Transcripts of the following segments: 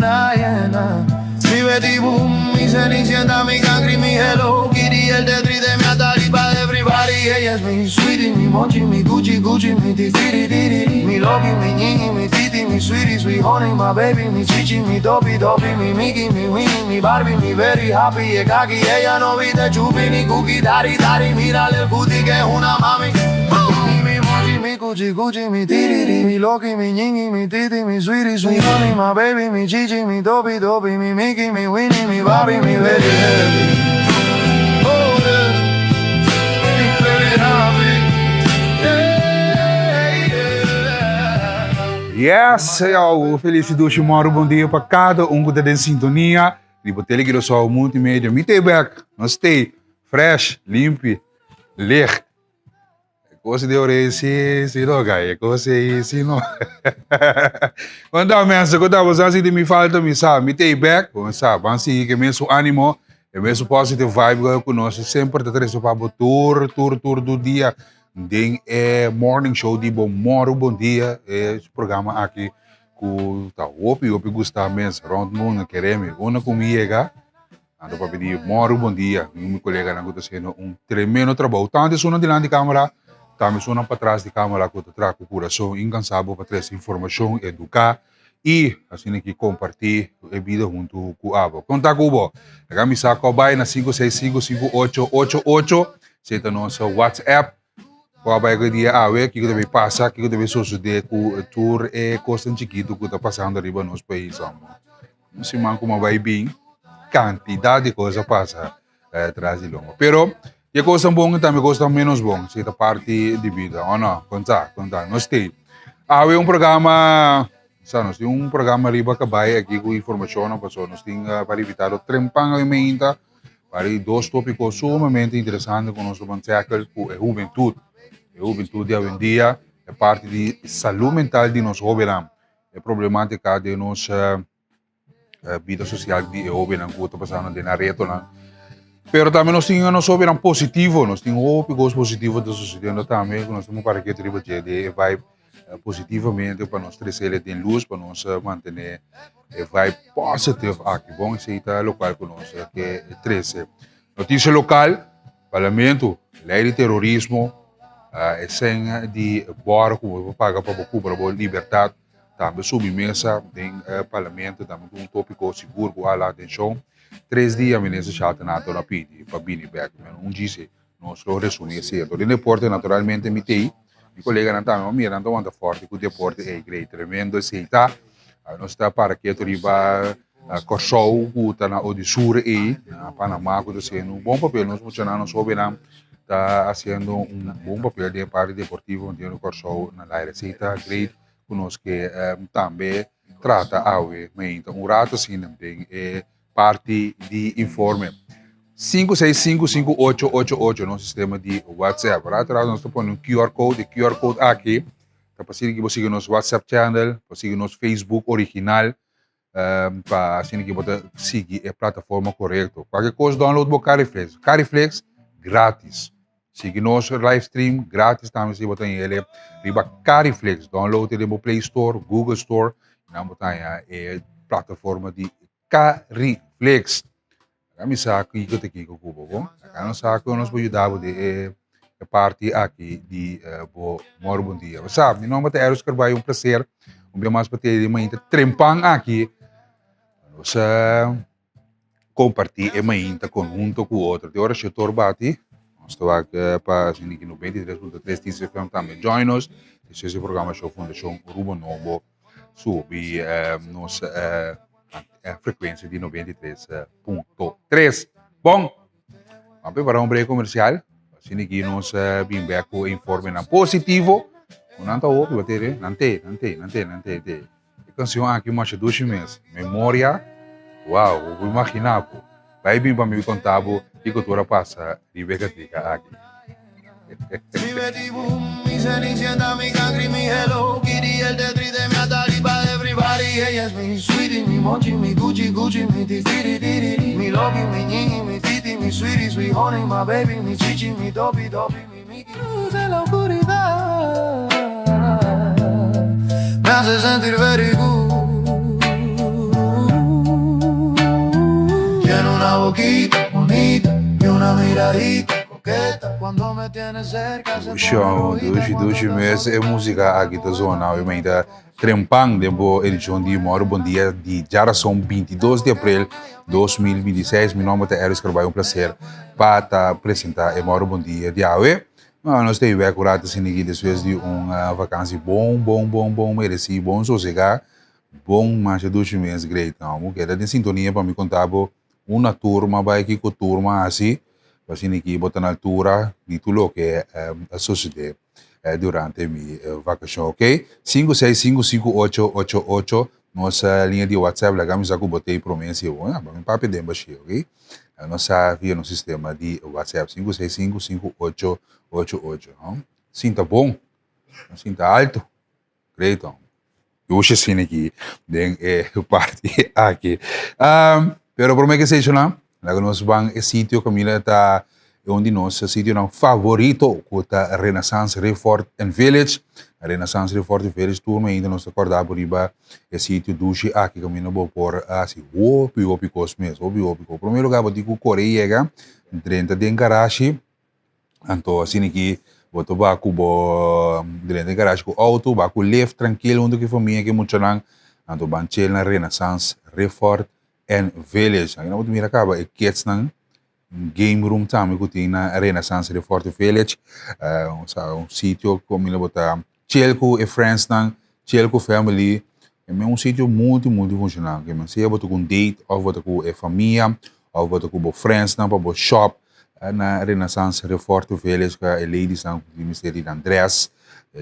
una hiena. Mi Betty Boom, mi Cenicienta, mi Cangri, mi Hello Kitty, el Tetris de mi Ataripa de everybody. Ella es mi sweetie, mi Mochi, mi Gucci, Gucci, mi Titiri, mi Loki, mi Ñiñi, mi Titi, mi sweetie, sweet honey, my baby, mi Chichi, mi Topi, Topi, mi Mickey, mi Winnie, mi Barbie, mi very happy. Y Kaki, ella no viste chupi ni cookie, dari, dari, mírale el booty que es una mami. Mi Mochi, mi Gucci, Gucci, mi Titiri, mi Loki, mi Ñiñi, mi Titi, mi sweetie, sweet honey, my baby, mi Chichi, mi Topi, Topi, mi Mickey, mi Winnie, mi Barbie, mi very happy. Yes, feliz doce moro, bom dia para cada que está em sintonia. E por tele que eu sou multimédia, me tem back, nós stay fresh, limpo, ler. Coisa de orelha, se não gai, coisa se não. Quando a mensa, quando a você me falta, me sabe, me tem back, você sabe, assim que mesmo ânimo, é mesmo positive vibe que nós sempre trazemos para o tour do dia. Tem morning show de bom dia, esse programa aqui que tá opi gostar mesmo, round mundo queremos, uma comigo, ando para pedir bom dia, meu colega não está fazendo tremendo trabalho, tanto isso não delante de câmera, também isso não para trás de câmera que está trazendo o coração incansável para trazer informação, educar e assim que compartilhar a vida junto com a avó. Conta com o avó, a camisa cobai na 5655888, senta nosso WhatsApp. Qual que dia que deve passar, que deve suceder com o tour é coisa chiquito que está passando ali no nosso país. Não se manca como vai bem, quantidade de coisa passa atrás de longo. Pero, a coisa boa também coisa menos bom, se é parte de vida, ou não? Conta. Nós temos. Nós temos um programa riba que vai aqui com informação, nós temos para evitar o trempang em mente, para dois tópicos sumamente interessantes que nós vamos tackle com a juventude. A juventude hoje em dia é parte de saúde mental de nós jovens, é problemática de nossa vida social de jovens que está passando na rede. Pero também nós temos jovens positivos, nós temos tópicos positivos da sociedade também, nós temos para que tribo de vibe positivamente para nós trazer de luz, para nós manter vibe positivo aqui, bom, esse é local que nós que trazer. Notícia local, parlamento, lei de terrorismo, essência de bora como paga para Cuba, para liberdade, também submissa em parlamento, também um tópico seguro com a atenção. 3 dias a ministra chata na toda pedi para Bini Beck, disse nós lo resumir certo. O deporte naturalmente me tem, meu colega não também me não anda forte, que o deporte é grande, tremendo, aceita. Nós está para que tu riba Corsou, que está na Odissur e na Panamá, que está sendo bom papel, nós funcionamos sobre está fazendo bom papel de parte deportivo de Corsou na receita great conosco que também trata a então rato sim também é parte de informe 5655888 no sistema de WhatsApp. Atrás nós estamos pondo QR Code aqui para que você siga nosso WhatsApp channel, para seguir nosso Facebook original, para assim que você seguir a plataforma correta. Qualquer coisa download o Cariflex grátis. Siga nosso live stream grátis também se você tem ele. Riba Cariflex, download ele no Play Store, Google Store, não botar a plataforma de Cariflex. Kami sa aqui que eu tenho com o bom. Kami sa aqui nós vamos ajudar de parte aqui de moro bom dia. Sabe, meu nome é Eros Carvalho, prazer. Dia mais para ter uma trempang aqui. Nós compartilhar uma inta conjunto com o outro. De hora setor bate. Nós estamos aqui para assim que no 23.3 TCFM também join us. Esse programa show Fundação Ruben Novo sob nossa frequência de 93.3. Bom, vamos preparar break comercial. Assim que nós vim back com informe positivo. Não está ouvindo, bater, nante. A canção aqui mais de 2 meses. Memória, uau, vou imaginar, pô. Vai vir para me contar, pô, que cultura passa de Becatica aqui. Mi Betty Boom, mi Cenicienta, mi Cangri, mi Hello Kitty, el Tetris de mi Ataripa de everybody. Ella es mi sweetie, mi Mochi, mi Gucci, mi Titiri, mi Loki, mi Ñiñi, mi Titi, mi sweetie, sweet honey, my baby, mi Chichi, mi Topi, mi Mickey. Luz en la oscuridad me hace sentir very good. boquita bonita y una miradita coqueta. Cuando me tienes cerca se pone Show, rojita dushi cuando mes te é música aqui da zona, obviamente, Trempang, tempo edição de Moro Bom Dia, de geração 22 de abril de 2026. Meu nome é Eros Carvalho, um prazer para apresentar o Moro Bom Dia de Aue. Nós temos curado assim aqui depois de uma vacância bom, merecido, bom sossegar, bom, mas dushi meses great, não, que era de sintonia para me contar uma turma, vai aqui com turma assim, assim aqui botar na altura de tudo que a sociedade durante minha vacação, ok? 5655888, nossa linha de WhatsApp, lá vamos botei promessa, vamos para pedir baixo, ok? A nossa via no sistema de WhatsApp, 5655888. Sinta bom, sinta alto, great, hoje assim aqui, den parte aqui. Pero por que seja não, lá nós vamos esse sítio Camila tá onde nosso sítio não favorito, que tá Renaissance Resort and Village. A Renaissance Resort and Village turma ainda nós acordar por riba esse sítio duche aqui Camila vou por assim, opi cosmes, opi. Primeiro lugar vou dizer Coreia, dentro de garagem, então assim aqui boto baku bo dentro de garagem com auto, baku lift tranquilo, onde que família que muito não, então banchel na Renaissance Resort and Village. Ang inabot mira ka ba, ikits ng game room também que tem na Renaissance Resort Village. Sítio como inabot chill com e friends ng chill com family. É um sítio muito funcional. Que man siya boto com date, ou boto com e família, ou boto com friends ng para shop na Renaissance Resort Village ka e ladies ng Ministério ng dress,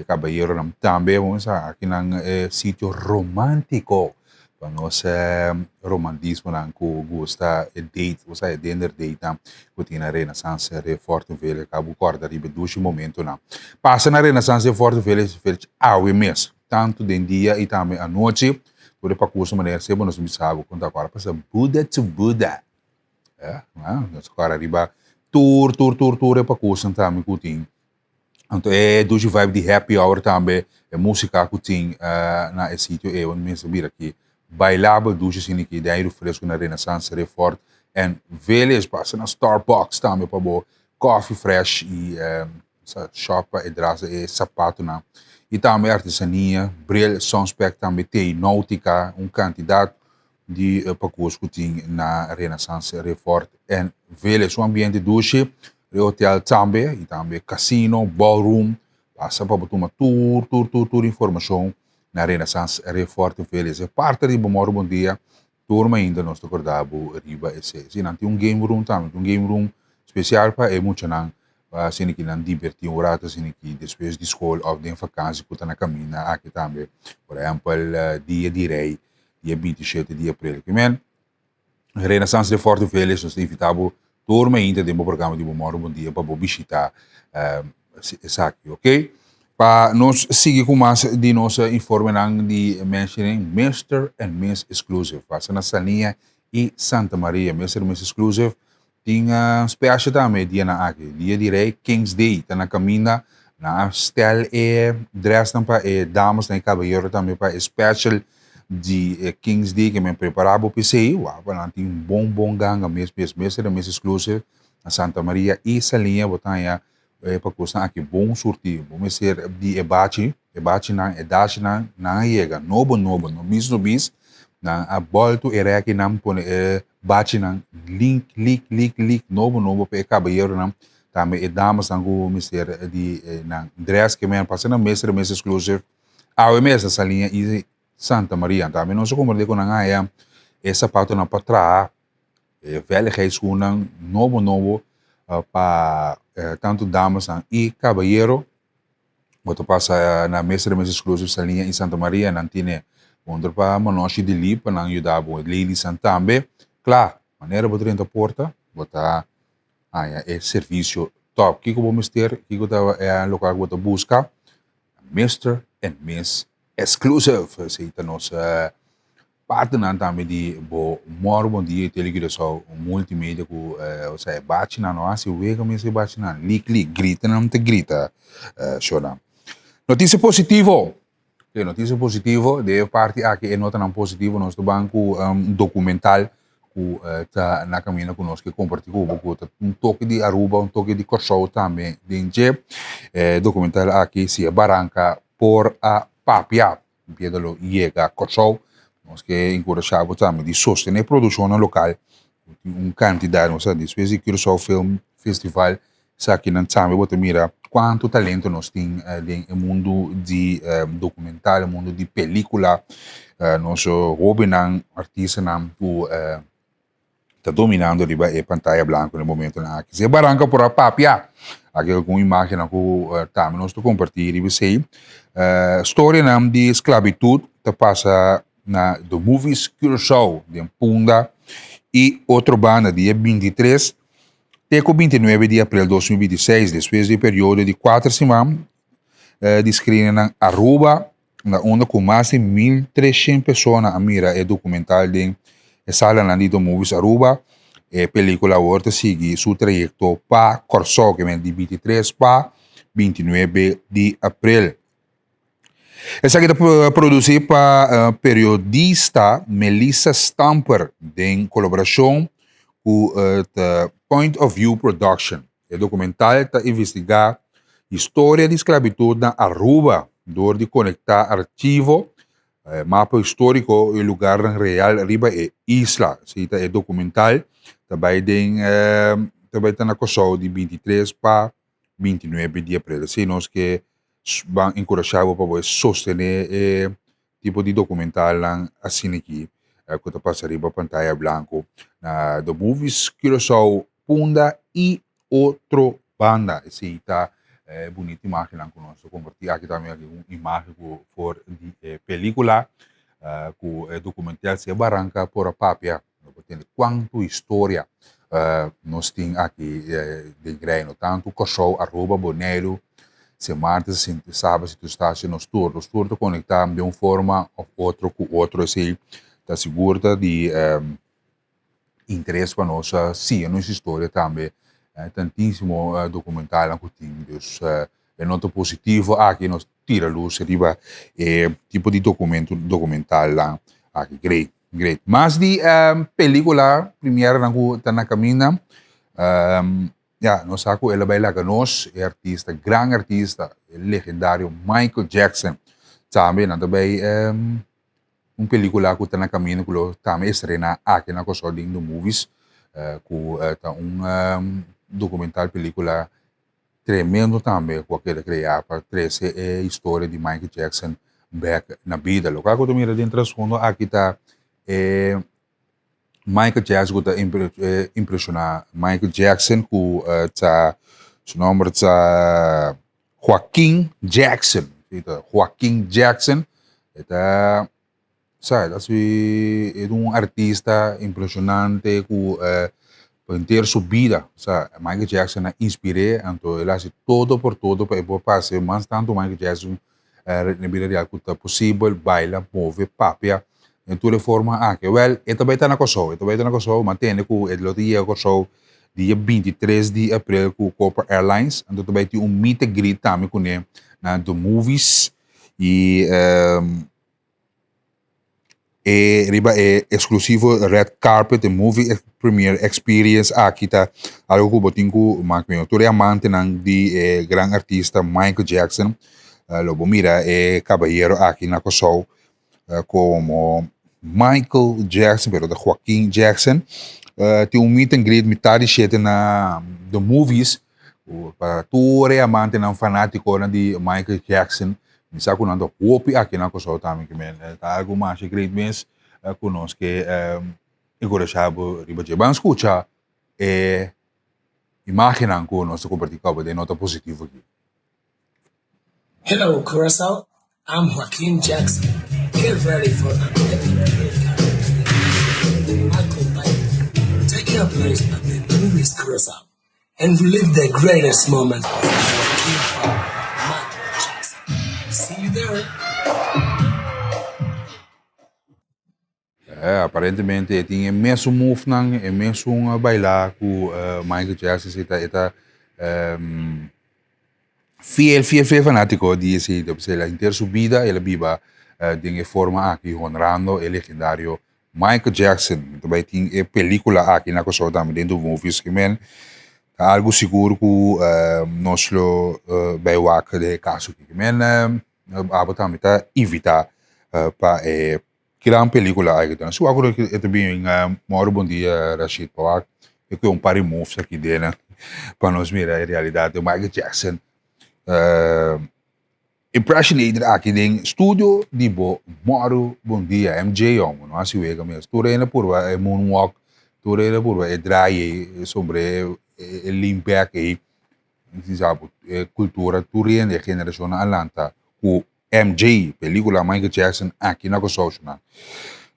caballero ng também. Aqui ng sítio romântico. Nós romantismo não que gosta de date, gosta de dinner date não, que tem na Renaissance Resort Village, que abu corda ribe dois momento não. Passa na Renaissance Resort Village ao mês, tanto de dia e também à noite, por para curso maneira se nós me sabe quando agora passa Buda to Buda, nós agora riba tour para curso também que tem. Então é dois vibe de happy hour também, é música que tem na esse sítio é onde me subir aqui. Bailável duche assim que daí fresco na Renaissance Resort and Village, passa na Starbucks também para bo coffee fresh e shop e draça e sapato na e também artesania, bril, sonspec também tem náutica, candidato de percurso que tem na Renaissance Resort and Village, um ambiente duche, hotel também e também casino, ballroom, passa para botar uma tour informação na Renaissance Resort Village. É parte de Moro Bom Dia, turma ainda nós recordamos riba esse. Se não tem game room também, um game room especial para muito não, assim que não divertir um rato, assim que depois de escola ou de vacância que está na caminho aqui também. Por exemplo, dia de rei, dia 27 de abril. Que men, Renaissance Resort Village nós invitamos turma ainda de programa de Moro Bom Dia para visitar esse aqui, ok? Para nós seguir com mais de nossa informação de mentioning Mr. and Miss Exclusive. Passa na Salinha e Santa Maria. Mr. and Miss Exclusive tinha special também dia na aqui. Dia de rei King's Day. Tá na caminha na style e dress não para damas na caballero também para special de King's Day que me preparava para você. Para tem bom ganga mesmo Mr. and Miss Exclusive na Santa Maria e Salinha botanha para custar aqui bom surtir, vamos ser de ebate na iega, novo, no bis, na a bolto era aqui não pone bate na link, novo para caballero não, também damas não vamos ser de na dress que me passa na mês exclusive, ao mês essa linha e Santa Maria, também não se como de com na essa parte na para trás, velha reiscuna novo para tanto damas e caballero, boto passa na mesa exclusive sa linha em Santa Maria, não tinha onde para manoshi de li para não ajudar o ladies também, claro, maneira botar dentro da porta, botar é serviço top, que vamos ter, que é local que botar busca, Mr. and Miss Exclusive, se tá nossa parte não também de Moro Bom Dia televisão multimédia com ou seja bate na nossa o vega mesmo bate na clique grita não te grita chora notícia positivo de parte aqui é nota não positivo nosso banco documental que está na caminho conosco que compartilha com um toque de Aruba, um toque de Curaçao também. Dentro documental aqui se Barranca por a Papia, Piedalo llega a Curaçao, nós que encorajamos também de sostener a produção local, quantidade, nós sabemos, de Curaçao Film Festival, aqui na também você mira quanto talento nós temos no mundo de documental, no mundo de película, nós jovens artistas que está dominando a pantalla branca no momento na que se Barranca por a Papia, aqui com imagem que também nós compartilhar e você história de esclavitud que passa na do movies Curaçao de Punda e outra banda dia 23 até o 29 de abril de 2026, depois do período de 4 semanas de screening na Aruba, onde com mais de 1.300 pessoas a mira é documental de sala de movies Aruba, a película agora segue seu trajeto para Curaçao, que vem de 23 para 29 de abril. Essa aqui é produzida para periodista Melissa Stamper, em colaboração com a Point of View Production. O documental está investigar a história da esclavitud na Aruba, door de conectar arquivo, mapa histórico e lugar real riba e isla. Esse é documental, também está na Curaçao de 23 para 29 de abril. Assim, nós que vamos encorajar para sostener tipo de documental assim aqui, que está passando riba pantalla branco, na The Movies Curaçao Punda e outra banda. Esse está bonita imagem lá conosco. Compartilhar aqui também uma imagem por de película, com documental se Barranca por a Papia. Tem quanto história nós temos aqui de Greino, tanto Curaçao, Aruba, Bonaire, se martes, se sábado, se tu estás nos turnos conectar de uma forma ou outra com outro, assim, está segura de interesse para nós, sim, a nossa história também. Tantíssimo documental que temos, é nota positivo, aqui nós tira luz, arriba, tipo de documental lá, aqui, great. Mas de película, primeira está na caminho, nós saco, ela vai lá com nós, é artista, grande artista, legendário Michael Jackson, também, também, uma película que está na caminho, que também estrena aqui na Curaçao de Movies, que está documental, película tremendo também, que ele criar para trazer a história de Michael Jackson back na vida. O que eu miro dentro do fundo, aqui está Michael Jackson, que está impressionar Michael Jackson, que está, seu nome está Joaquim Jackson. Joaquim Jackson, está, sabe, é um artista impressionante que inteira sua vida, sabe? Michael Jackson inspirou, então ele faz todo por todo para passar, mas tanto Michael Jackson na vida real que é possível, baila, move, papia, em toda forma, que well, ele também está na Curaçao, mantém que ele dia Curaçao, dia 23 de abril com Copa Airlines, então também tem meet and greet também com ele na The Movies e riba exclusivo red carpet movie premiere experience aqui tá algo que botin ko makmi to amante de gran artista Michael Jackson lobo mira caballero aqui na Curaçao como Michael Jackson pero de Joaquim Jackson tem meet and greet metade sete na The Movies para tu amante fanático de Michael Jackson. Misa ko nando hopi aqui na Curaçao também que men tá algo mais great mês conosco que encorajado riba de ban escuta imaginan ko nosso compartilhar de nota positiva aqui. Hello Curaçao, I'm Joaquin Jackson. Get ready for an epic red carpet with Michael Jackson. Take your place at the Movies Curaçao and relive the greatest moment of our king, Michael Jackson. See you there. Aparentemente tinha imenso move imenso bailar com Michael Jackson está fiel fanático de esse, ele inteira sua vida ele viva de forma aqui honrando o legendário Michael Jackson, também tem película aqui na coisa também dentro do movies que men algo seguro que nós lo vai waka de caso que men abo também tá evitar para criar uma película aí então so agora que também moro bom dia Rashid Pawak eu que par de moves aqui dentro para nós mirar a realidade do Michael Jackson impressionated aqui em estúdio de moro bom dia MJ om não assim é mesmo tudo ainda por moonwalk tudo ainda por dry sobre limpar aí sabe cultura tudo ainda geração alanta o MJ película Michael Jackson aqui na coisa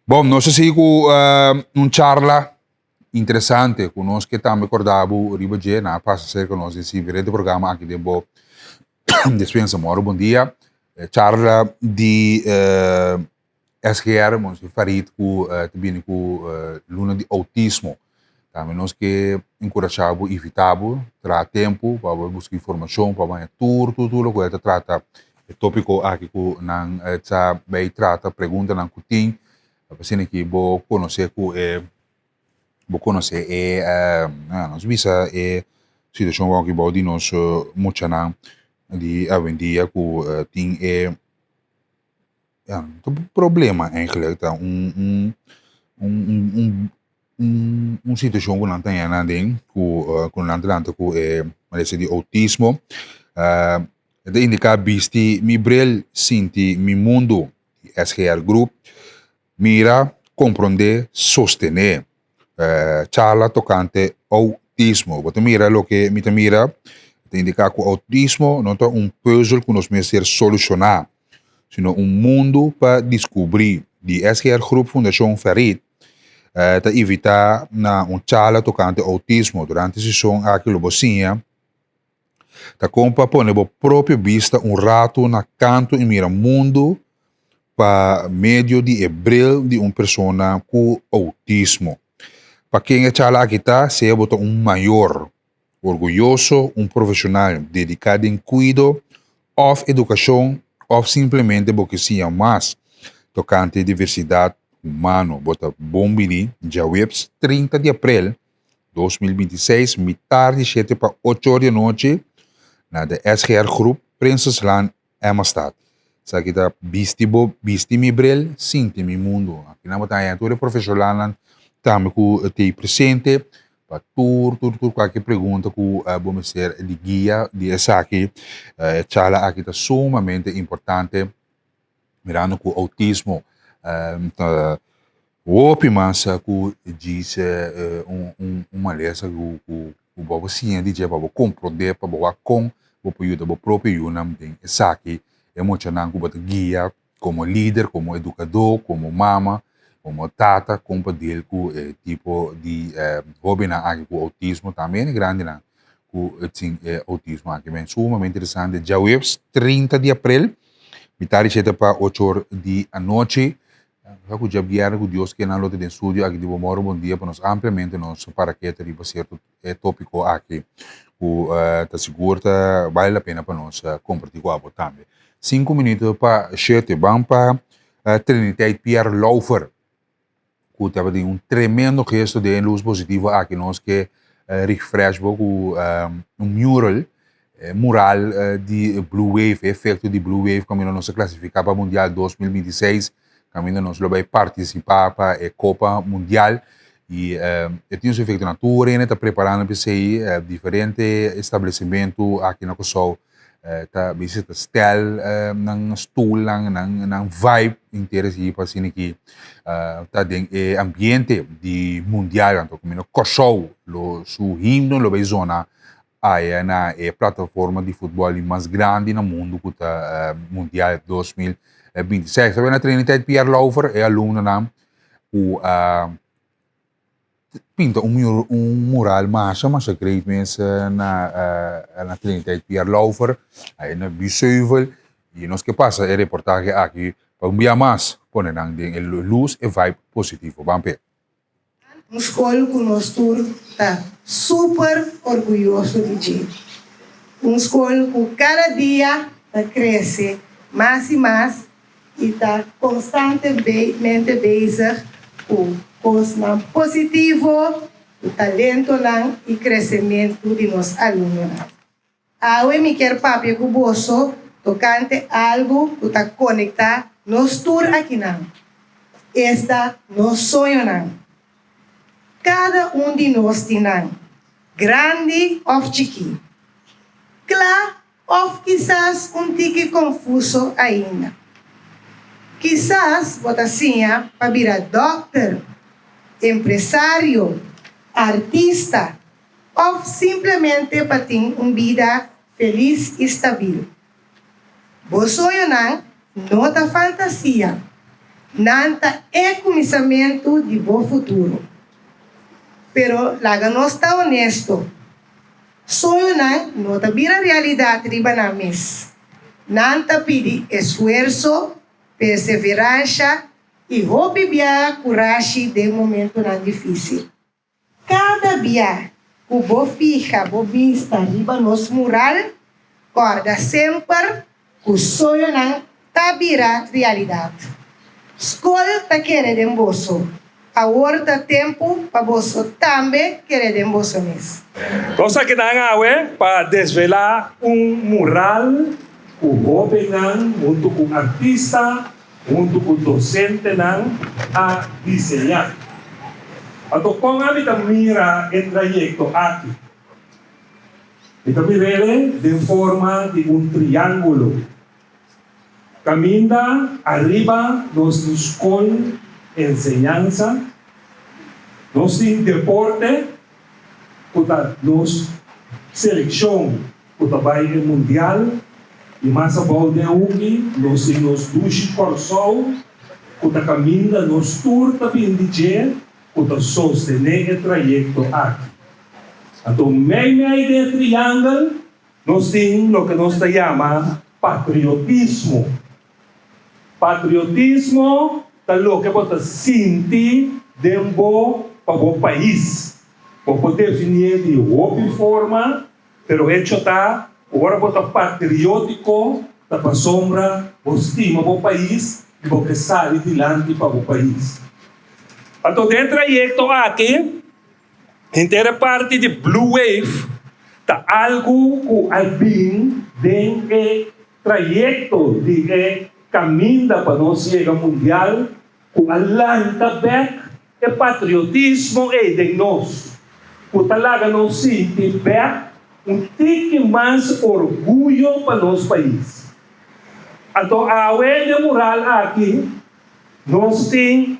bom não sei se com charla interessante conosco que também acordava riba de na passa ser com nós esse grande programa aqui de bo dispensa moro bom dia charla de SGR mas Farid com também com luna de autismo também nós que encorajamos evitamos tra tempo para buscar informação para banhar tudo o que trata o tópico aqui com nang sa vai trata pergunta nang kuting assim que vou conhecer nós visa situação que vou de nós muito não de avendia que tem problema eigenlijk tá situação que não tem nada ding com nada que parece de autismo de indicar bisti mi brel sinti mi mundo SGR Group mira compreender sostener charla tocante autismo você mira lo que me mira te indicar que o autismo não é puzzle que nós merecer solucionar sino mundo para descobrir de SGR Group Fundação Farid para evitar na charla tocante autismo durante a sessão aquilo bocinha ta compa pone bo próprio vista rato na canto e mira mundo pa medio de hebreu de persona com autismo. Para quem é chala aqui tá, se é botar maior, orgulhoso, profissional dedicado em cuido, ou educação, ou simplesmente porque sim mais tocante diversidade humana. Bota bombini, já webs 30 de abril 2026, tarde 7 para 8 horas da noite, na de SGR Group, Prinsesland, Emmerstad. Sa kita bisti mi bril, sinti mi mundo. Aqui na batalha, todo profissional também que te presente para tudo qualquer pergunta que vamos ser de guia de essa aqui. Chala aqui está sumamente importante, mirando com o autismo. O pimança que diz uma lesa que o bobo ciente de para compreender para boa com o período do próprio unam tem essa aqui é muito não que botar guia como líder, como educador, como mama, como tata, como dele com tipo de hobby na aqui com autismo também é grande não com tem autismo aqui bem sumamente interessante. Já webs 30 de abril, metade chega para 8 horas da noite. Eu já guiar com Deus que na lote de estúdio aqui de Bomoro bom dia para nós ampliamente nós para que ter para certo tópico aqui o tá seguro tá vale a pena para nós compartilhar com a também 5 minutos para 7 vamos para Trinidad Pierre Laufer que tava de tremendo gesto de luz positiva aqui nós que refresh com mural de Blue Wave efeito de Blue Wave como nós classificar para Mundial 2026 caminho nós vai participar para a Copa Mundial e tem um efeito na tour ainda está preparando para sair diferente estabelecimento aqui na Kosovo tá visita stel nang stool nang vibe inteiro assim para assim que tá den ambiente de mundial então como Kosovo lo su himno lo vai zona aí na plataforma de futebol mais grande no mundo que tá mundial 2026. Sabi na Trinidad Pierre Laufer é aluno na o pinta mural massa great mensen na Trinidad Pierre Laufer aí na Biseuvel e nós que passa é reportagem aqui para um dia mais pôr nang ding luz e vibe positivo vamos escola que nós está super orgulhoso de gente. Escola que cada dia cresce mais e mais e está constantemente bezig o coisa positivo, o talento lang, e crescimento de nos alunos. Awe me quer papi com bolso, tocante algo que está conectado nos tour aqui não. Esta nos sonho não. Cada de nós tem não, grande ou chiquinho. Claro, ou quizás tique confuso ainda. Quizás botacinha para virar doctor, empresário, artista, ou simplesmente para ter uma vida feliz e estável. Bo sonho não tá fantasia, não tá começamento de bom futuro. Pero laga nós está honesto. Sonho não tá vira realidade de banamis. Não tá pedi esforço, perseverança e hobby via coragem de momento não difícil. Cada dia que bo fica, bo vista riba nos mural, corda sempre que o sonho não tá vira realidade. Escola tá querendo bolso. Agora tempo para você também querer em você mesmo. Nós aqui na Angawe para desvelar mural com o jovem, junto com o artista, junto com o docente a desenhar. Então, com a vida mira o trajeto aqui. Então, mire de forma de triângulo. Caminha arriba, nos escola, enseñanza, nos deporte, nos selección, vai el mundial, e mais abaixo de hoje, nos duche corso, caminha, nos tour também DJ, sostener o trajeto aqui. Então, meio de triângulo, nós temos o que nós chama patriotismo. Patriotismo é o que você sente dentro do país. Você definir de outra forma, pero hecho está, agora você patriótico, está para sombra, você estima o país e você sai adiante para o país. Então, dentro do trajeto aqui, inteira parte de Blue Wave, está algo que alguém dentro do trajeto de caminho para nós chegar ao mundial, com a lanta back, e patriotismo de nós. O talaga nós sentimos back, tique mais orgulho para nosso país. Então, a de moral aqui, nós temos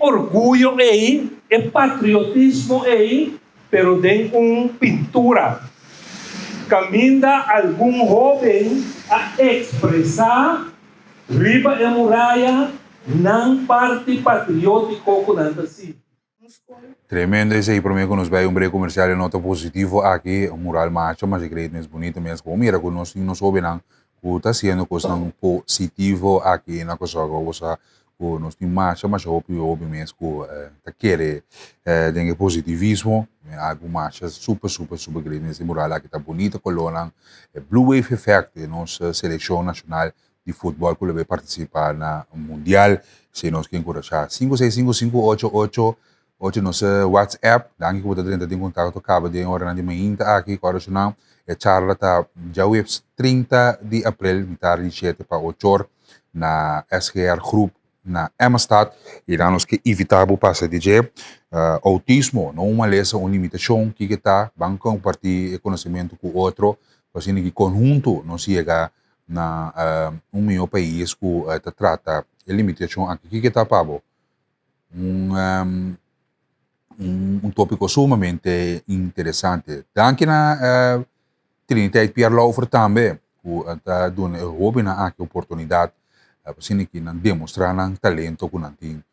orgulho aí, patriotismo aí, pero tem pintura. Caminha algum jovem a expressar riba a muralha não parte patriótico com assim. Tremendo esse aí, para mim, que nos vai break comercial e nota positivo aqui, o mural macho, mas é grande, mas bonito mesmo. Como mira, que nós não sabemos que está sendo coisa positivo aqui na coisa que nós temos macho, mas óbvio mesmo que está querendo tem positivismo, algo macho super grande. Esse mural aqui está bonito, colona, Blue Wave Effect, nossa seleção nacional de futebol que vai participar na mundial. Se nós queremos encorajar 5655888 nosso WhatsApp, daqui que você tem contato, acaba de hora de manhã aqui, coração, a charla está já o 30 de abril, metade de 7 para 8 horas, na SGR Group, na Amistad, e lá nós que evitável passa de autismo, não uma lesão, uma limitação que está, vamos compartilhar conhecimento com o outro, assim que conjunto nós chega na meu país que trata a limitação aqui que está pavo tópico sumamente interessante. Danke na Trinidad Pierre Laufer também que está dando a oportunidade para que não demonstrar talento que não tem.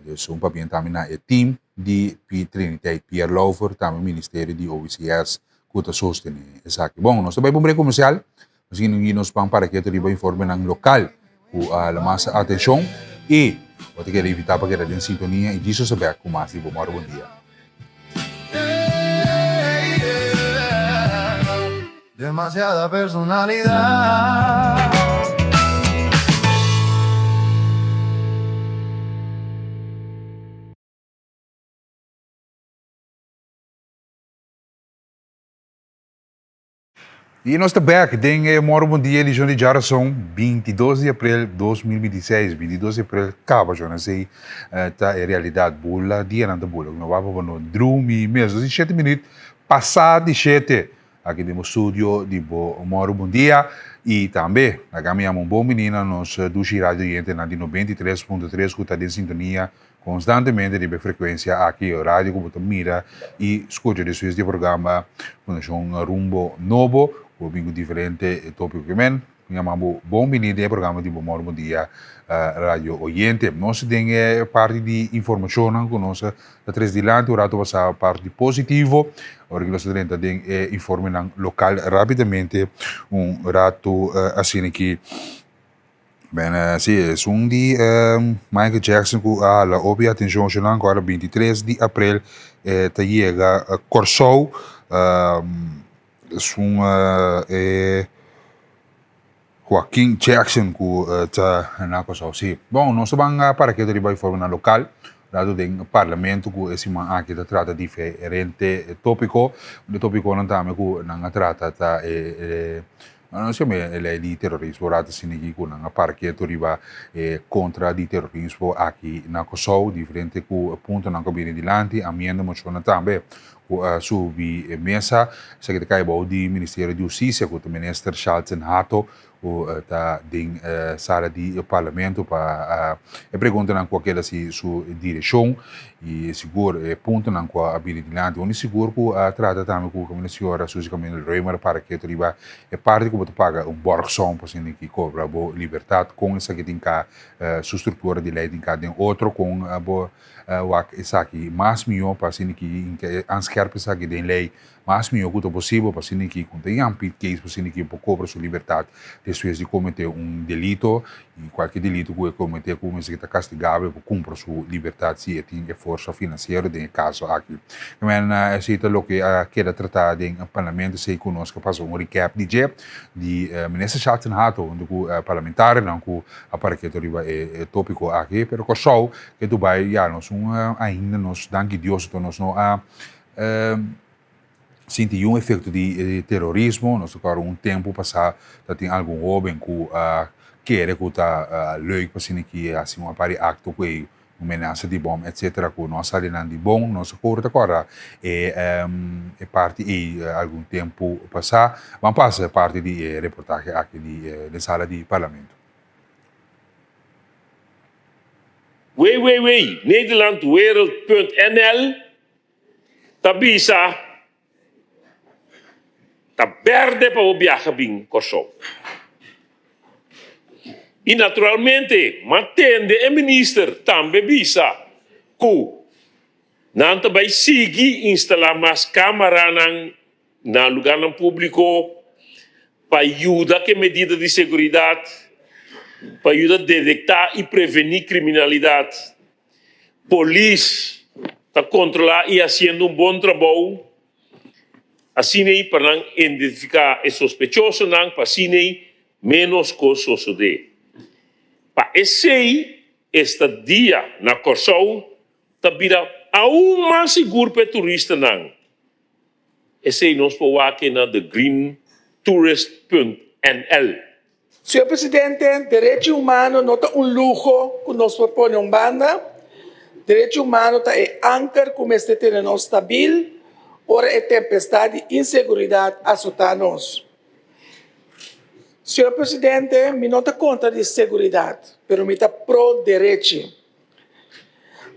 Dus um papel também na team de Trinidad Pierre Laufer, também o Ministério de OVCS que está sustentando isso aqui. Bom, nós também vamos para o comercial. Mas nos pang para que ito riba informe ng lokal kung lamasa atensyon e pati kaya evita pa kaya din sintonia e diso sa back kumasi bumaro bom dia. Demasiada personalidad. E nós estamos back, tem moro bom dia, edição de Jaração, 22 de abril de 2026, 22 de abril, acaba já, não sei, tá é realidade, bula, dia não tá bula, não vai para no dormir mesmo, 7 minutos, passado de 7, aqui temos estúdio de moro bom dia, e também, a caminhamos um bom menina, nós do Rádio Oriente, na de 93.3, que está em sintonia, constantemente de frequência aqui, o rádio, como tu mira, e escuta este programa, quando é um rumbo novo, o bingo diferente tópico que men chamamos bom menino programa de bom dia rádio Oriente nós temos parte de informação conosco da três de lá o rato passar parte positivo ora que nós temos informe local rapidamente rato assim aqui bem sim é de Michael Jackson que a obvia atenção agora 23 de abril tá chega Corsou Joaquim Jackson que está na coisa assim. Bom, nós vamos para que deriva informe local, dado do parlamento que esse aqui trata diferente tópico, o tópico não está que não trata tá não sei ele de terrorismo, rata sinigi que não para que deriva contra de terrorismo aqui na coisa diferente que ponto não cabine dilante, a minha moção também subi mesa secretário do Ministério da Justiça com o ministro Charles Hato da sala de parlamento para perguntar qual é a sua direção e seguro ponto não com a habilidade onde seguro que trata também com a senhora Suzy Camilo Reimer para que riba parte que você paga borgsom para assim que cobra a liberdade com essa que tem cá sua estrutura de lei tem cá tem outro com a essa aqui mais melhor para assim que ansquer para que tem lei mais melhor que possível para assim que contém amplo case para assim que cobra sua liberdade depois de cometer delito e qualquer delito que cometer como se está castigável por cumprir sua liberdade se tem força financeira de caso aqui mas esse é o que queda tratar em parlamento sei conosco passou recap de ministro Charles Hato onde o parlamentar não que a para que riba tópico aqui pero que só que Dubai já nós ainda nós danke Deus nós não senti efeito de terrorismo, nós agora tempo passar, tem algum jovem que quer que está leuk para que assim acto que uma ameaça de bom, etc. que nós saímos de bom, nós agora parte e algum tempo passar, vamos passar parte de reportagem aqui de sala de parlamento. Nederlandwereld.nl Tabisa tá verde para o viajar bem Kosovo. E naturalmente, mantende o ministro também bisa que não vai seguir instalar mais câmeras na lugar público para ajudar que medida de segurança, para ajudar a detectar e prevenir criminalidade. Polícia está controlar e fazendo bom trabalho. Assim, para identificar os sospechosos, para assim, menos coisas suceder. Para esse dia na Kosovo, também aún mais seguro para turistas. Esse nós podemos aqui na thegreentourist.nl. Senhor Presidente, direito humano não é luxo que nós proponemos banda. Direito humano é âncora como este terreno estável. Ora é tempestade e insegurança assusta-nos. Senhor Presidente, me não está contra de segurança, mas me está pro-direito.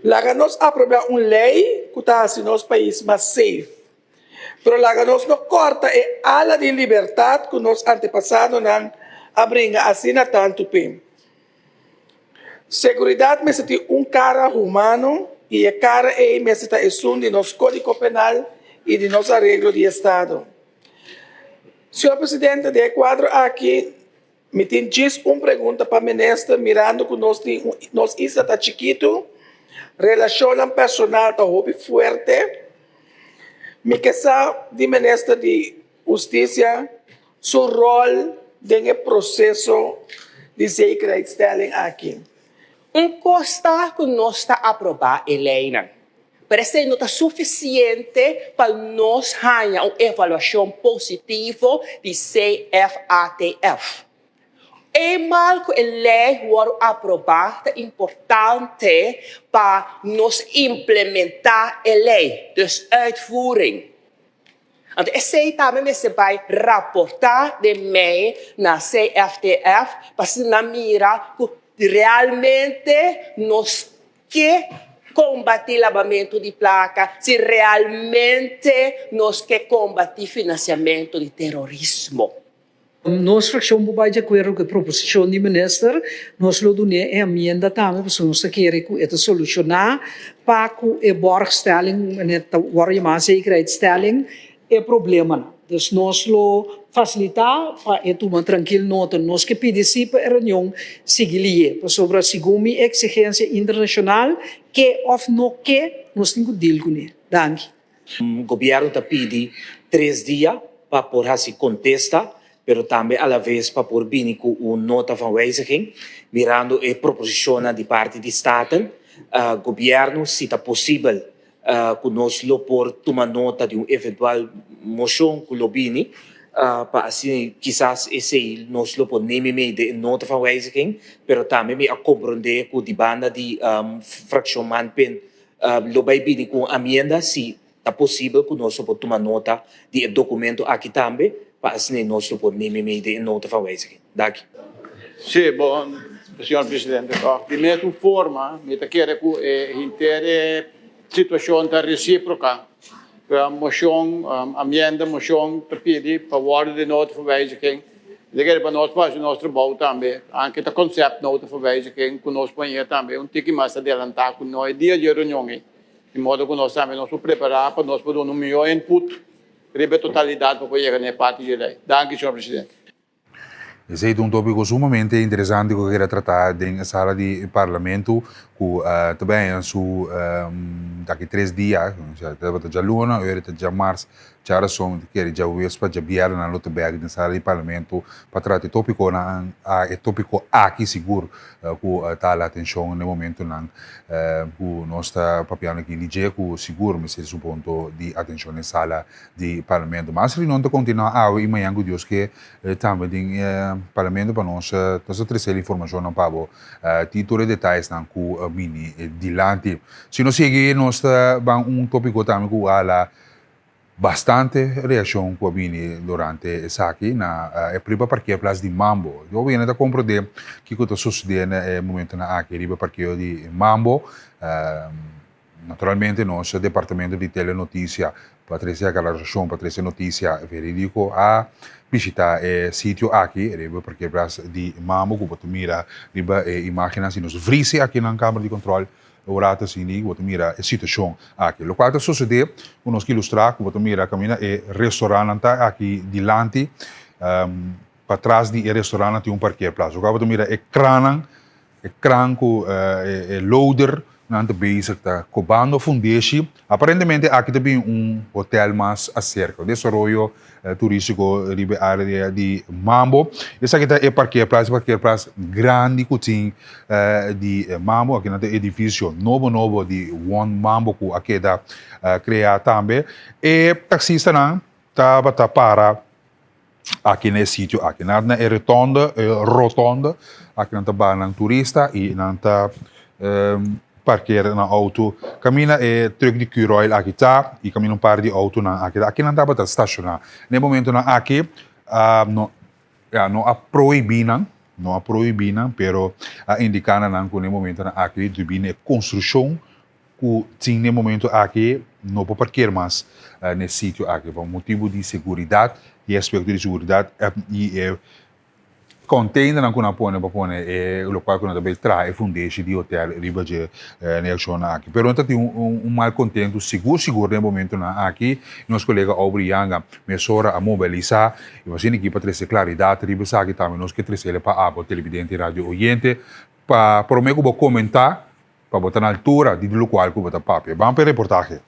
Lá nós aprovamos uma lei que está assim nosso país mais safe. Mas lá nós não corta a ala de liberdade que nos antepassados não abriram assim na tanto tempo. Segurança me tem cara humano e a cara é me está de nosso Código Penal e de nosso arreglo de Estado. Senhor Presidente, de quadro aqui, me tem uma pergunta para o ministro, mirando que nós está chiquito, relação personal está muito forte, me quer de ministro de Justiça, seu rol no processo de segurança aqui. Costa que nós está aprovando a lei. parece não está suficiente para nós ganhar uma avaliação positiva de CFATF. É mal que a lei for aprovada é importante para nós implementar a lei, dus uitvoering. En esse também se vai rapportar de mim na CFTF para se mira que realmente nós que combater lavamento de placa, se realmente nós que combater financiamento de terrorismo. Nós fracção vai de acordo com a proposição do ministro, nós lo doen a emenda também, porque nós queremos que het solucionar para que a borgstelling, net waar je maar zekerheidsstelling, é problema. Dus nós lo facilitar para het uma tranquilo nota, nós que pedimos para a reunião seguir sobre a segunda exigência internacional que of no que nós temos que deal com ele. Danke. O governo está pedindo 3 dias para poder se contestar, pero também à la vez para poder vir com uma nota van wijziging, mirando a proposição de parte de Staten. O governo, se está possível, que nós lo por tomar nota de uma eventual moção que lo bini, para assim, quizás esse nós lo por nem me de nota van wijziging, pero também me a compreender que de banda de fração manpen lo vai bini com amenda, se está possível que nós lo por tomar nota de documento aqui também, para assim nós lo por nem me de nota van wijziging. Daqui. Sim, bom, senhor presidente, de mesma forma, me está querendo que inteira situação está recíproca. A moção, a emenda, moção, para pedir favor de nota van wijziging. De quer para nós fazer o nosso trabalho também. Anche o conceito nota van wijziging, que nós põe também um tique mais adiantado, com nós dia de reunião. De modo que nós também nos preparar para nós poder um melhor input, para a totalidade para poder na parte de lei. Danke, senhor presidente. Esse é um tópico sumamente interessante que eu quero tratar na sala de parlamento, que também daqui 3 dias, já luna, já março, já razão que já vespa já vieram na luta bag na sala de parlamento para tratar tópico tópico aqui seguro que está a atenção no momento não que nós está papiando aqui DJ que seguro mas esse ponto de atenção na sala de parlamento mas se não está continuar e amanhã que Deus que também tem parlamento para nós trazer informação não para título de detalhes não que mini dilante se não seguir nós está tópico também que ala bastante reação que vini durante essa aqui na primeira parqueira place de Mambo. Eu vim a compreender que está sucedendo no momento na aqui riba parqueira de Mambo. Naturalmente nosso departamento de telenotícia Patrícia Galeração, Patrícia Notícia verídico a visitar o sítio aqui riba parqueira place de Mambo que você mira riba imagens e nos vrise aqui na câmara de controle orata sini você mira a situação aqui. O qual está sucedendo, nós que ilustrar, você mira caminha restaurante aqui dilante, para trás do restaurante tem parqueiro plaza. O qual você mira crán com loader, não está bezig, está cobando fundishi. Aparentemente aqui também hotel mais acerca, desarrollo turístico ribe área de Mambo. Esse aqui é parqueiro plaza grande que tem de Mambo, aqui é edifício novo de One Mambo que aqui está criado também. E taxista não está para aqui nesse sítio aqui na rotonda, aqui não está para turista e não está parqueira na auto, caminha truck de Curoil aqui tá e caminha par de auto na aqui não dá para estacionar. No momento na aqui não a proibiram, pero indicando não que no momento na aqui de construção que tem no momento aqui não pode parquear mais nesse sítio aqui por motivo de segurança e aspecto de segurança e container não kuna pone para pone local que não também traz fundeixe de hotel riba de reação aqui. Pero então tem mal contento seguro no momento na aqui nosso colega Aubrianga mesora a mobilizar e você aqui para trazer claridade riba aqui também nós que trazer para a televidente rádio oyente para prometo vou comentar para botar na altura de local que botar papel. Vamos para reportagem.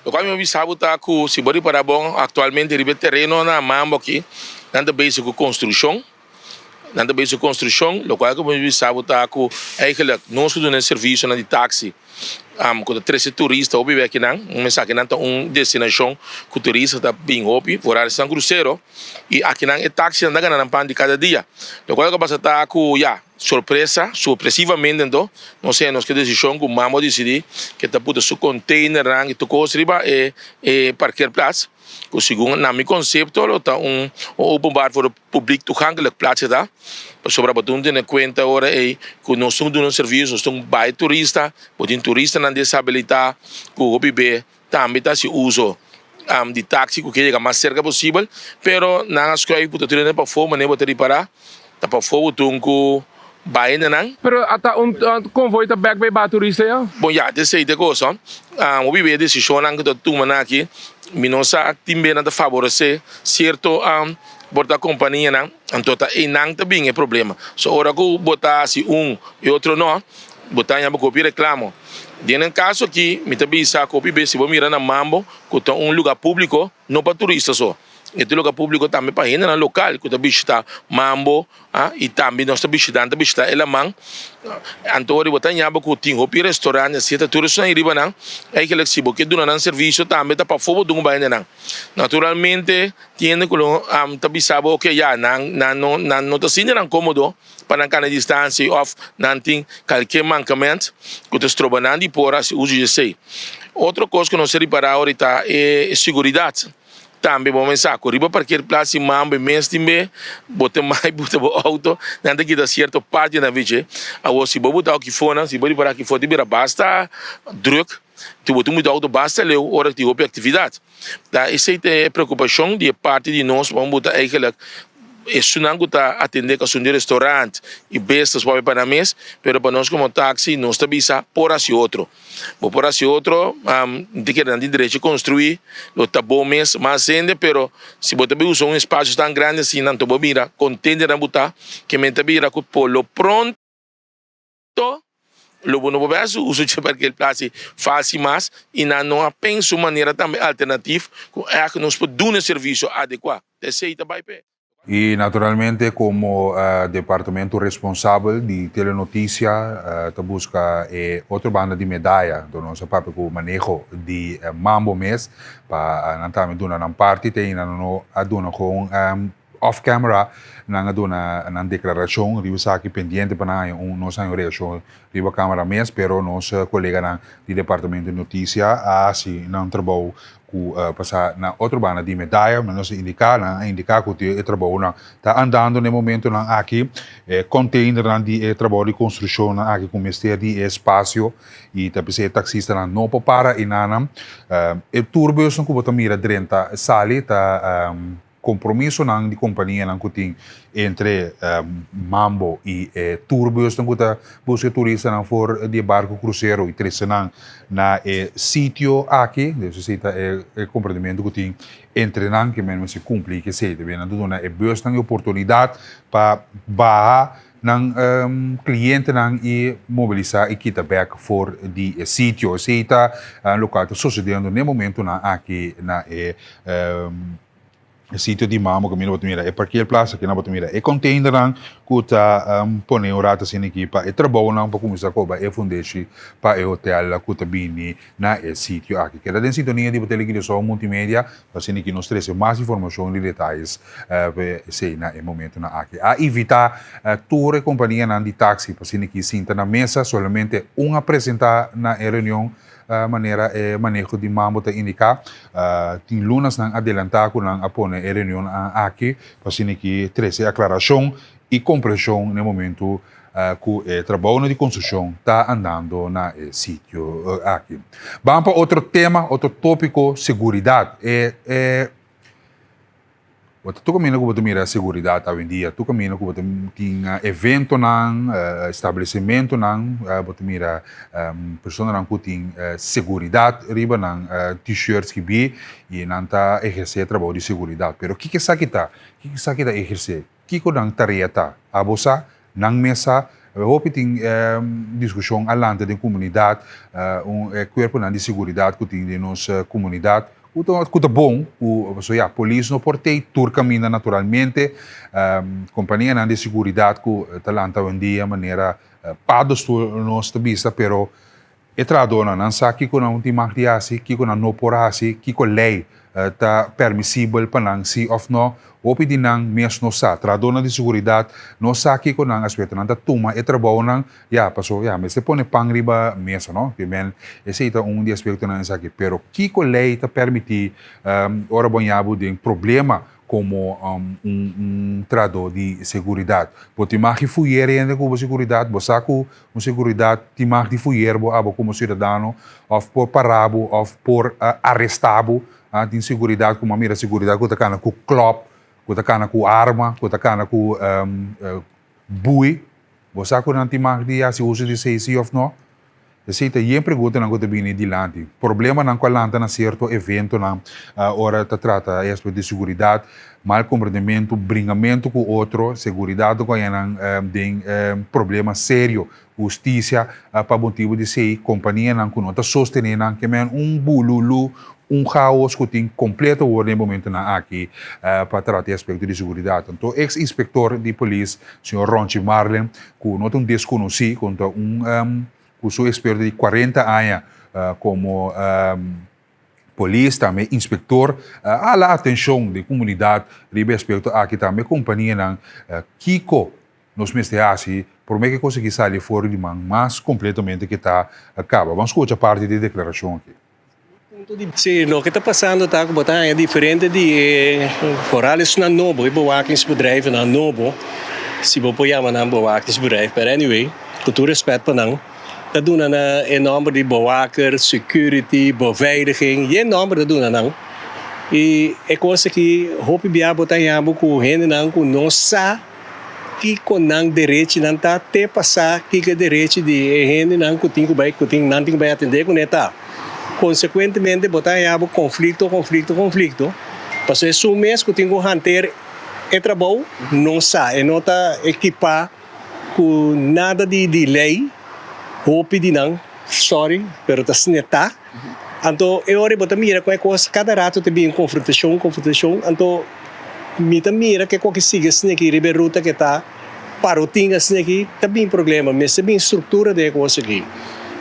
O qual me sabe tá que se bori para bom atualmente ribe terreno na Mambo aqui nanda basic construção, o qual que me sabe tá que eigenlijk nós que doen serviço na de táxi quando 13 turistas obi aqui não mensagem não destinação que turista tá bem obi por área São Cruzeiro e aqui não é táxi anda ganhando pan de cada dia então quando passa tá com surpresivamente então não sei nós que decisão que mamo decidir que tá puta su container rang e tocou riba e parquear place o segundo na meu conceito lo tá open bar para o público toegankelijk plaatsen tá sobre a batunde na conta hora é que nós estamos dando serviço nós estamos by turista podem turista não desabilitar que o BB também tá se uso de táxi que chega mais cerca possível pero na escola puta turista para fora nem botar para tá para fora tunco baie não Pero ata convoy ta back by turista ya? bom já desse aí de coisa o BB decisão não que tu mana aqui minosa timbe na favorecer certo botar companhia não então tá e não também é problema so ora que botar se e outro não botar em copy reclamo no caso aqui me também sa copy bem se vou mirar na Mambo que tá lugar público não para turistas só este lugar público também para gente na local que tá visita Mambo e também nós tá visitando ela man Antori botar em aba que tem hopi restaurante se tá turistas na riba não é que flexível que dona nan serviço também tá para fogo do bairro não naturalmente tiene que tá bisabo ok já não tá sendo não cômodo para não distância of não tem qualquer mancamento que tá trabalhando e por assim uso de sei outra coisa que não se repara ahorita é segurança também vamos pensar que riba parquear place mambe mês timbe botar mais botar auto não tem que dar certo parte na vida agora se botar aqui fora se botar aqui fora tibira basta druk tu botar muito auto basta leu hora que tiver atividade tá essa é preocupação de parte de nós vamos botar eigenlijk isso não está atender a um restaurante e bestas para a mesa, mas para nós como táxi nós também por assim outro. Por assim outro, de que não tem direito de construir, não está bom mês, mas ainda, pero se você usa espaço tão grande assim, não estou mira, contender a botar, que me também que por lo pronto, lo bom no pedaço, uso de porque ele place fácil mais e não apenas uma maneira também alternativa, que nós podemos dar um serviço adequado. Aceita vai pé. Y naturalmente como departamento responsável de telenoticia te busca outra banda de medalha do nosso papel com o manejo de Mambo mês para nantame duna nan parte tem no aduna com off camera nang aduna nan declaração riba sa aqui pendiente para nós ang reação riba câmera mês pero nosso colega nan de departamento de notícia assim não trabalho passar na outra banda de medalha, mas nós indicar que o trabalho está andando no momento aqui, container de trabalho de construção aqui com o Ministério de Espaço e também taxista não para e nada, o turbo que você mira dentro sali tá compromisso de companhia que tem entre Mambo e Turbios que busca turista for de barco cruzeiro e três na sítio aqui, necessita compreendimento que tem entre que mesmo se cumpre que se deve na dona é busca oportunidade para barrar cliente e mobilizar e kita back for de sítio, seita local que sucedendo no momento aqui na sítio de Mambo que não mira é parquear plaza que não mira é container que tá põe o rata sem equipa é trabalho não para começar a é fundação para o hotel que tá bem na sítio aqui que da sintonia de televisão multimédia assim que nós trazemos mais informação e detalhes sei na momento na aqui a evitar toda a companhia de táxi para assim que sinta na mesa somente apresentar na reunião maneira manejo de Mambo te indicar tem lunas nang adelantar com nang apone reunião aqui para assim que trazer aclaração e compreensão no momento que o trabalho de construção está andando na sítio aqui. Vamos para outro tema, outro tópico, segurança. Tu caminho que você mira segurança hoje em dia, tu caminho que você tem evento estabelecimento você mira pessoas que tem segurança riba t-shirts que bi e não tá exercer trabalho de segurança. Pero que sakita exercer? Que nang tarefa a bosa nang mesa hope tem discussão alante da comunidade corpo de segurança que tem de nossa comunidade Kuta bom, a polícia não portei, tur caminha naturalmente, companhia de segurança que talanta um dia maneira pados nós vista, pero Etradona, não sabe que não tem magdiasi, que não no porasi, que lei tá permissível para não se of no, opi di nang mes no sa, tradona de seguridade, no sa que não aspecto não tá tuma e trabalho não, passou, mas se põe pangriba mesa, não? Que men, esse é de aspecto não sa que, pero que lei tá permitir ora banhabo de problema como trado de seguridade. Porque mais que fuyer ainda com seguridade, você com seguridade, te mais de fuyer como cidadão, ou por parabo, ou por arrestado, de seguridade, como a mira seguridade, que está com club, que está com arma, que está com bui, você com não te mais de se usa de sei ou não. Essa é a pergunta que eu tenho de lante. O problema não é lante na certo evento na hora de trata de segurança, mal comportamento, bringamento com outro, segurança com tem problema sério, justiça para motivo de ser companhia não com outra sostener que men bululu caos que tem completo no momento na aqui para tratar aspecto de segurança. Então, ex-inspector de polícia, senhor Ronchi Marlen, que não desconheci, conta com seu experto de 40 anos como polícia, também inspector, a la atenção da comunidade, ribe aspecto aqui também companhia não Kiko nos mesteasse, por meio que consegui sair fora de mão, mas completamente que está acaba. Vamos escutar a parte de declaração aqui. Sim, o que está passando está com é diferente de forales na novo, e bewakingsbedrijven na novo, se vou apoiar na bewakingsbedrijf, but anyway, com todo respeito para não. Dat doen we enorm de bewaker, security, beveiliging, enorm dat doen we dan. E é coisa que hope biabo tá yabo com gente não com nossa que com não direito não tá até passar que direito de gente não com tinha vai com tinha não tinha vai atender com neta. Consequentemente botar yabo conflito. Passou esse mês que tinha que hanter é trabalho não sa, é nota equipar com nada de lei. Hope di nang, sorry, pero tas neta. Anto, ori bota mira com coisa cada rato te bem confrontação. Anto, mita mira que qualquer siga sneki ribe ruta que tá parotinga sneki, tá bem problema, mas se bem estrutura de coisa aqui.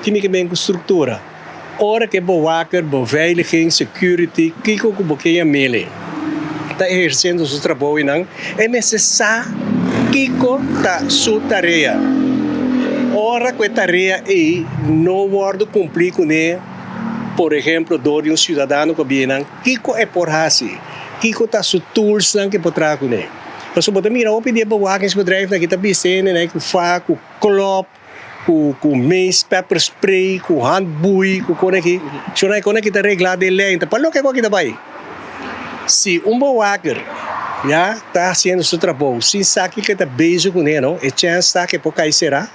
Kimi que bem com estrutura. Ora que bewaker, beveiliging, security, kiko ko bokeia mele. Tá exercendo seu trabalho e não é necessário kiko tá sua tarefa. Ora que a tarefa é não guardo cumprir com ele, por exemplo, de cidadão que vem, Kiko é por assim, Kiko está su tools que pode trazer com ele. Mas se você mira, eu pedi para o wakingsbedrijf que está bem, com faca, com clop, com mace, pepper spray, com handbui, com coisa aqui. Se não é coisa que está reglada de lei, então para o que é que está bem? Se waker já está fazendo seu trabalho, se sabe que está beijo com ele, não, é chance que pode cair será.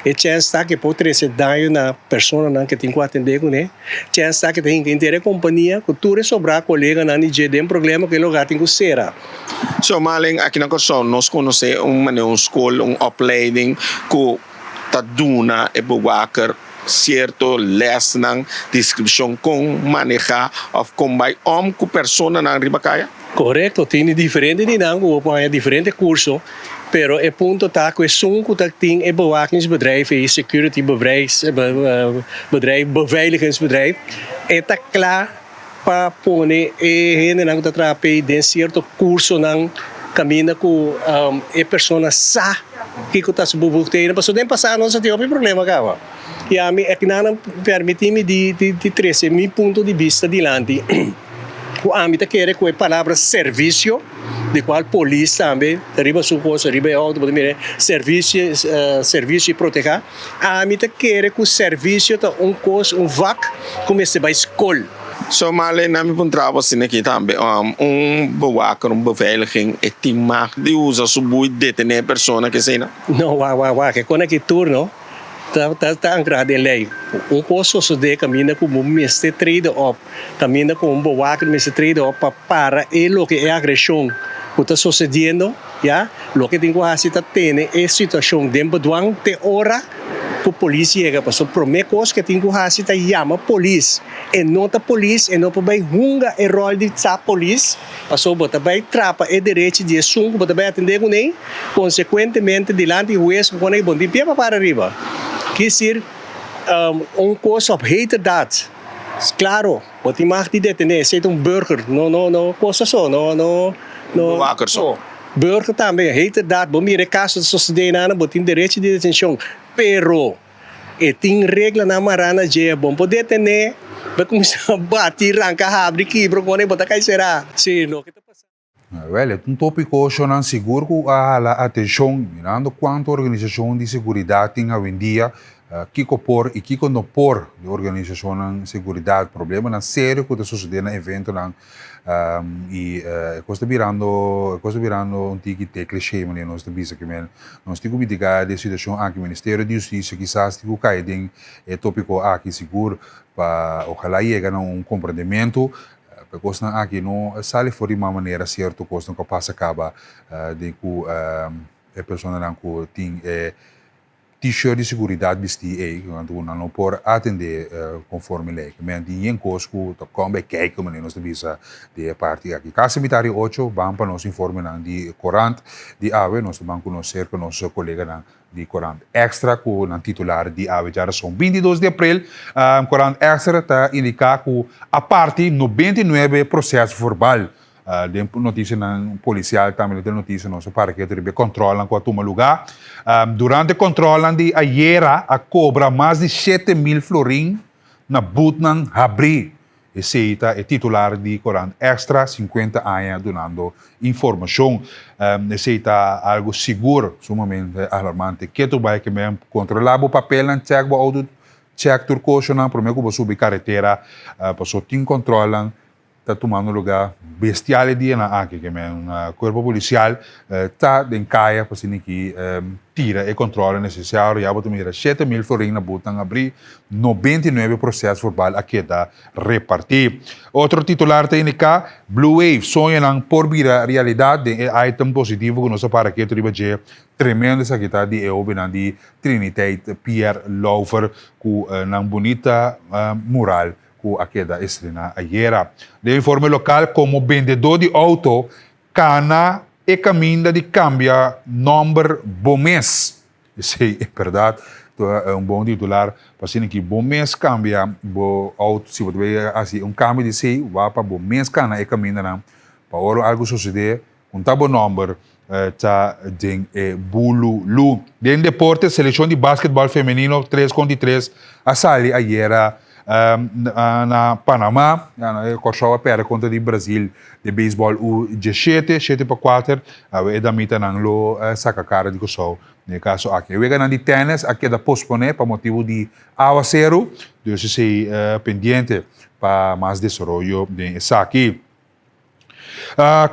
E chance que pode trazer dano na pessoa que tem que atender com ele. Chance que tem que ter a companhia, que tudo sobrar colega na nível de problema que o lugar tem que ser. So, Marlen, aqui na Corsão, nós conhecemos uma escola, opleiding, que está duna e bewaker, certo, les na descrição com manejar, ou como vai com pessoa na ribacaia? Correto, tem diferente dinâmica, ou diferente curso. Pero é ponto tá que que tem é bewakingsbedrijf e security bedrijf, beveiligingsbedrijf, é tá claro para pôr gente não tá trape de certo curso não caminha com é pessoa sa que tá se buvutendo, mas nem passar não se tem problema cara. E a mim é que não permite-me de trazer meu ponto de vista dilante. O âmbito que é com a palavra serviço, de qual polícia também, arriba sua coisa, arriba alto, serviço e proteger. A âmbito que é com serviço, coisa, vac, como se vai escola. So, Marlen, na minha pontrava assim aqui também, bewaker, beveiliging, é timar de usa subui detener a pessoa que sei, não? Não, que quando é que turno, está ancrado em lei. Coisa de caminha como um mestre trade-off, caminha com bewaker, mestre trade-off para o que é agressão que está sucedendo, já? O que tem que fazer é a situação dentro do ante hora que a polícia chega. Porque a primeira coisa que tem que fazer é chamar a polícia. E não a polícia, e não para hunga o rol de a polícia. Porque você vai trapa o direito de assunto, você vai atender com ele, consequentemente, diante do juiz, quando ele bom dia para arriba. Quer dizer, onkoos op heterdaad. Claro, wat die mag die detener, zit een burger, no, cosa so, no. Bewaker zo. Burger também, heterdaad, bom mire caso de sociedade, botin direito de detenção, pero tem regra na marana je bom poder detener, vai começar a bater, arrancar, abrir, quebrar, quando botar cai será. Sim, lo que está passando. Well, é um tópico que seguro que a atenção, mirando quanto organização de segurança tem hoje em dia, Kiko por e Kiko no por de organização de segurança, problema sério que está sucedendo no evento e costa virando tiki clichê, mas nós estamos aqui, nós temos que mitigar a situação aqui no Ministério de Justiça, quizás temos que cair em tópico aqui seguro para ojalá chegue a compreendimento. Porque aqui não sai fora de uma maneira certa, que não passa acaba de que a pessoa não tem t-shirt de segurança vestir quando não pode atender conforme lei. Mas tem em coisa que também kijken meneer nós devisa de parte aqui. Casa Cemitário 8 vamos para nós informar de Corant de AVE, nós vamos conhecer com nosso colega de Corant Extra, que é titular de AVE já são 22 de abril. Corant Extra está indicando que a parte 99 processo verbal. De notícia policial também tem notícia nossa para que eles controlam com a toma lugar. Durante o controle de ayer a cobra mais de 7.000 florim na Butnan Habri. Esse é titular de Corant Extra, 50 anos donando informação. Esse é algo seguro, sumamente alarmante. Que tu vai que mesmo controlar o papel não check o auto check turcoso não, primeiro que você subir carretera, passou tem controlam está tomando lugar bestial dia na aqui que o corpo policial está em caia para que tira e controla necessário já botar 7.000 florim na Butnan abrir 99 processos verbal aqui está repartir. Outro titular tem cá Blue Wave sonha não por vir a realidade de item positivo que nós para que tribo de tremendo essa aqui de eu de Trinidad Pierre Lover com não bonita mural que aqui da estrena ayer. De informe local, como vendedor de auto, cana e caminha de cambia número bom mês. Isso é verdade. É bom titular. Para que bom mês cambia o auto, se você vê assim, cambio de sei, vai para bom mês cana e caminha não. Para algo suceder, tabo número tá den bulu lu. Den deporte, seleção de basquetebol feminino 3-3 a sali ayer na Panamá, Corsoa perde contra o Brasil de beisebol o 7-4, e da mita não lo saca cara de Corsoa. No caso aqui, o ganhar de tênis aqui da postponer para motivo de aguacero, então se pendiente para mais desenvolvimento de aqui.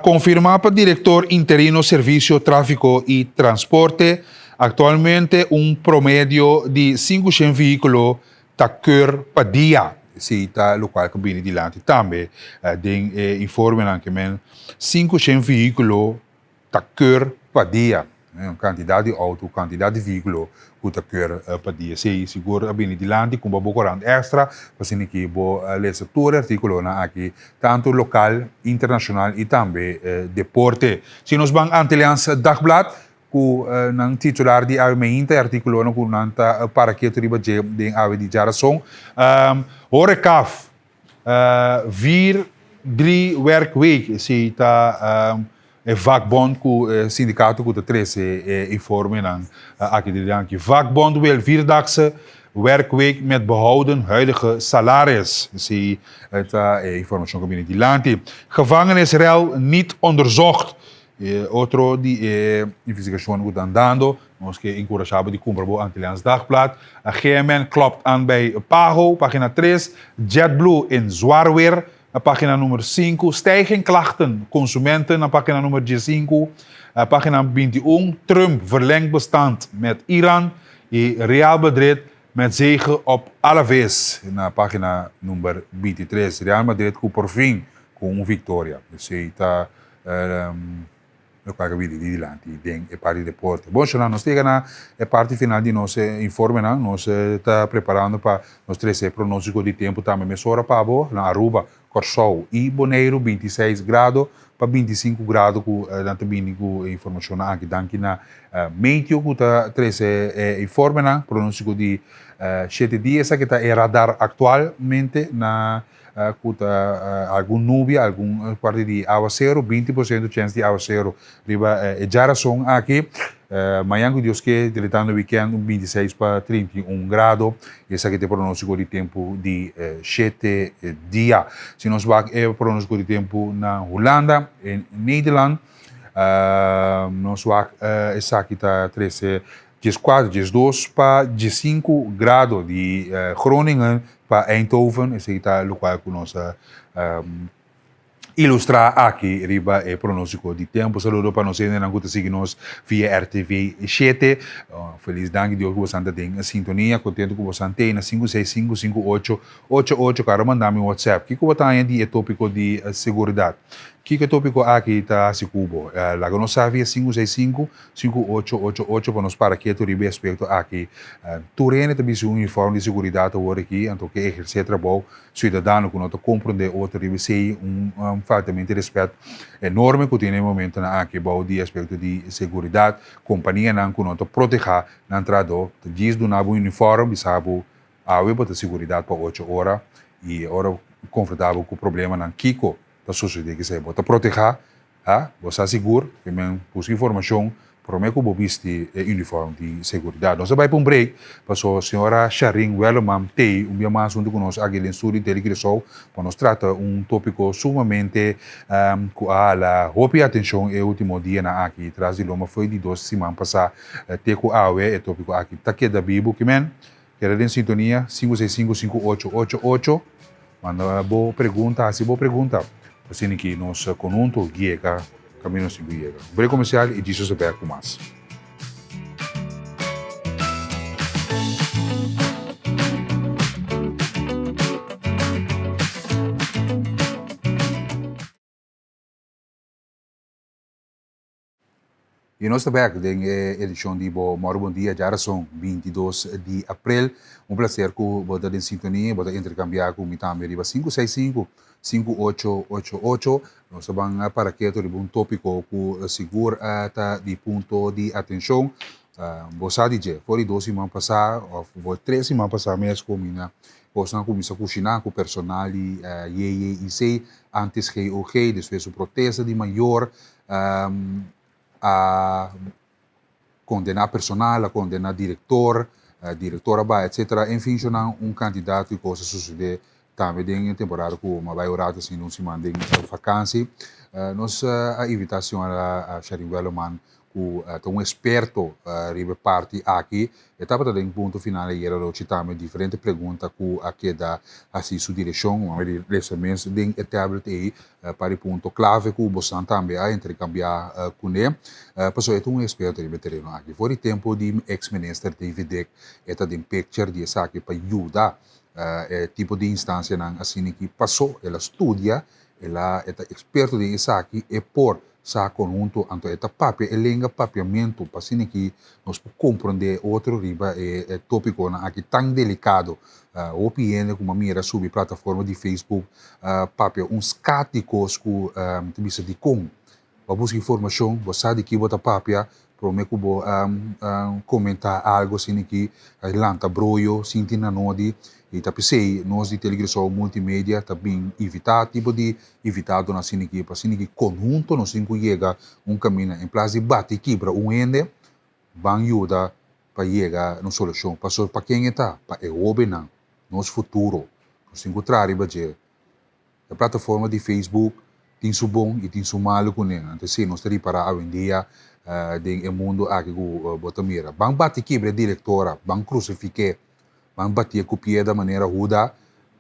Confirmar para o diretor interino Serviço Tráfico e Transporte, atualmente promédio de 500 veículos takur per dia. Se está local que bem de lá também tem informe que 500 veículos takur per dia. Quantidade de auto, quantidade de veículos que takur per dia. Se seguro bem de lá com o Corant Extra, para que bo ler todo artigo na aqui tanto local, internacional e também deporte. Se nós vamos Antilliaans Dagblad ku nang titular di AWE Mainta artikulo no kunanta para que triba de AWE di Jarasong horecaf 4-3 werkweek si ta vakbond ku sindicato ku de 13 informe nang aki di danki vakbond wil 4-daagse werkweek met behouden huidige salaris. Si ta informatie kabine di lanti gevangenisruil niet onderzocht. Outro de investigação que está andando, nós que encorajamos de cumprir o Antilliaans Dagblad. A GMN klopt aan bij PAHO, pagina 3. JetBlue in zwaar weer, pagina nummer 5. Stijging klachten consumenten, pagina nummer 5. Pagina 21. Trump verlengt bestand met Iran. Real Madrid met zege op Alaves, na pagina nummer 23. Real Madrid por fim com vitória. Está eu pago vídeo de dilante tem a parte de deporte. Bom, já nós chegamos na parte final de nosso informe, nós está preparando para nós trazer pronóstico de tempo também. Mesora para na Aruba, Corsoa e Bonaire 26 graus para 25 graus com também com informação aqui daqui na meio que está trazer informe pronóstico de 7 dias que está radar actualmente na algum nuvem, algum parte de aguacero, 20% de chance de aguacero. Riba, já razão aqui, amanhã que Deus quer, diretando o weekend, 26 para 31 graus. Esse aqui é o pronóstico de tempo de 7 dias. Se nós vamos o pronóstico de tempo na Holanda, em Nederland, nós vamos esse aqui está 13, 14, 12 para 15 graus de Groningen para Eindhoven. Esse aqui está o local que nós ilustrar aqui riba o pronóstico de tempo. Saludo para nós ainda não que seguir-nos via RTV 7. Feliz dank Deus que você tem a sintonia, contente que você tem na 565-5888 para mandar me WhatsApp. Que você tem de tópico de segurança? Que tópico aqui está se cubo? Lá que nós sabia 565-5888 para nós para que tu ribe aspecto aqui. Tu rende também um uniforme de segurança agora aqui, então que exercer trabalho cidadão que nós compreender outro ribe sei fatamente respeito enorme que tem no momento na aqui bom de aspecto de segurança, companhia não que nós proteger na entrada, diz do nabo uniforme, sabe a web de segurança para 8 horas e hora confortável com o problema na Kiko. Da sociedade que se bota proteger, você seguro, que me busca informação, para mim que vou vestir uniforme de segurança. Nós vamos para um break, para a senhora Sharing Welleman tem um mais assunto conosco aqui no estúdio Telecrissol, para nós tratar tópico sumamente com a roupa atenção e último dia na aqui, traz de loma foi de 2 semanas passar, teco awe e tópico aqui, tá que da Bibo, que men, quero em sintonia 565-5888, manda boa pergunta, se boa pergunta. Assim que nós conunto guiega, caminho sem guiega. Break comercial e disso se pega com mais. E nós estamos aqui na edição de Bom Dia, já são 22 de abril. Um prazer que você está em sintonia, você intercambiar com o Mitame Riba 565-5888. Nós vamos para que um tópico que segura de ponto de atenção. Você diz, foi 2 semanas passadas, ou 3 semanas passadas, mesmo como você começou a cozinhar com o personal e antes que o rei, depois o protesto de maior, a condenar personal, a condenar diretor, diretora, etc. Enfim, já candidato e coisas suceder também em temporada que uma vai orar assim não se manda em vacância. Nós a invitação a Sharing Welleman que é experto ribe parte aqui. Etapa também ponto final e era também diferente pergunta que aqui dá assim sua direção, uma lançamento de tablet aí para o ponto clave que você também a intercambiar com ele. Passou é experto ribe terreno aqui. Foi o tempo de ex-minister David Deck eta de picture de essa aqui para ajudar tipo de instância assim que passou, ela estudia, ela é experto de essa aqui e por sa conjunto anto eta papia e lenga papiamento pasini que nós compreender outro riba tópico na aqui tão delicado opinião como mira subir plataforma de Facebook papia uns cáticos que bisa de com buscar informação você sabe que bota papia prometo vou comentar algo assim que lanta broio sintina nodi e tapi sei nós de Telecrissol multimédia também evitar tipo de evitado na siniki para siniki conjunto nós temos que chegar caminho em place de bate quebra ende bang ajuda para chegar na solução para quem está para o bem nosso futuro nós temos que trazer baje a plataforma de Facebook tem su bom e tem su malo com ele então se nós temos para hoje em dia do mundo aqui que botamira bang bate quebra diretora bang crucifique vamos bater com o pé da maneira ruda,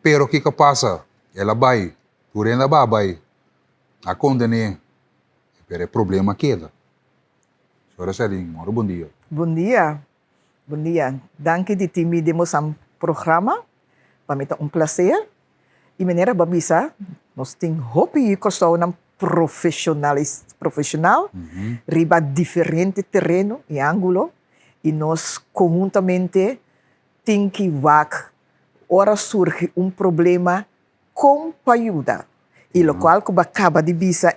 pero o que passa? Ela vai, durante a vai, a condenar, é problema queda. Senhora Sharing, bom dia. Bom dia. Bom dia. Danke de time demos um programa, para mim é prazer. E maneira babisa, nós temos hope e costuma um profissional, riba diferente terreno e ângulo, e nós conjuntamente tem que vak, ora surge problema com ajuda. E o qual que acaba de bisa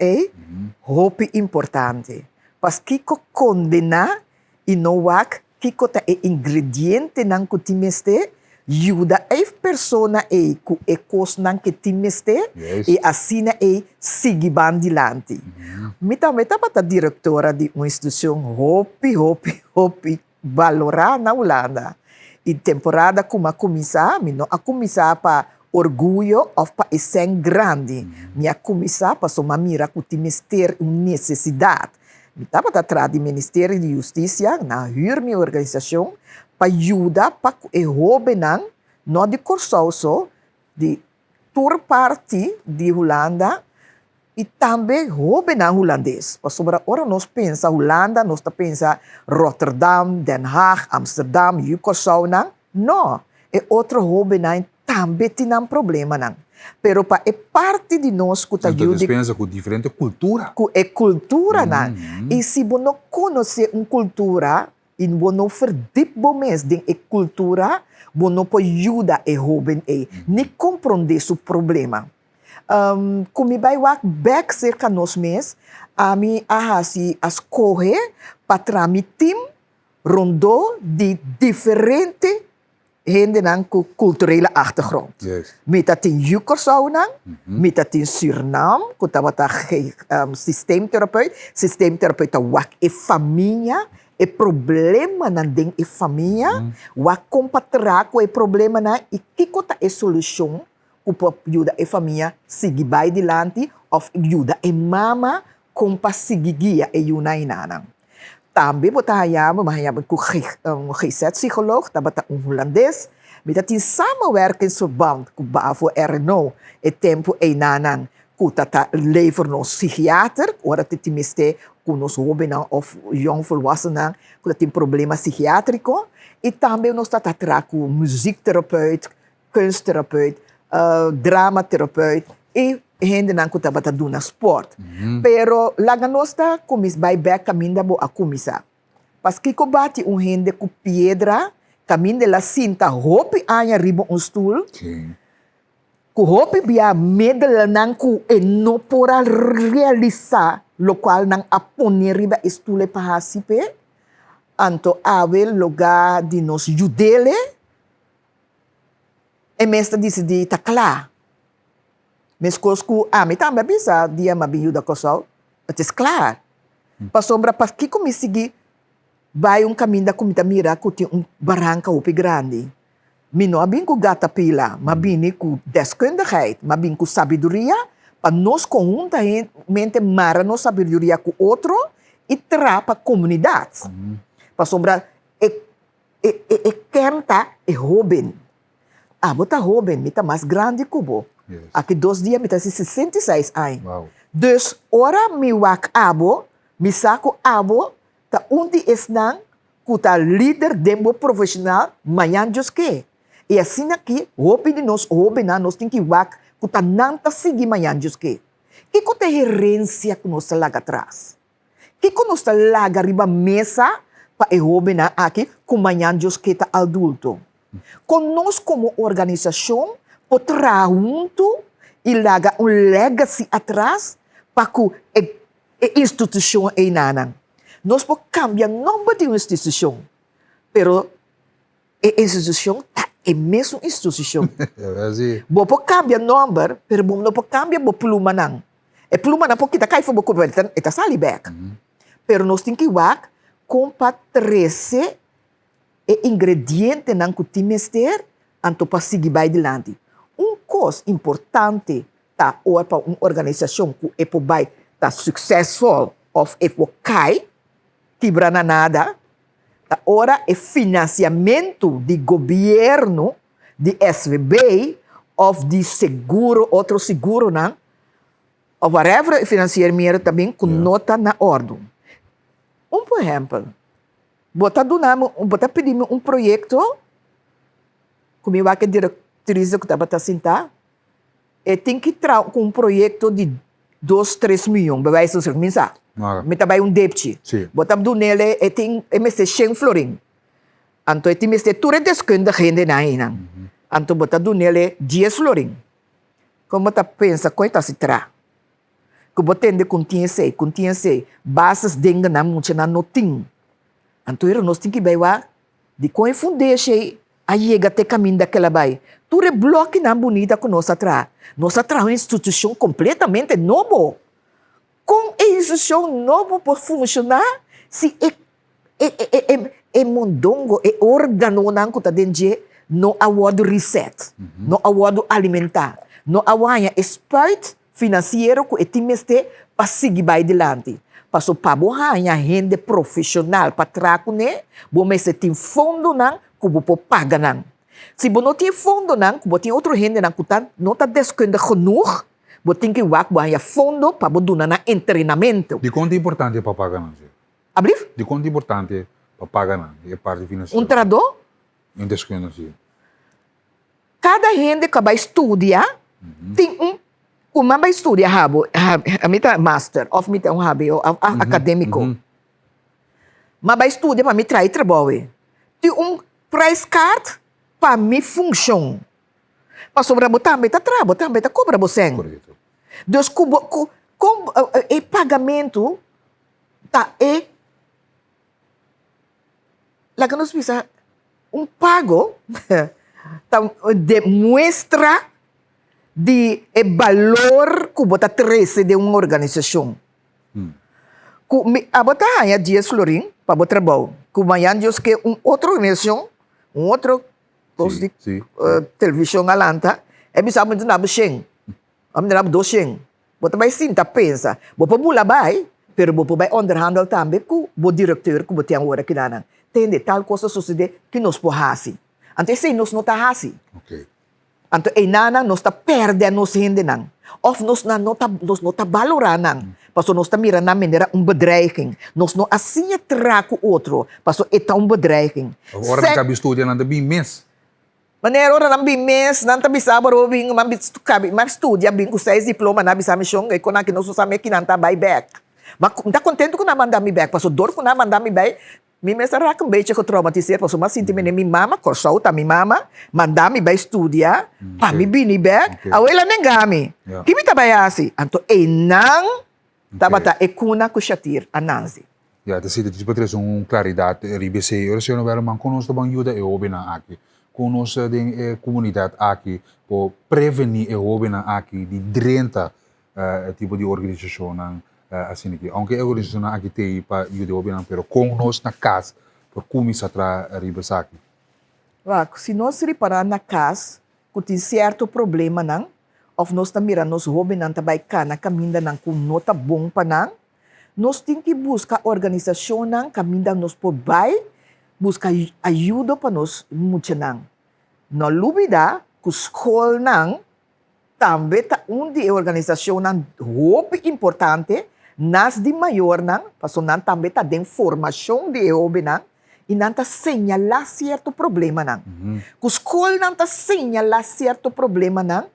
hope importante. Parce que condena e não vak kikota e ingrediente ng kutimeste, ajuda a persona ku e kos ng kitimeste, Yes. e assina sigiban dilante. Mita pata diretora de uma instituição hopi, valorar na Holanda. E temporada como a começar para orgulho of pa iseng grande. Minha começar para soma mira que timester necessidade. Me tava atrás do Ministério de Justiça, na minha organização, para ajudar para que o não de corsoso, de toda parte de Holanda, e também o holandês. Para sobre ora nós pensa Holanda, nós pensa Rotterdam, Den Haag, Amsterdam, Curaçao, não. É outro hobenan também tem um problema, não. Pero pa é parte de nós que Então, ajuda pensa com diferente cultura. que é cultura, não. E se você não conhece uma cultura, e você não verdipa mais de cultura, você não pode ajudar a jovem nem compreender seu problema. Como vai back cerca nós mesmos, a mim se escolher para tramitar rondou de diferente gente com culturele achtergrond. Yes. Mita tin Curaçao nang, mita tin Suriname, que estava systeemtherapeut wak e família, e problema nan ding e família, wak compatra ko e problema na e kiko ta e solução, que ajuda e família seguir vai dilante, of ajuda e mama compa seguir e yunay nanang. Também mahayama com psycholoog, tabata holandês, met dat in samenwerkingsverband ku bavo RNO e tempo e nanan ku tata lever nos psychiater, ora te timiste ku nos hobenan of jong volwassenen ku dat in problema psiquiátrico, e também nos tata traku muziektherapeut, kunsttherapeut, dramatherapeut e gente não kuta bata duna sport. Pero laga nosta kumis by back caminda bo a kumisa. Paski ko bati gente com pedra, caminho de la cinta, hopi anya ribo un stool. Ku hopi bia medel nang ku no pora realizar lo qual nang apone riba stule pahasipe. Anto avel lugar de nos judele. E mesta disse de takla. Mas cosco, me também bisa dia mabiuda kosal. Het is klaar. Pas sombra pas kiko me sigi vai caminho da comida mira que tem barranca ope grande. Mi não abin com gata pila, mas bini com deskundigheid, mas bin com sabedoria, para nós conjuntamente mara nos sabedoria com outro e trapa comunidade. Pas sombra kernta e jovem. Bota jovem, mita mais grande cubo. Yes. Aqui 2 dias, me tá 66 anos. Wow. Dus, ora mi wak abo, mi saco abo, ta unti esnang, kuta líder dembo profissional, manhã que. E assim aqui, hopi de nós, nós tem que wak, kuta nanta sigi manhã que. Que kuta herência que nós laga atrás? Que nós laga riba mesa, pa e hopi na aqui, com manhã que ta adulto. Conosco como organização, potrá junto e laga legacy atrás para que a instituição é nanang. Nós podemos cambiar o nome de uma instituição, pero a instituição é a mesma instituição. Não pode cambiar o nome, pero não pode cambiar o pluma nang. E pluma nang porque kita cai foi boco está sali back. Pero nós temos que wak compa 13 ingrediente nang kutimester anto para seguir vai dilante. Coisa importante para uma organização que é para estar successful ou é para cair, quebrar nada, agora é financiamento do governo, de SVB, ou de seguro, outro seguro, não? Ou whatever, financiamento também com nota na ordem. Por exemplo, bota pedir projeto, como eu acho que Teresa que estava a sentar, e tem que entrar com projeto de 2, 3 milhões, vai ser o mensagem. Me também débito. Botam do nele, e tem MSC 100 florim. Anto e tem MSC tudo deskundigheid na ina. Anto botam do nele 10 florim. Como tá pensa, coita se tra. Que botem de continha sei, bases denga na muito na notin. Anto nós tem que ver de quem fundeixe a chega até caminho daquela vai. Tu rebloque na bonita com nós atrás. Nós atrás uma instituição completamente nova. Com a instituição nova para funcionar, se é mondongo, é órgão não que está dentro, não há o reset, não há o alimentar, não há o espaço financeiro que é para seguir vai adiante. Passo para a gente profissional para trabalhar, né? Você tem fundo não, que você paga não. Se você não tem fundo não, que você tem outro gente não que não está descontando genoeg, você tem que ir fundo para você dar treinamento. De quanto importante é para pagar não? Abrir? De quanto importante é para pagar não? É parte financeira. Tradutor? Em desconto sim. Cada gente que vai estudar tem como vai estudar a mita master, of mita acadêmico. Mas vai estudar para me trazer trabalho. Tem price card para me função. Para sobrar botar meta trabalho, botar meta cobra você. Dus com pagamento tá lá que nós precisa pago demonstra de valor que você traz de uma organização. A botar aí dias florim para o trabalho. Que amanhã Deus quer outra organização, outro posto de televisão alanta, é bisa muito na bexeng. Am na doxeng. Você vai sinta pensa, você pula vai, pero você vai underhandle também com o diretor que você tem agora aqui na. Tem de tal coisa suceder que nós podemos. Antes se nós não está assim. Okay. Anto nana nós está perdendo nos gente não. Of nós não está valorando. Passo nós está mirando na maneira bedreiging. Nós não assim trago outro. Passo é um bedreiging. Agora que cabe estudar nada bem mês. Maneira ora não bem mês, não está bisaba robing, mas estudia bem com 6 diplomas na bisama chong, e quando aqui nós usamos aqui não está back. Mas está contente com não mandar me back. Passo dor com não mandar me back. Mi mesa rakam beche ko traumatizar, paso mas sinti me mi mama, korsau ta mi mama, mandami ba estudia, pa mi bini back, awela nengami. Kimi tabayasi, anto enang tabata ekuna ko shatir ananzi. Ja, dat zit dus betreft een claridad RIBC. Er zijn wel man konos de bang juda e hobina aki. Konos de comunidade aki po prevenir e hobina aki di drenta tipo de organização assim aqui. Aunque a organização aqui tem para juda hobina, pero com nós na casa por começar a RIBC aqui. Se nós reparar na casa, que tem certo problema não, ou nós também nós hobina também cana caminha não com nota bom para não. Nós temos que buscar organização não, caminho nós por vai, buscar ajuda para nós muito não. Não duvida que a escola não, também tá de organização não, muito importante, nas de maior não, porque não também tá de formação de hobby não, e não tá señalar certo problema não. Que a escola não tá señalar certo problema não,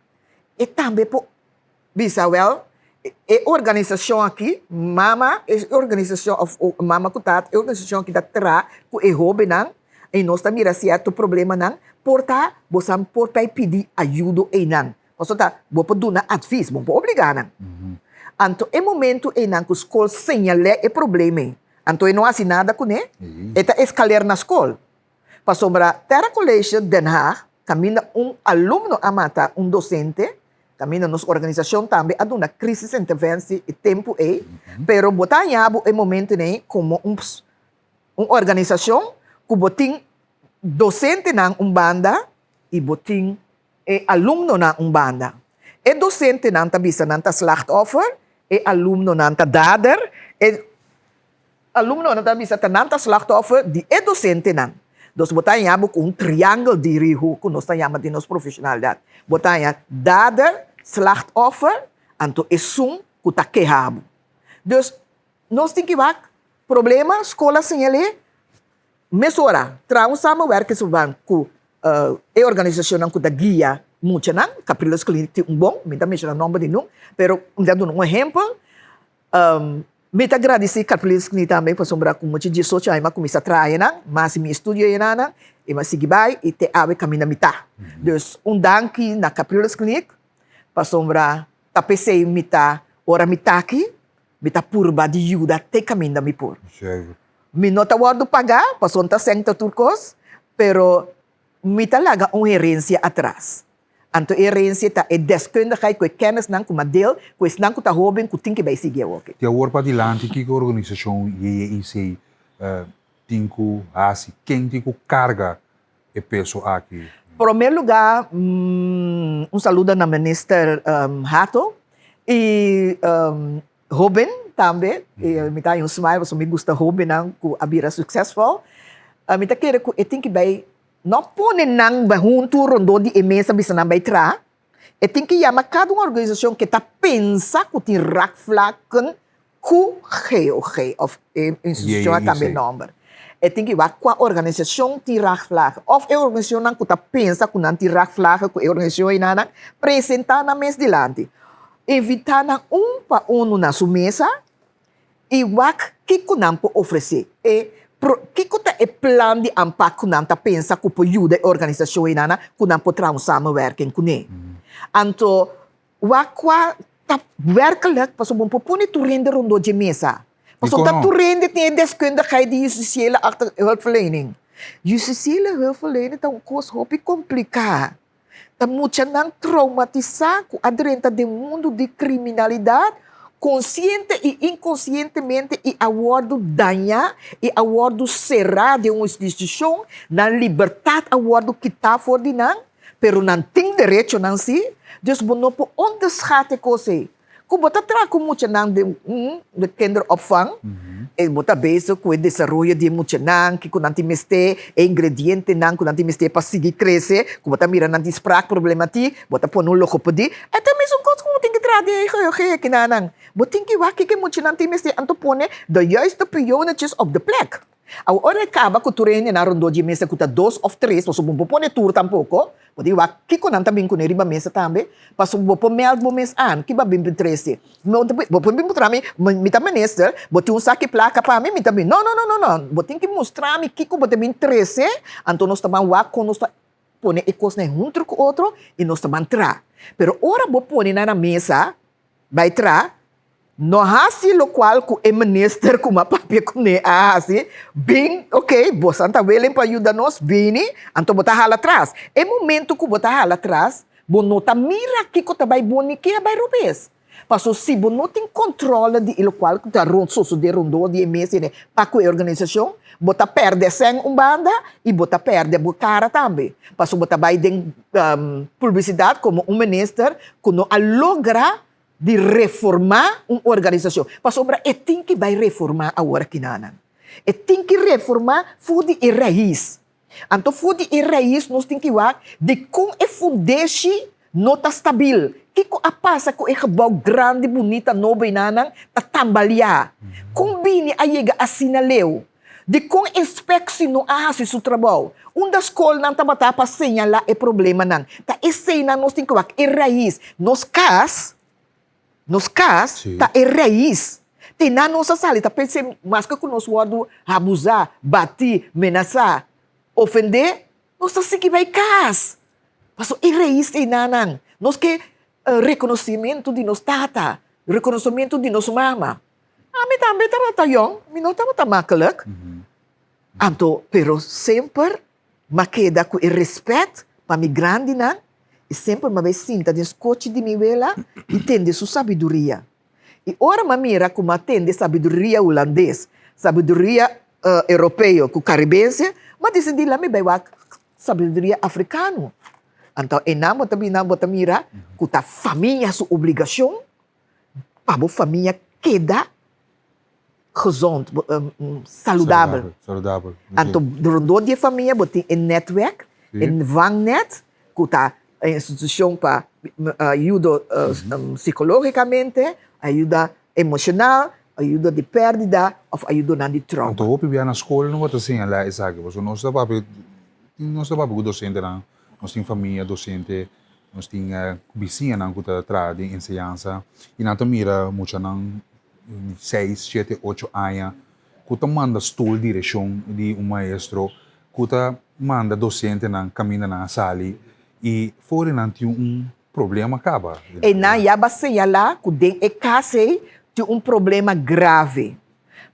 e também por, bisawel, é organização aqui, mama, é organização, mama kutat, é organização que dá tra, que é hobby não, e nós também mira certo problema não, porta, você pode pedir ajuda e não. Você tá, você pode dar advice, você pode obrigar não. Então, é momento e não que a escola señale o problema. Então, não há nada com ele, é escalar na escola. Para sobrar, Terra College Den Haag, caminha aluno a matar docente, caminha nossa organização também, há uma crise de intervenção e tempo pero botar em abo é momento né, como uma organização que botin docente na banda e botin aluno na banda. E docente na bisa na slachtoffer, e aluno na dader, e aluno na bisa na slachtoffer, di e docente na. Dus botar em abo com triângulo de riho, que nós chamamos de nosso profissionalidade. Botar em dader, slachtoffer, anto é sum que está queijado. Dus nós temos que ver problema, escola sem ele, mesura, traz um werk is com a organização que dá guia muito não, Capriles Clinic tem bom, me dá mesmo o nome de não, pero dando um exemplo, me dá agradecer Capriles Clinic também para sombrar com muito de social, mas começa a trazer não, mas me estudo aí não, e mas seguir vai e te ave caminho mitad. Dus danke na Capriles Clinic para sombrar tapecei mitad, ora mitad aqui, mitad purba de ajuda te caminho me por. Me nota o do pagar, passou um senta turcos, pero me talaga uma herência atrás. Anto herência tá é deskundigheid, com kennis não com uma deel, com isso não com tá jovem, com tem que vai seguir ok. Te agora para dilante que a organização IEIC tinha assim, quem tinha carga e peso aqui. Em primeiro lugar, saludo na minister Hato e Robin também. Me dá smile, porque me gusta Robin não que abira successful. Me tá querendo que tem que vai não pôr nang junto rondo de mesa bisa na vai tra. E tem que chamar cada uma organização que tá pensa que tem rakflaken ku GOG of instituição também number. E tem que ver qual organização tem rakflaken. Of a organização que tá pensa que não tem rakflaken, que a organização ainda apresentar na mesa delante. Invitar na para na sua mesa e wak que não pode oferecer. Que é o plano de impacto que não pensa que pode ajudar a organização ainda que não pode trazer samenwerking com ele. Então, wak tá werkelijk pas op een popone toerende rondom de mesa. Pas op dat toerende tem deskundigheid die justitiële hulpverlening. Justitiële hulpverlening tá coisa hopi complicado. Tá muito não traumatizar com adrenta do mundo de criminalidade, consciente e inconscientemente e awardo danha e awardo será de uma instituição na liberdade awardo que tá for de não, pero não tem direito não se. Dus we moeten onderschatten kozen. Como botar trago muito nang de kinderopvang, e botar bezig com o desenvolvimento de muito nang, que quando meste ingrediente nang, quando meste para seguir crescer, como botar mira nanti spraak problematiek, botar pon logopedie, e também são coisas que tem que trazer que nang. Botin que vai que muito nanti meste antopone de juiste pionetjes op de plek. Ao hora acaba que o turene na rondo de mesa custa 2 ou 3, posso bom pôr tour tampouco. Pode ir que quando também com riba mesa também, posso bom pôr mel bom mês an, que babim de 13. Não bom pôr bim para mim, me também minister, botar saque placa para mim, me também. Não, botem que mostrar me que com botar bim 13, então nós também wa com nós pone ecos ne junto com outro e nós também tra. Pero ora bom pôr na mesa, vai tra. No hasi lo qual ku e minister ku mapapia ku ne hasi bem ok bosanta welen para ajudar nós bem anto botar hala atrás é momento ku botar hala atrás bonota mira que ko tabay boni que vai rubes passo se bonota tem controle de lo qual ku ta ronso de rondo de mese ne para ku organização bota perde sem banda e bota perde bo cara também passo bota vai den publicidade como minister ku no alogra de reformar uma organização. Para sobra, tem que vai reformar agora que não. Tem que reformar fude e raiz. Então, fude e raiz, nós temos que ver de como é fundeixe não está estável. Que a passa com o gebouw grande, bonita, novo e nanang, está tambalear. Combine a chega assim na leu. De como inspecção não há seu trabalho. Da escola não está para señalar o problema não. Tá esse não nós temos que ver é raiz. Nos casos, tá é raiz. Tem na nossa sala, tá pensando, mas que nós vamos abusar, bater, ameaçar, ofender, nós assim que vai cas. Mas é raiz tem nanang. Nós que reconhecimento de nos tata, reconhecimento de nos mama. Me também tá yong, me não tá makkelijk. Anto, pero sempre, queda com o respeito para mi grande nan. E sempre me sinta de escote de minha vela e tende sua sabedoria. E ora me mira como tende sabedoria holandês, sabedoria europeia, com caribense, mas decidi lá me vai sabedoria africano. Então, enamo também não bota mira, que a família sua obrigação, para a família queda gezond, saudável. Então, rondom de família, bota em netwerk, em vangnet, que a instituição para ajuda psicologicamente, ajuda emocional, ajuda de perda ou ajuda de trauma. Então, hoje na escola não vou assim lá isso aqui, porque nós estamos docente não, nós temos família docente, nós temos vizinha não que está atrás de ensinança e não mira muito não 6, 7, 8 anos que está manda stool direção de maestro que está manda docente não caminha na sala e fora não tem problema acaba. E na yaba señalar que den e case tem problema grave.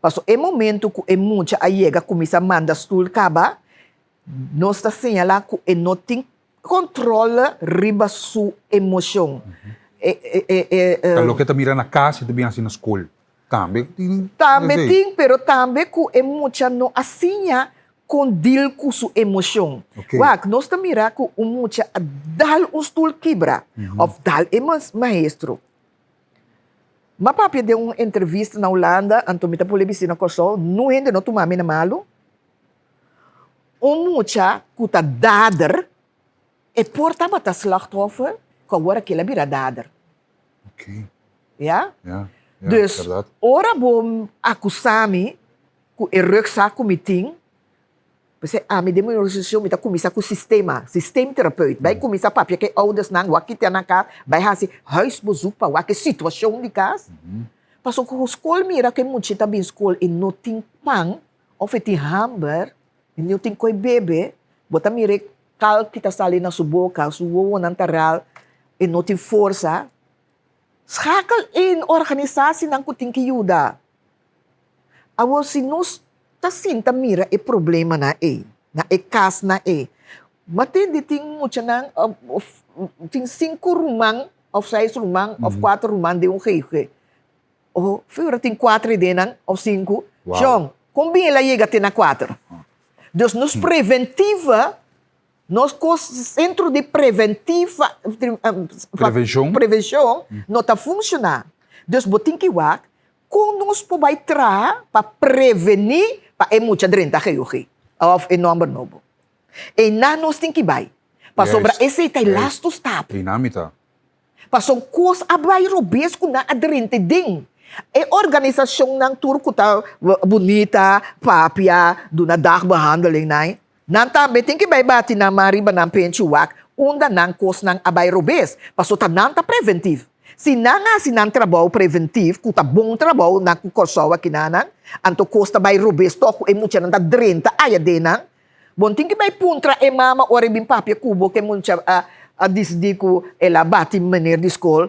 Passo é momento que é muita a chega começa a mandar stool acaba nós está señalando que não tem controle riba sua emoção. Kalau kita mira na casa, também assim na escola. Também Também tem, pero também que é muita não assim com deal com sua emoção. Okay. Wak, nós está mira que muita dal stoel quebra, of dal maestro. Mas papi deu uma entrevista na Holanda, anto mita polebisina koso, não ainda não tomame na malo. Muita que tá dader, e porta bata slachtoffer, que agora que ela vira dader. Okay. Ja? Ja, Dus, verdade. ora bom acusami, que é rugzak com meeting, você me deu uma organização, me tá começar com o sistema terapeuta, vai começar papia que ouders nang wakita na casa, vai hasi huisbezoek pa wak situação de casa. Passou com a escola mira que muito tá bem escola e não tem pão, ou tem hamburger, e não tem coi bebê, bota mira cal que tá sali na sua boca, sua nantaral, e não tem força. Schakel in organisatie nang kuting kiyuda. Awo sinus ta sinta mira e problema na kas na Matindi ting mo siya nang ting 5 rumang of 6 rumang of 4 rumang de un jeje. O figura ting 4 de nang of 5. Wow. Jong, combina la llega na 4. Dus nos preventiva nós centro de preventiva prevenção não está funcionando. Dus botin que wak, com nós vai tra para prevenir para muita drenta que of number novo. E na nós tem que vai. Para sobra esse tá last stop. Dinamita. Para são cos abai robesco na adrente ding. E organisação ng turco tá bonita, papia, do na dagbehandeling nai. Nanta beting que vai bati na mariba ng penchuak, unda ng kos ng abay robes, paso ta nanta preventive. Si nang trabaho preventive, kuta bong trabaho na kukorsawa kinanang, anto kos ta bay robes to ako emutya nanta drenta aya denang, bonting que vai puntra e mama ore bin papia kubo que muncha a disdi ko ela bati maner di school.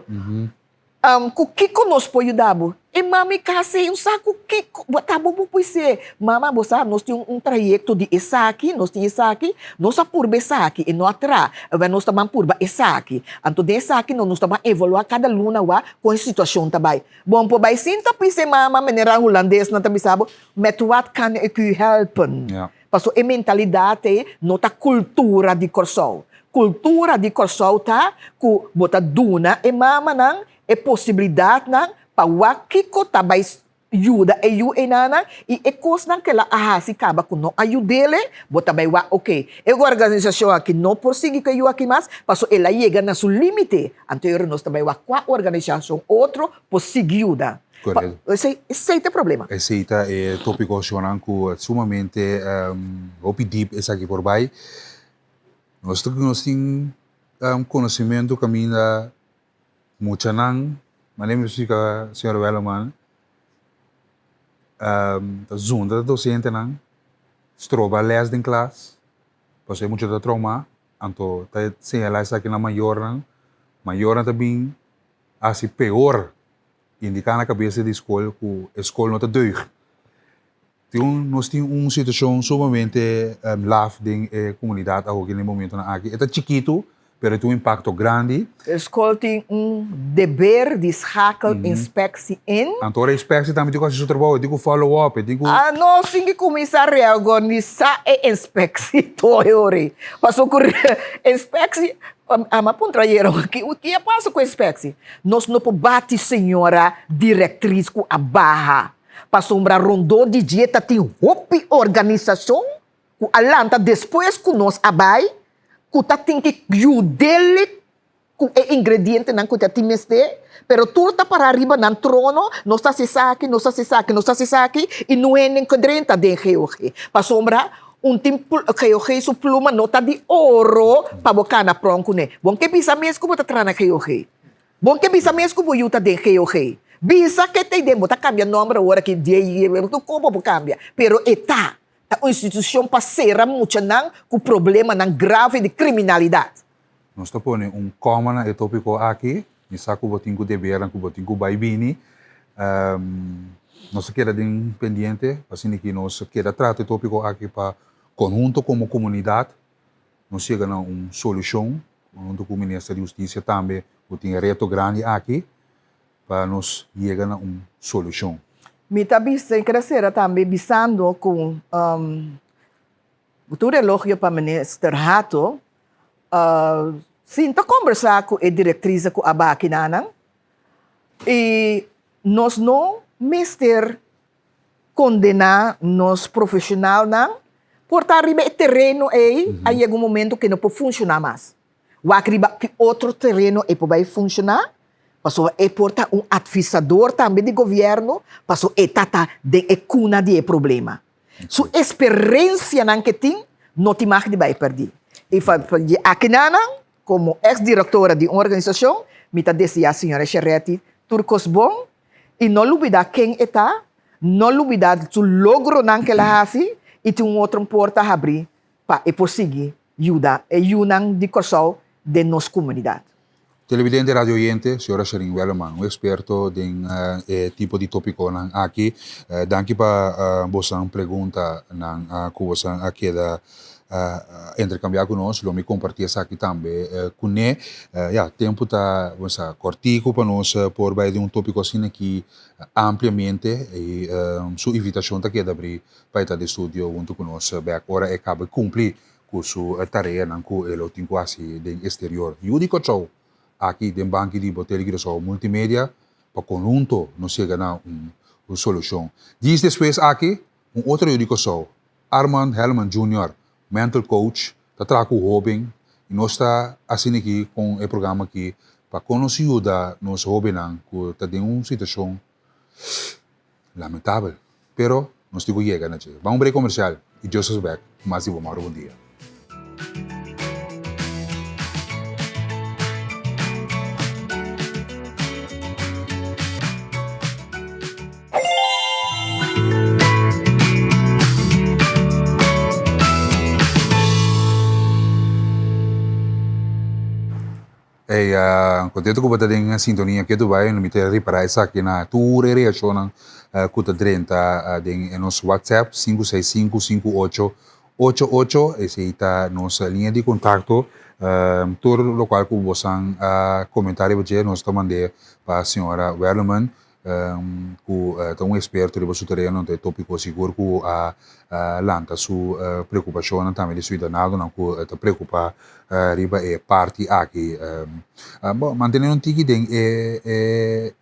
Ku kiko nos po yudabo. E mami kasi yung saco kiko. Tabo po po siya. Mama, bosa, nos tem trayecto de esaki, nos tem esaki, nos purba esaki, e no atra, nos tamang purba esaki. Anto de esaki, nos tamang evaluar cada luna wa com a situação tabay. Bom po bay, sinta po siya mama, menera holandês na tabisabo, met wat kan ik u helpen? Ja. Paso e mentalidade, nota cultura de Corsol. Cultura de Corsol ta, ku bota duna e mama nang, e possibilidade ng pawakiko tabay yuda e yu enana e ekos ng kela ahasi kaba kuno ayudele bota bay wa okay e organização aqui não prossegue kayo aqui mas paso ela llega na su limite anterior nos tabay wa qua organização outro prossegue yuda. Correto. Esse é o problema. Esse é tópico que sumamente deep esse aqui por baixo. Nós temos conhecimento caminho mucha nang, manem si ka Sr. Welleman, zonder docente nang, stroba les din class, pasay mucho da trauma, anto tayo señala sa akin na mayor na tabing, asi peor, hindi ka na kabisa di school, ku school no ta deug. Nós tínhamos situação sumamente laf din comunidade ako naquele momento na aqui. Ito chiquito, pero tem impacto grande. A escola tem dever de schakel inspectie in. Então, a inspecção também tem que fazer o trabalho, tem que follow-up, tem que... Nós temos que começar a reorganizar a inspecção toda. Passou por inspecção, mas para trazer o que passa com a inspecção? Nós não podemos bater senhora diretriz com a barra. Passou para rondô de dieta tem outra organização, com a lanta depois que nós abai, kuta tem que ajudar com o ingrediente não kuta timeste, pero turta para arriba ng trono, não está se saque e não é nem cadrenta de geoge. Pasombra tempo geoge su pluma nota de ouro para bocar na pronco ne. Bom que bisa mesmo como tá trana geoge. Bom que bisa mesmo como yuta de geoge. Bisa que te demo tá cambia nome hora que dia tu como cambia, pero eta a instituição parceira muito não com problema não grave de criminalidade. Nós estamos pondo common tópico aqui, e saco botinho de beira, com botinho baibini. Nós queremos pendiente, assim que nós queremos tratar o tópico aqui para conjunto como comunidade, nós chegamos a uma solução, junto com o Ministério da Justiça também, que tem um reto grande aqui, para nós chegar a uma solução. Me está crescer também, visando com o relógio para o Ministro Hato, sinto conversar com a diretriz com a Baquinana, e nós não mister condenar nos profissionais por estar arriba o terreno aí, aí chega um momento que não pode funcionar mais. O arriba que outro terreno pode funcionar, passou é porta um advisador também do governo, passou é tata de cuna de problema. Sua experiência não que tem, não te mais de vai perder. E aqui como ex-diretora de uma organização, me está dizendo a senhora Cheretti, turcos bom, e não olvidar quem está, não olvidar o logro que ela faz, e tem um outro porta a abrir para conseguir ajudar de corso de nossa comunidade. Televidente radio oyente, senhora Sherin Welleman, um experto em tipo de tópico aqui. Danke para você pergunta que você aqui da intercambiar conosco, me compartilhar isso aqui também. Cune, tempo tá, você cortico para nós por vai de um tópico assim aqui ampliamente e sua invitação tá queda abrir para estar de estúdio junto conosco. Agora é acaba cumprir com sua tarefa não com ele tem quase de exterior. Eu digo tchau aqui de banco de botelha de multimédia para conjunto nós chega a uma solução. Diz depois aqui outro eu digo só Armand Hellman Jr. mental coach, está trabalhando com o jovem, e nós está assim aqui com o programa aqui para nos ajudar nos jovens que está em uma situação lamentável, pero nós temos que chegar. Vamos para o comercial e Joseph Beck, mais bom dia. Contento que você tenha sintonia que tu vai me ter reparar isso aqui na tua reação que tu drenta em nosso WhatsApp 565-5888 essa é nossa linha de contato todo local que você comentário você nós mandamos para a senhora Welleman que é um experto de seu terreno de tópico seguro que lanta sua preocupação também de cidadão não que te preocupa riba é parte aqui mantendo um tique é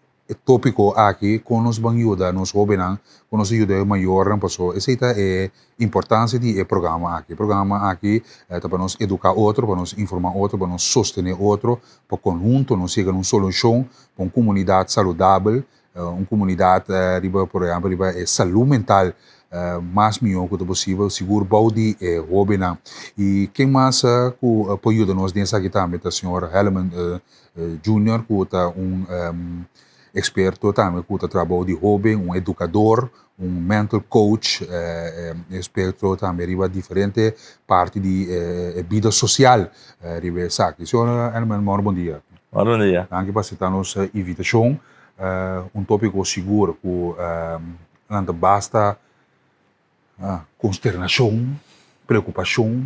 tópico aqui com nos ajuda nos jovens com nos ajuda maior pessoa essa é a importância de programa aqui para nos educar outro para nos informar outro para nos sostener outro para conjunto nos chegar uma solução para uma comunidade saudável uma comunidade riba por exemplo riba é saúde mental mais melhor que possível, seguro body jovem e quem mais que pode ajudar-nos nessa aqui também a senhora Hellman Jr. que é experto também que trabalha de jovem, educador, mental coach, experto também riba diferente parte de vida social riba essa aqui. Senhora Hellman, bom dia. Bom dia. Danke por aceitar nossa invitação, tópico seguro que não basta consternação, preocupação,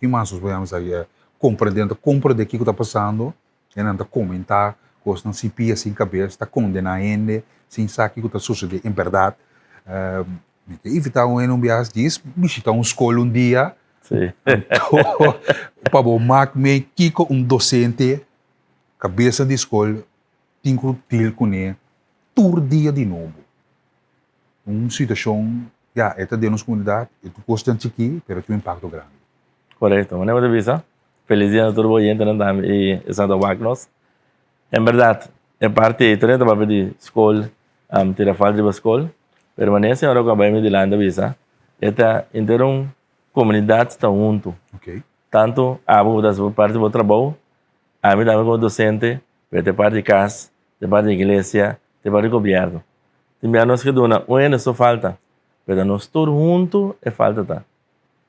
que mais nós podemos dizer, compreender o que está passando, e não comentar, coisas não se pia sem cabeça, está condenando, sem saber o que está sucedendo em verdade. Evitar um viagem disso, visitar uma escola um dia, para o me Kiko, docente, cabeça de escola, tem que ter com ele, todo dia de novo. Uma situação, esta de nossa comunidade, é constante aqui, mas tem um impacto grande. Correto, mas não é visa. Feliz dia a todo o oyente e Santa Wagnos. Em verdade, é parte de a papel de escola, ter falta de escola, permanece agora com a baia de lá da visa. Esta inteira comunidade está junto. Tanto a das parte do trabalho, a mim também como docente, de parte de casa, de parte da igreja, de parte do governo. Também nós que dona, o ano só falta, mas nós todos juntos é falta tá.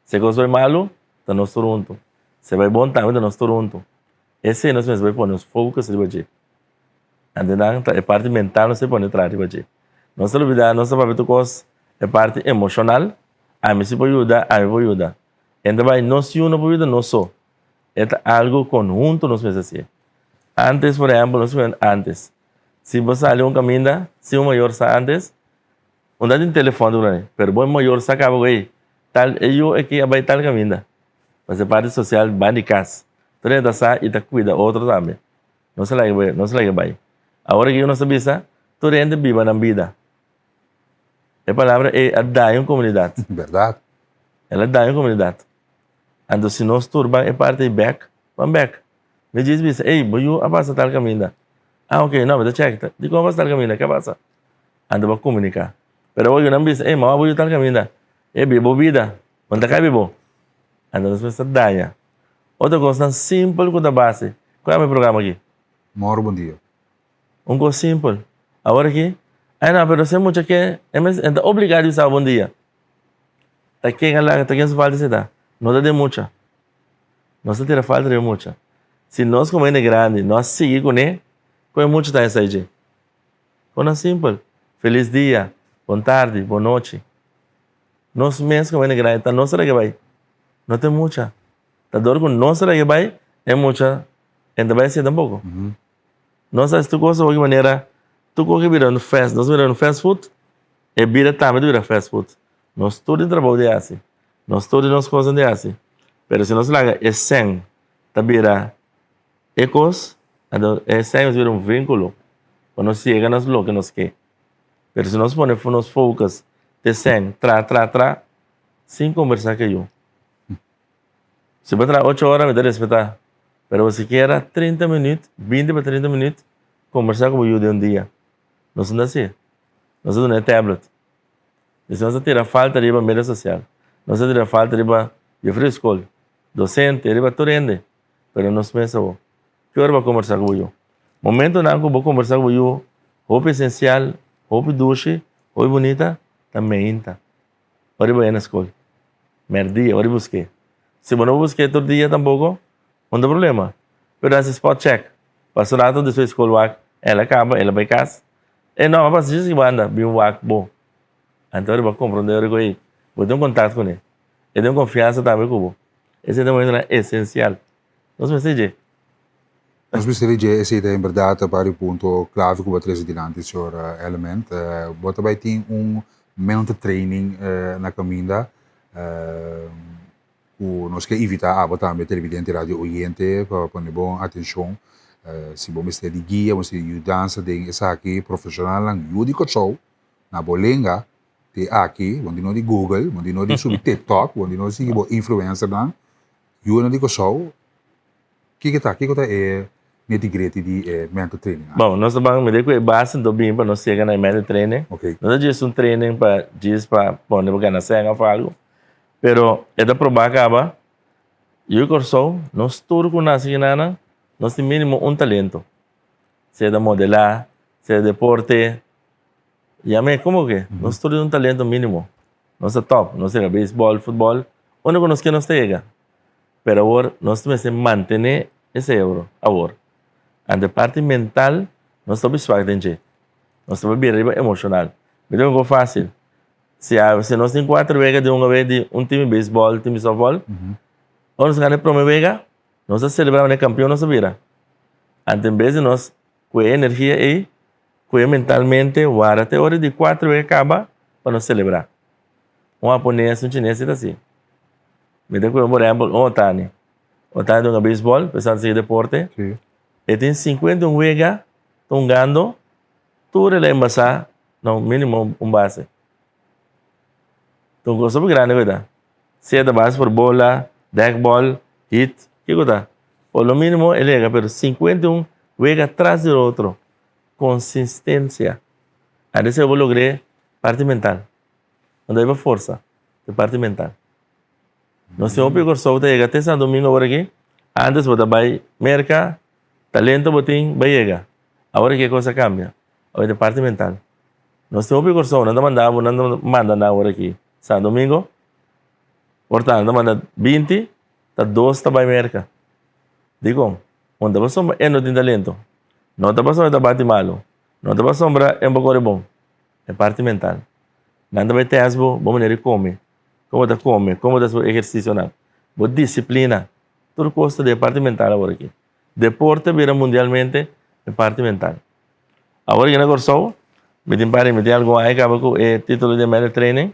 Se coisa vai malo, tá nós todos juntos. Se vai bom também, tá nós todos juntos. Esse nós mesmos vai pôr nos focos de baixo. Entendeu? É parte mental nós se põe atrás de baixo. Nós olvidar nossa papel de coisa é parte emocional, a mí sí puede ayudar, a mí puede ayudar. Entonces, no si uno puede ayudar, no so. Es algo conjunto, nos puede decir. Antes, por ejemplo, nos pueden antes. Si vos sale un camino, si un mayor está antes, un día en teléfono, pero buen mayor sacaba, güey, tal, yo aquí vai tal camino. Mas a parte social vai de casa. Então, está e tá cuida outro também. Não se lá vai. Agora que eu não sabia, tu rende viva na vida. A palavra é dar em comunidade. Verdade. Ela dá em comunidade. Então, se nós turban é parte de back, vamos back. Me diz, ei, eu avanço tal caminho. Ah, ok, não, mas check. Digo, avanço tal caminho, que passa? Então, vou comunicar. Pero hoje não diz, ei, mas eu tal caminho. É bebo vida. Quando cai bebo. Então, nós precisamos dar. Outra coisa tão simples quanto a base. Qual é o meu programa aqui? Moro, bom dia. Coisa simples. Agora aqui, não, pero se muito que é obrigado a usar bom dia. Tá quem lá, tá quem se falta de dar. Não dá de muita. Não se tira falta de muita. Se nós como é grande, nós seguir com ele, com muito tá essa aí. Coisa simples. Feliz dia, boa tarde, boa noite. Nós mesmos como é grande, tá não será que vai. Não tem muita. Tá dor com não será que vai, é muita. Então vai ser tampouco. Nós sabemos tu gosta de maneira, tu coge virando fast, nós virando fast food, e vira também vira fast food. Nós todos trabalhamos de assim, nós todos nós coisas de assim. Pero se nós larga é sem, tá vira ecos, é sem vira vínculo, quando nós chega nas lo que nós quer. Pero se nós ponemos nos focus de sem, sem conversar com eu. Se vai trabalhar 8 horas, me dá respeitar. Pero se quer 30 minutos, 20 para 30 minutos, conversar com eu de um dia. Nós não assim. Nós não é tablet. E se nós tira falta de mídia social, nós tira falta de escola, docente, de torrente, pero nós pensamos, que hora vai conversar com eu? Momento não que vou conversar com eu, roupa essencial, roupa doce, roupa bonita, também ainda. Hora vai na escola. Merdia, hora busquei. Se eu não busquei todo dia tampouco, não tem problema. Pero esse spot check. Passou nada de sua escola, ela acaba, ela vai casa. E não, mas isso que anda, bem o bom. Então ele vai compreender que eu vou ter contato com ele. Eu tenho confiança também com ele. Esse é um essencial. Nós precisamos. Nós precisamos de esse em verdade para o ponto clave que o presidente senhor element. Bota vai ter mental training na caminha. Nós queremos evitar a botar a televidente rádio oriente para pôr bom atenção. Se vamos ter de guia, vamos ter de dança de essa aqui profissional, eu digo show na bolenga de aqui, onde não de Google, onde não de subir TikTok, onde não de influencer não, eu não digo show. Que é nitty-gritty de mental training? Bom, nós vamos medir que base do bem para nós chegar na mental training. Okay. Nós temos training para pôr na ganhar senha algo. Pero é da provar acaba. Eu corso, nós tudo com nós aqui nana, nós temos mínimo talento. Seja modelar, seja deporte. E a mim como que? Nós temos talento mínimo. Nós é top, nós é beisebol, futebol, onde nós que nós chega. Pero agora nós temos que manter esse euro agora. A parte mental, nós estamos suaves, nós estamos bem emocional. Me deu algo fácil. Se nós temos 4 vegas de uma vez de time de beisebol, time de softball, ou nós ganhamos para uma vega, nós celebramos o campeão, nós vira. Antes, em vez de nós, com a energia aí, com a mentalmente, até a hora de 4 vegas acaba, para nós celebrar. Um japonês, um chinês, é assim. Me deu por exemplo, o Otani de um beisebol, pensando em deporte, ele tem 51 vegas, estão ganhando, tudo ele é embaixar, no mínimo base. Então, coisa muito grande, verdade? Se é da base por bola, deck ball, hit, que coisa? Por lo mínimo, ele é, mas 51 vegas atrás do outro. Consistência. Aí eu vou lograr parte mental. Onde é a força? De parte mental. Nós temos um percurso que chega até São Domingo agora aqui. Antes, você vai mercar, talento, você vai chegar. Agora que a coisa cambia. Agora é parte mental. Nós temos um percurso, não manda na hora aqui. São Domingo, portanto, não manda 20, tá 2 tá vai mercar. Digo, onde você é no talento. Não está passando bate malo. Não está passando é um pouco bom. É parte mental. Nada vai ter asbo, bom maneira come. como te come, como te ejercicio, não. Boa disciplina. Tudo custa de parte mental agora aqui. Deporte vira mundialmente de parte mental. Agora que na só, me tem algo aí que com título de médio training,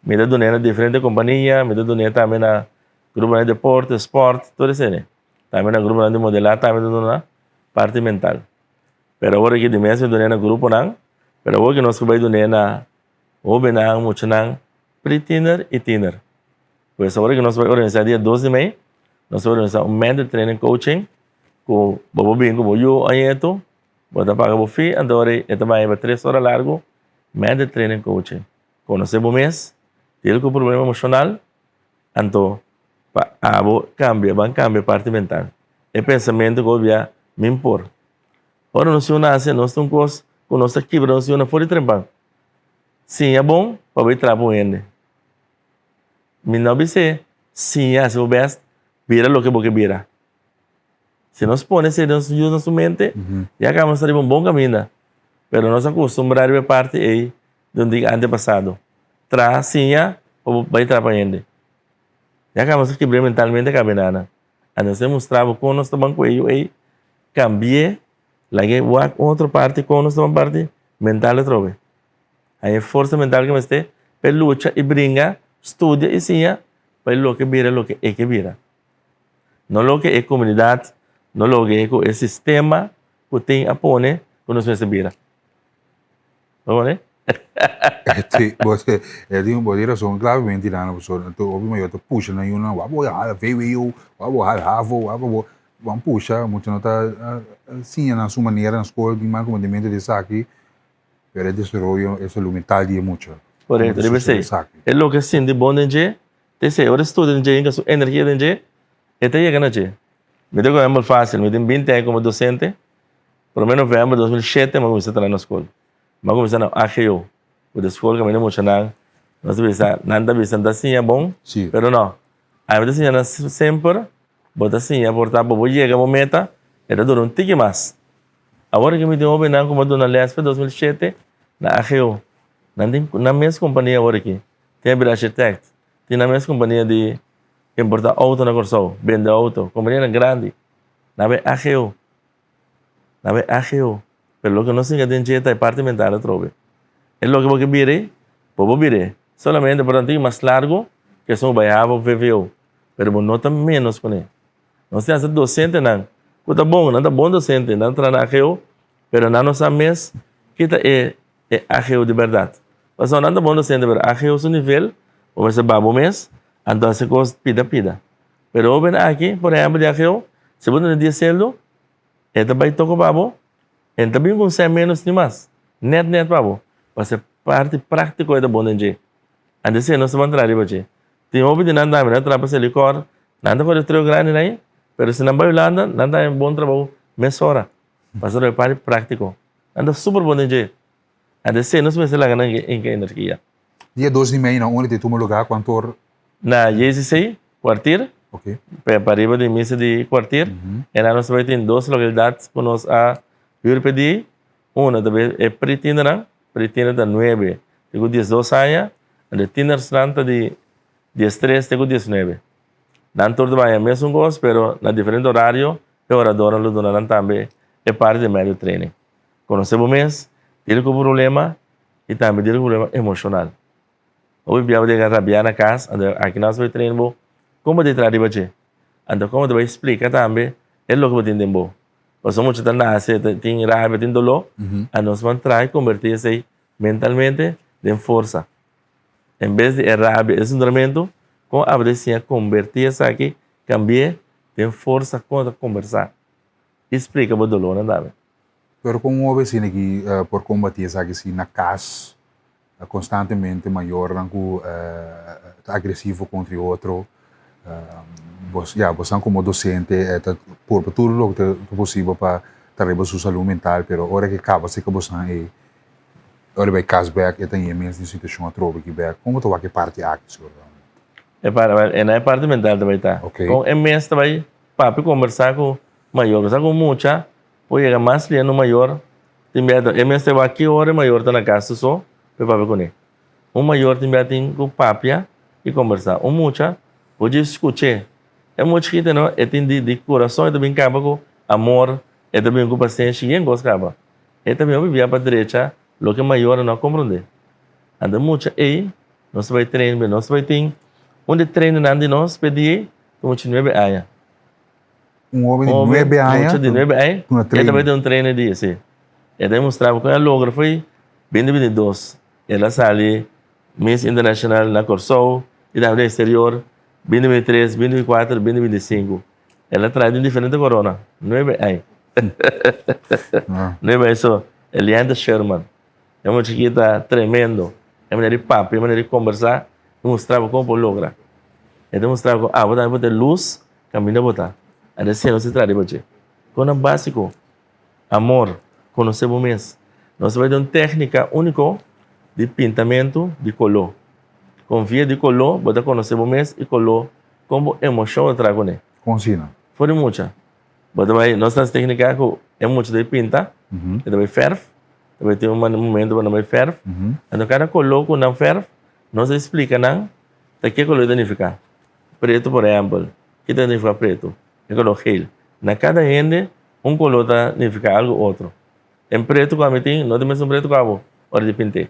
me dá na diferente companhia, me dá também na grupo de deporte, sport, tudo isso, né? Também na grupo de modelar, também na parte mental. Pero agora que de mês me na grupo não, pero agora que nós vai na obenang, muito não, pre-tiner e tiner. Pois agora que nós vamos organizar dia 12 de maio, nós vamos organizar médio training coaching, com o bem como eu aí bota paga o fee, agora esta vai para 3 horas largo, médio training coaching. Conhecemos o mês, tem algum problema emocional, então cambia parte mental. É pensamento que eu me impor. Ora, nós nasce, nós temos coisa, com nossa quebra, nós temos fora de trempão. Sim, é bom, para ver trabalho ainda. Me não dizer, sim, é o best, vira o que você vira. Se nós ponemos isso na nossa mente, já acabamos de um bom caminho. Mas nós acostumamos a parte aí de um dia antepassado. Traz, sim, ou vai trabalhando. Já acabamos de quebrar mentalmente a caminhada. A nós mostramos como nós estamos com ele, aí, cambiar, outra parte, com nós estamos parte mental outra vez. Aí a força mental que nós temos, para luta e brinca, estuda e sim, para o que vira, o que é que vira. Não o que é comunidade, não o que é o sistema que tem a pôr, quando nós vira. Vamos ver? Sì, di un po' di razón, gravemente danno persone, tu ovviamente puxa na yuna, wabo ya, veio, wabo havo, wabo vão puxa, muito nota sim na sua maneira na escola, de mais comandamento de saque, pero el desarrollo es lo mental de mucho. Correto, deve ser. É o que sim de bom de te sei, ora estuda de sua energia de até chega na je. Me deu é muito fácil, me deu 20 anos como docente, pelo menos em 2007 eu comecei a trabalhar na escola. Mas comecei na AGO, o escola que me deu muito não, nós nada visando assim é bom, pero não. Aí eu disse sempre, bota assim, a portar para chegar a meta, era durante um tique mais. Agora que me deu bem não como dona Lespe 2007 na AGO, na mesma companhia agora aqui, tem a arquitect, tem na mesma companhia de importar auto na Corsol, vender auto, companhia grande, na AGO, pero lo que no se engancha es parte mental otra vez. Es lo que porque vire, pues vire. Solamente por tanto más largo que son baiabo VVO, pero no tan menos con él. No se hace docente não. Está bom docente, não entra na AGO, pero não nos mes que é AGO de verdade. Mas não está bom docente, pero AGO su nível, ou esse babo mês, então se coisa pida. Pero ven aqui, por exemplo, de AGO, se você não diz celdo, ele vai tocar babo, ele também consegue menos de mais. Net, babo. Mas parte prática é bom de antes se nós vamos entrar ali, tem hobby de nada, não trabalha para licor, nada para o trio grande aí, pero se não vai lá, nada é bom trabalho, mesora. Mas é parte prático. Anda super bom de antes se nós vamos lá em energia. Dia 12 de maio, onde tem um lugar quanto? Na 16, quartier. Ok. Para arriba de missa de quartier. E nós vamos ter 2 localidades que nós a pedir. Uma é Pretina da 9, tenho 12 anos, e Tina Restaurante de 13, tenho 19. Não todo vai a mesmo gosto, pero na diferente horário, e oradora lo donarão também, é parte do médio training. Conhecemos o mês, tem um problema, e também tem um problema emocional. Hoje, eu vou rabiar na casa, aqui nós vamos treinar, como de trabalhar aqui. Então, como eu vou explicar também, é o que eu tenho bom. Mas muitos nasce, tem raiva, tem dolor, a nós vamos tentar convertir isso mentalmente em força. Em vez de raiva, esse treinamento, com a abrecinha, convertir isso aqui, cambiar, tem força contra conversar. Explica o dolor, não dá? Pero como uma vecina aqui, por combater isso aqui na casa, constantemente maior, agressivo contra o outro, você como docente, por tudo o que é possível para trabalhar sua saúde mental, mas a hora que acaba, você acaba de hora vai casback, tem a mesma situação a troca que back, como tu vai que parte aqui, é na parte mental também tá. Com a mesma também, para conversar com maior, conversar com muita, pode chegar mais lendo maior, tem medo, a mesma vai aqui hora maior tá na casa só, para com ele. Maior tem medo com papia, e conversar. Mucha, pode escutar. É muito que não é de coração, é também acaba com amor, é também com paciência, e acaba. É também vivia para a direita, o que é maior não compreender. Anda muito aí, nós vai treinar, nós vai ter onde treino de nós pedir, como te 9 anos. Homem de 9 anos. De 9 anos, ele também tem treino disso. Ele demonstrava que a logra foi 2022. Ela saiu Miss Internacional na Corsol, e da exterior, 2023, 2024, 2025. Ela traz diferente corona. 9 anos. 9 anos só. Elianda Sherman. É uma chiquita tremendo. É maneira de papo, é maneira de conversar. Mostrava como logra. Ele demonstrava que, vou ter luz, caminho a botar. A descer, não se trata de você. Com o básico, amor, conhecer o mês. Nós vamos ter uma técnica única de pintamento de color. Confia de color, bota conhecer o mês e color como emoção eu trago nele. Consina. Foi muita. Bota vai, nossas técnicas é muito de pintar, também ferve, também tem um momento para não ferve. Então cada color que não ferve, nós explica não, de que color identificar. Preto, por exemplo, que identifica preto, é color gel. Na cada ende, um color identifica algo outro. Em preto, como tem, não temos um preto como hora de pintar.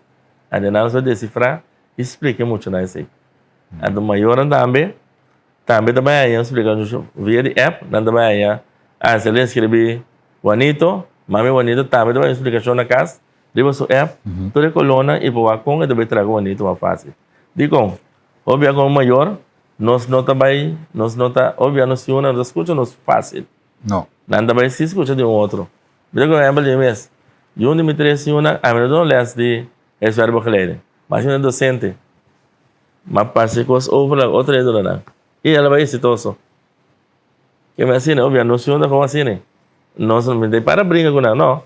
Aí nós vamos decifrar e explica muito nisso aí. A do maior também aí explica via de app, também aí se ele escreve Juanito, mami Juanito também tem uma explicação na casa, depois o app, toda coluna e boa com e também traga Juanito mais fácil. Digo, óbvio como maior, nós nota bem, nós nota, óbvio nós uma, nós escuta nós fácil. Não. Nada mais se escuta de um outro. Digo, é bem mesmo. E onde me traz uma, a melhor não lê de esse verbo que mas uma docente, mas passe coisa outra ídola não. E ela vai exitoso. Que me assina, óbvio, não se anda como assina. Nós não me dei para brincar com ela, não.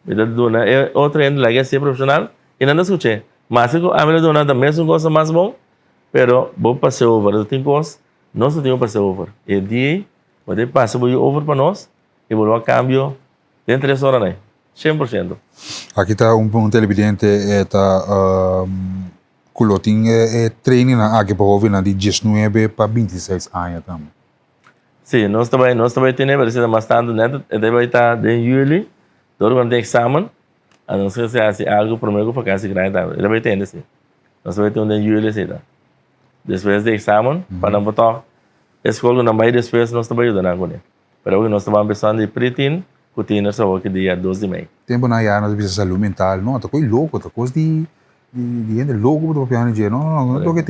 Me dá dona, é outra ídola que é ser profissional e não escutei. Mas a melhor dona também é uma coisa mais bom, pero vou passar over, tem coisa, nós não temos passar over. E dia, pode passar over para nós e vou a cambio de 3 horas, né? 100%. Aqui está um televidente, Culoting training aqui para ouvir de 19 para 26 anos também. Sim, nós também temos bastante, né? Deve estar em julho, todo mundo tem exame, a não ser se há algo primeiro para casa grande, deve ter assim. Nós também temos em julho, sim. Depois do exame, para não botar escola não vai depois nós também ajudamos agora. Pero nós estamos pensando em pretin, cutina só que dia 12 de maio. Tempo na área nós precisamos saúde mental, não, tá coisa louco, tá coisa de gente louco para piano dia, não é que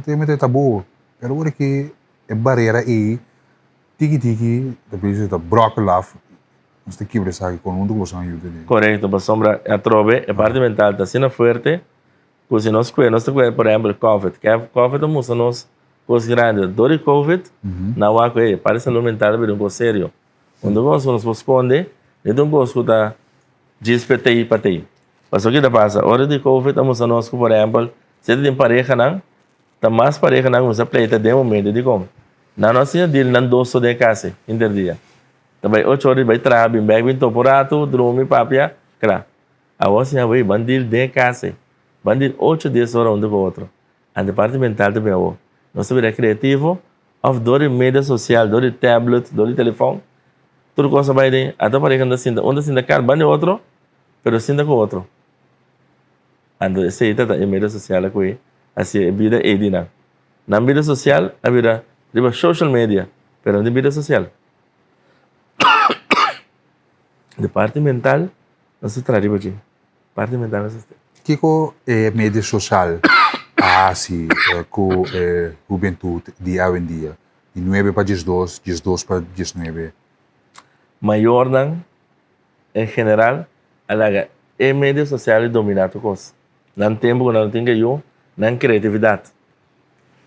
tema é tabu, pero agora que é barreira aí, tiki depois tá broca lá, nós temos que pensar com um dos anos ajuda. Correto, para sombra a trove, a parte mental está sendo forte, porque se nós por exemplo, COVID, que COVID é muito nós coisa grande, dor de COVID, não há que para saúde mental é um coisa sério. Quando nós esconde, então nós escuta GSPTI para ti. Mas o que passa? A hora de COVID, estamos a nós, por exemplo, se tem pareja, não, está mais pareja, não, você pleita de momento, de como? Na nossa dia, não dois de casa, interdia. Também 8 horas vai trabalhar, bem, bem, temporato, dorme, papia, claro. A você vai bandir de casa, bandir 8 10 horas um do outro. A departamental também é o. Nós somos criativo, of dor mídia social, dor tablet, dor telefone, tudo coisa vai de, até pareja anda assim, onde assim da cara, bande outro, pero assim da com outro. Ando esse tá em mídia social aqui, assim vida é dina. Na mídia social, a vida riba social media, pero na mídia social. Departamental, nós se trata de departamental nós. Kiko mídia social, assim, com juventude dia a dia, de 9 para 12, 12 para 19. Maior não, em geral, alaga é mídia social dominado coisa. Não tempo não tem que eu, não criatividade.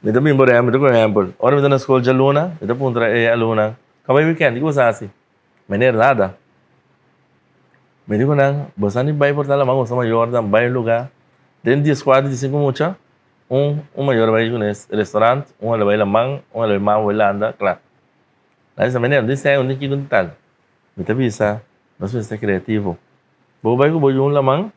Me também por exemplo, ora me dá na escola de aluna, me dá pontra aluna, acabei weekend, que coisa assim, maneira nada. Me digo não, você não vai por tal mão, você maior não vai lugar, dentro de 4 de 5 mucha, maior vai no restaurante, vai lá mão, vai mão vai lá anda, claro. Nessa maneira, desse é onde que não tal. Me também isso, nós somos criativo. Vou vai com lá mão.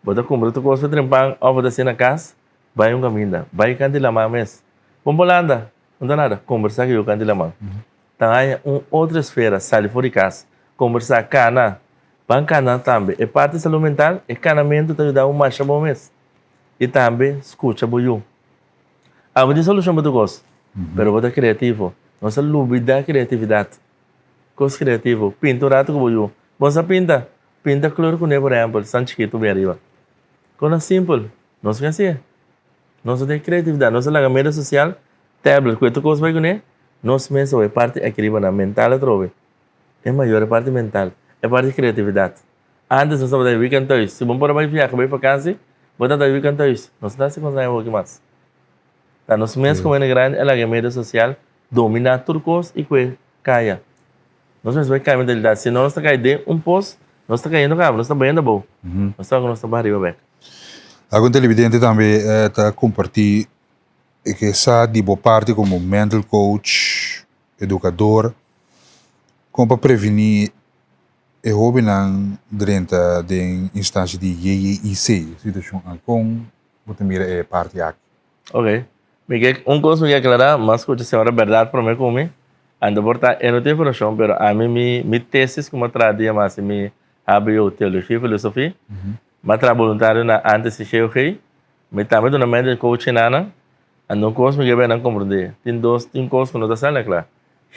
Bota comprar tu coisa trempang, ou bota assim na casa, vai caminho, vai candilamar mesmo. Vamos lá, não dá nada, conversar que eu candilamar. Então, há outra esfera, sair fora de casa, conversar, cana, bancana também, é parte de saúde mental, é canamento, te ajuda mais bom mesmo. E também, escuta, boiú. A gente solução muito gosto, pero você é criativo, nossa lubida criatividade. Coisa criativo, pinturado com boiú. Você pinta cloro com neve, por exemplo, sanchiquito bem arriba. Coisa simples, não se assim. Nós temos criatividade, nós temos a mídia social, tablet, quanto coisa vai ganhar, nós mesmos é parte aqui na mental, é maior a parte mental, é parte de criatividade. Antes nós estávamos weekend toys, se vamos para mais viajar, vai para casa, vamos estar weekend toys, nós não se consegue um mais. Então nós mesmos como é grande, é a mídia social, domina tudo coisa e que caia. Nós mesmos vai cair a mentalidade, se não nós estamos caindo posto, nós estamos caindo cabo, nós estamos bem bom, nós estamos barriga bem. Algum televidente também está compartilhando que essa tipo parte como mental coach, educador, como para prevenir e hobby não durante a instância de IEIC, situação com você mira é parte aqui. Ok, Miguel, coisa que aclarar, mas que você agora verdade para mim como ando portar eu não tenho informação, pero a mim minha tesis como tradia mas me abriu teologia e filosofia. Mas trabalho voluntário na antes de chegar aqui, me também do mental coaching nana. Andam coisas que eu não compreendo. Tem coisas que não está sendo claro.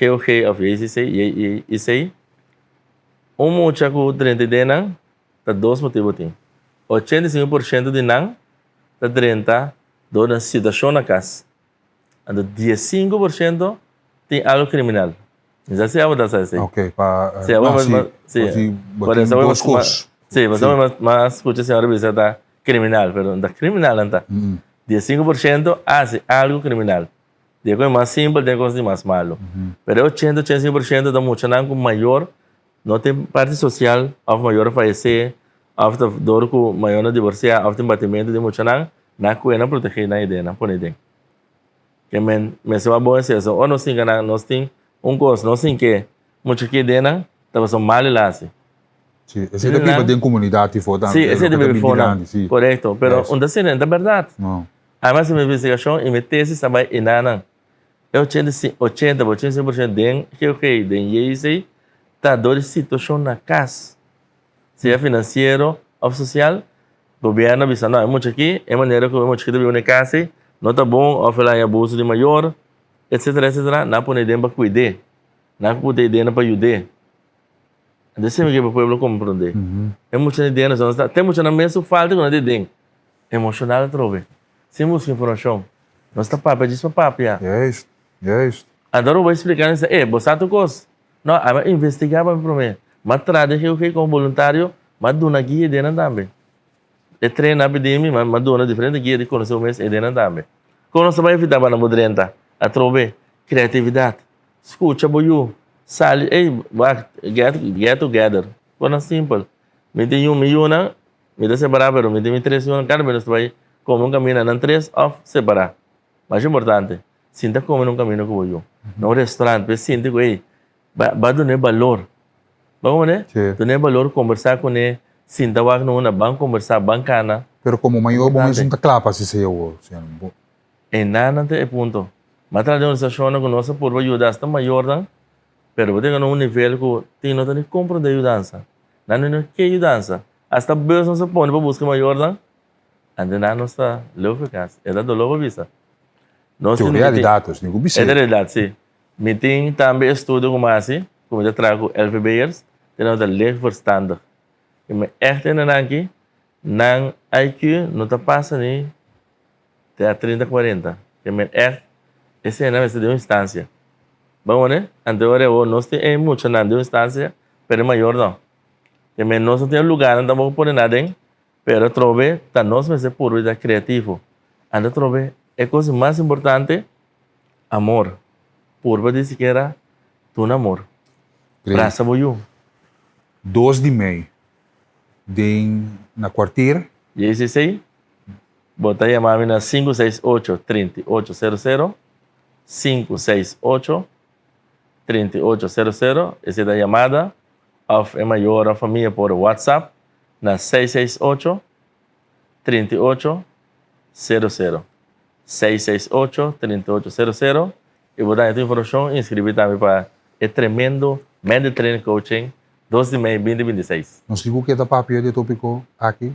Eu que of isso mucha que 30 de não, tá dois motivos tem. 85% de não, tá 30 dona situação na casa. Ando 15% tem algo criminal. Já se abre dessa assim. Ok, para sim, por isso duas coisas. Sim, mas escuta a senhora visita criminal, pero da criminal anta. 15% hace algo criminal. De coisa mais simples, de coisa mais malo. Pero 85% da muita não maior, não tem parte social, of maior falecer, of dor com maior divorciar, of batimento de muita não cuida proteger na ideia, não põe dentro. Que me se va bom é isso. Ou nós tem coisa, nós tem que muita que ideia, tá só mal lá assim. Sim, esse é tipo de comunidade fora. Sim, esse é tipo de fora. Correto, pero onde se não é verdade. Não. Además, minha investigação e minha tese também é nada. 80% de que de IEC está dando situação na casa. Se é financeiro ou social, o governo avisa, não, é muito aqui, é maneira que muito aqui vive na casa, não está bom, ou falar em abuso de maior, etc, não pode dar para cuidar, não pode dar para ajudar. É assim que o povo compreende. É muita ideia, tem muita na mesa, falta quando tem emocional trove. Sem busca informação, nós está papo, diz para papo, já. É isso. Agora eu vou explicar isso. Você tu coisa. Não, eu investigava para mim. Mas trade que eu fiquei como voluntário, mas dou na guia dentro também. É treinar para mim, mas dou na diferente guia de conhecer o mês é dentro também. Quando você vai evitar na modernidade, a trove criatividade, escuta, boiú, sale, get together. Quando é simples. Me tem uma, me dá separar, pero me tem 3 anos, cada vez vai como caminho na 3 off separar. Mas é importante. Sinta como num caminho com eu. No restaurante, mas sinta que vai dar valor. Vamos, né? Dar valor, conversar com ele, sinta que não é bom conversar, bancana. Pero como maior bom é juntar clapa se eu. É nada é ponto. Mas a organização que nós por ajudar está maior, não? Pero você tem um nível que tem não tem compra de ajudança. Não que ajudança. Hasta bem não se põe para buscar maior, não? Ande não está logo eficaz. É da logo vista. Teoria de dados, não é de realidade, sim. Me tem também estudo como assim, como eu trago LVBers, tem uma lei verstandig. E me echt não aqui, não IQ não está passando nem até 30, 40. E me echt, esse não é de uma instância. Bom, né? Agora nós temos muito na de uma instância, pero maior não. E me nós não temos lugar, não estamos por nada, hein? Pero trove, tá nós mas é puro e criativo. Anda trove é coisa mais importante, amor. Por dizer que era tu amor. Praça boiú. 2 de maio. Na quarteira. E esse aí, bota aí a mãe na 568-3800. 568-3800. Essa é a chamada. É maior a família por WhatsApp. Na 668-3800. 668-3800. E vou dar essa informação e inscrever também para o tremendo Mental Training Coaching 2 de maio 2026. Nós temos que dar papel de tópico aqui?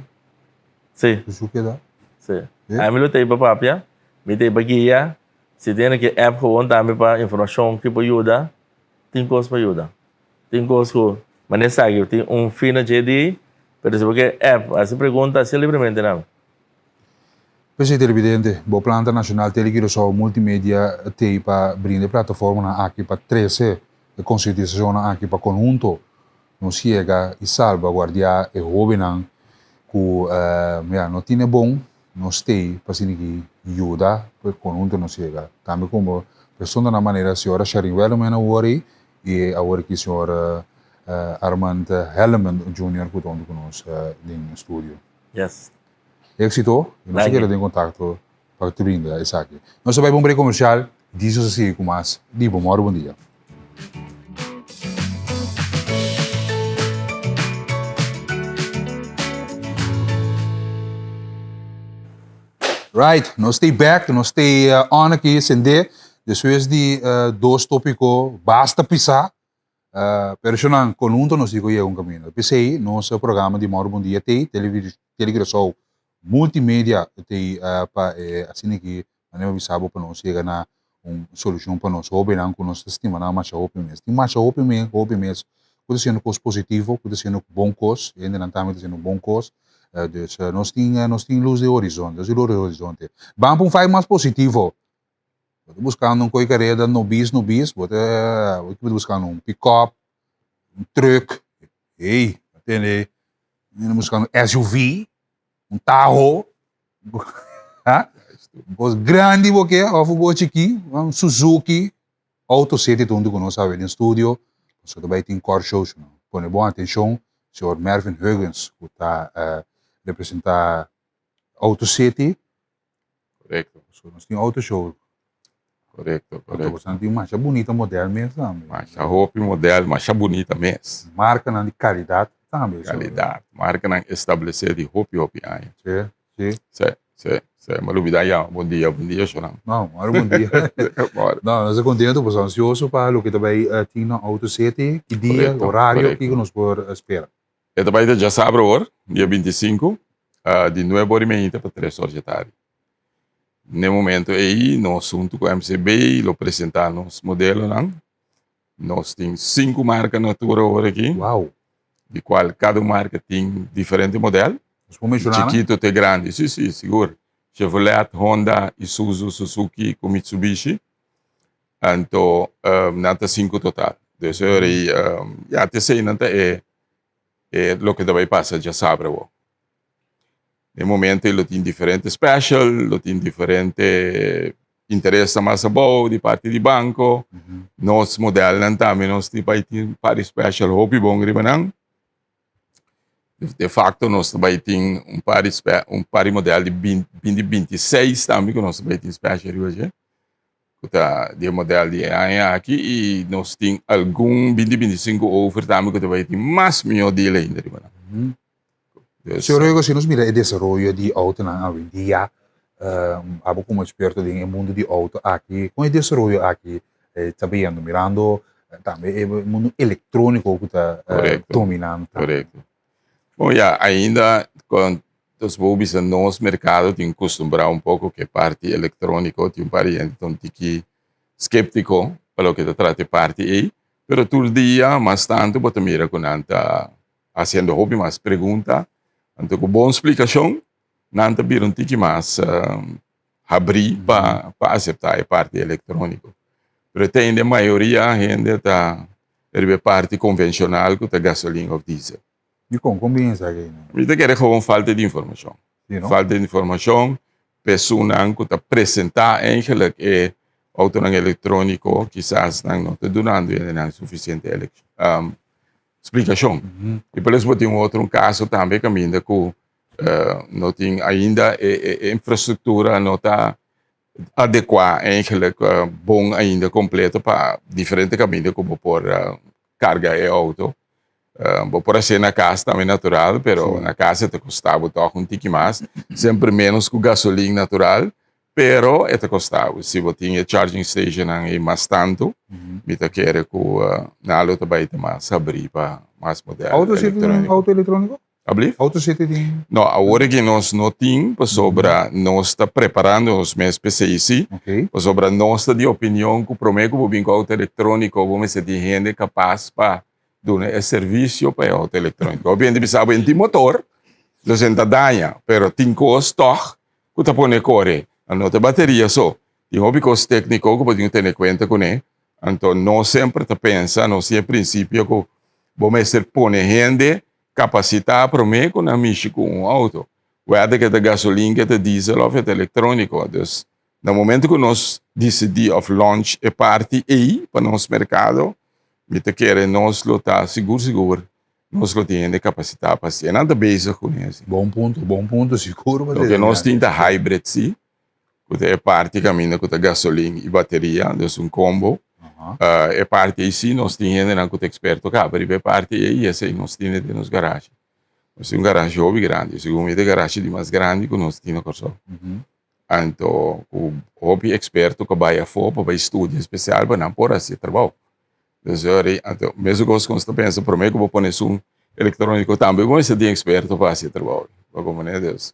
Sim. Isso que dá? Sim. Aí eu tenho para papel, eu tenho para guia, se tem que app que também para informação que pode ajudar, tem coisa para ajudar. Tem coisa que, mas nessa aqui, tem fina GD, mas se você app, aí se pergunta se livremente não. Presidente Televidente, o Plano Internacional Televisão Multimédia tem para brindar plataforma aqui para 13 de conscientização aqui para conjunto não chega e salvaguardar e jovem que não tem bom não tem para que ajuda para conjunto não chega também como pessoa na maneira a senhora Sharon Wellman agora e agora que a senhora Armand Helman Jr. que está conosco no estúdio. Yes. Éxito, e nós queremos ter contato para te brindar isso aqui. Nós vamos para um break comercial, diz assim com mais. Dibo, bom dia. Right, nós estamos back, nós estamos on aqui, sende. Depois de dois tópicos, basta pisar. Personal, conjunto, nós digo um caminho. Pensei, nosso programa de Bom Dia tem televisão multimédia tem para assim que não é sabe para nós chegar na solução para nós hobby não com nós estima na mais hobby mesmo tem mais hobby mesmo pode ser coisa positivo pode ser bom coisa ainda não também sendo bom coisa nós temos luz de horizonte vamos para um faz mais positivo buscando uma coisa carreira no bis pode buscando um pick-up truck entende buscando SUV carro, grande porque aqui, um Suzuki, Auto City, onde nós sabemos no estúdio, nós também tem car shows, põe boa atenção, o senhor Mervyn Huggins, que está representar Auto City. Correto. Nós temos Auto Show. Correto. Nós temos mais bonita modelo mesmo. Mais roupa modelo, mais bonita mesmo. Marca de qualidade. Qualidade. Marca não estabelecer de roupa aí. Sim. Mas novidade, bom dia, João. Não, bom dia. Não, nós estamos contentos, nós ansiosos para o que também tem na Auto City, que dia, horário que nós podemos esperar. E também já sabe agora, dia 25, de 9h30 para 3 horas da tarde. No momento aí, nós junto com a MCB, apresentamos nosso modelo, nós temos 5 marcas na tour aqui. Uau! De qual cada marca tem diferente modelo. Chiquito até grande, sim, seguro. Chevrolet, Honda, Isuzu, Suzuki, Mitsubishi. Então, nata 5 total. Então, já até sei, nata é o que também passa, já sabe. No momento, ele tem diferente special, ele tem diferente interesse mais bom de parte do banco. Nosso modelo também, nós temos para special hobby bom, de facto, nós também temos um par modelo de 2026 também, que nós também temos special hoje. De modelo de aqui, e nós temos algum 2025 over também, que também tem mais melhor dele ainda. Senhor Hugo, se nós miramos o desenvolvimento de auto na dia, como experto no mundo de auto aqui, com o desenvolvimento aqui, sabendo, mirando também o mundo eletrônico que está dominando. Correto. Bom, ainda com os bobis no nosso mercado tem que acostumbrar pouco que a parte eletrônica tem pariente então tem skeptico para o que trata parte aí, pero todo dia mais tanto bota mira com anta fazendo hobby mais pergunta, então com boa explicação, nanta bir tique mais abrir para aceitar a parte eletrônica. Pero tem a maioria ainda tá parte convencional que tá gasolina ou diesel. E como combina aqui? Isso é gewoon falta de informação. Falta de informação, pessoa que está apresentar eigenlijk auto eletrônico, quizás não está dando suficiente explicação. E por isso tem outro caso também que ainda não tem ainda a infraestrutura não está adequada, eigenlijk bom ainda completo para diferentes caminhos como por carga e auto. Por ser na casa também natural, pero na casa te custava toch tique mais, sempre menos com gasolina natural, pero ito costava. Se você tinha charging station ang mas tanto, mita quer que nalo também tem mais abrir para mais modelo Auto City tem auto eletrônico? Abli? Auto City tem? Não, agora que nós não temos, sobra nós está preparando os meus PCIC, sobra nós está de opinião que o prometo que o auto eletrônico vamos ser de gente capaz para dar serviço para o auto eletrônico. Obviamente, sabe, tem motor, você não danha, pero tem custo, que está pone corre, a nota bateria só. Tem um custo técnico que podemos ter em conta com ele. Então, não sempre está pensando, não sempre princípio que vamos ser pone gente capacitar para mim com a mexer com um auto. Whether que é gasolina, que é diesel ou é eletrônico. Então, no momento que nós decidimos launch a parte aí para nosso mercado, me te quer nós lutar seguro, nós temos capacitar para ser nada bezig com isso. Bom ponto, seguro. Porque nós temos a hybrid, sim, que é parte que caminha com a gasolina e bateria, então combo. É parte aí sim, nós temos que experto cá, mas é parte aí, essa aí nós temos nos garagens. Nós temos garagem hobby grande, segundo é garagem de mais grande que nós temos corso. Então, o hobby experto que vai a fora para estúdio especial para não por assim trabalho. Então, mesmo que você está pensando, por mim que vou pôr um eletrônico também, como você tem experto para assim trabalho. Como é Deus?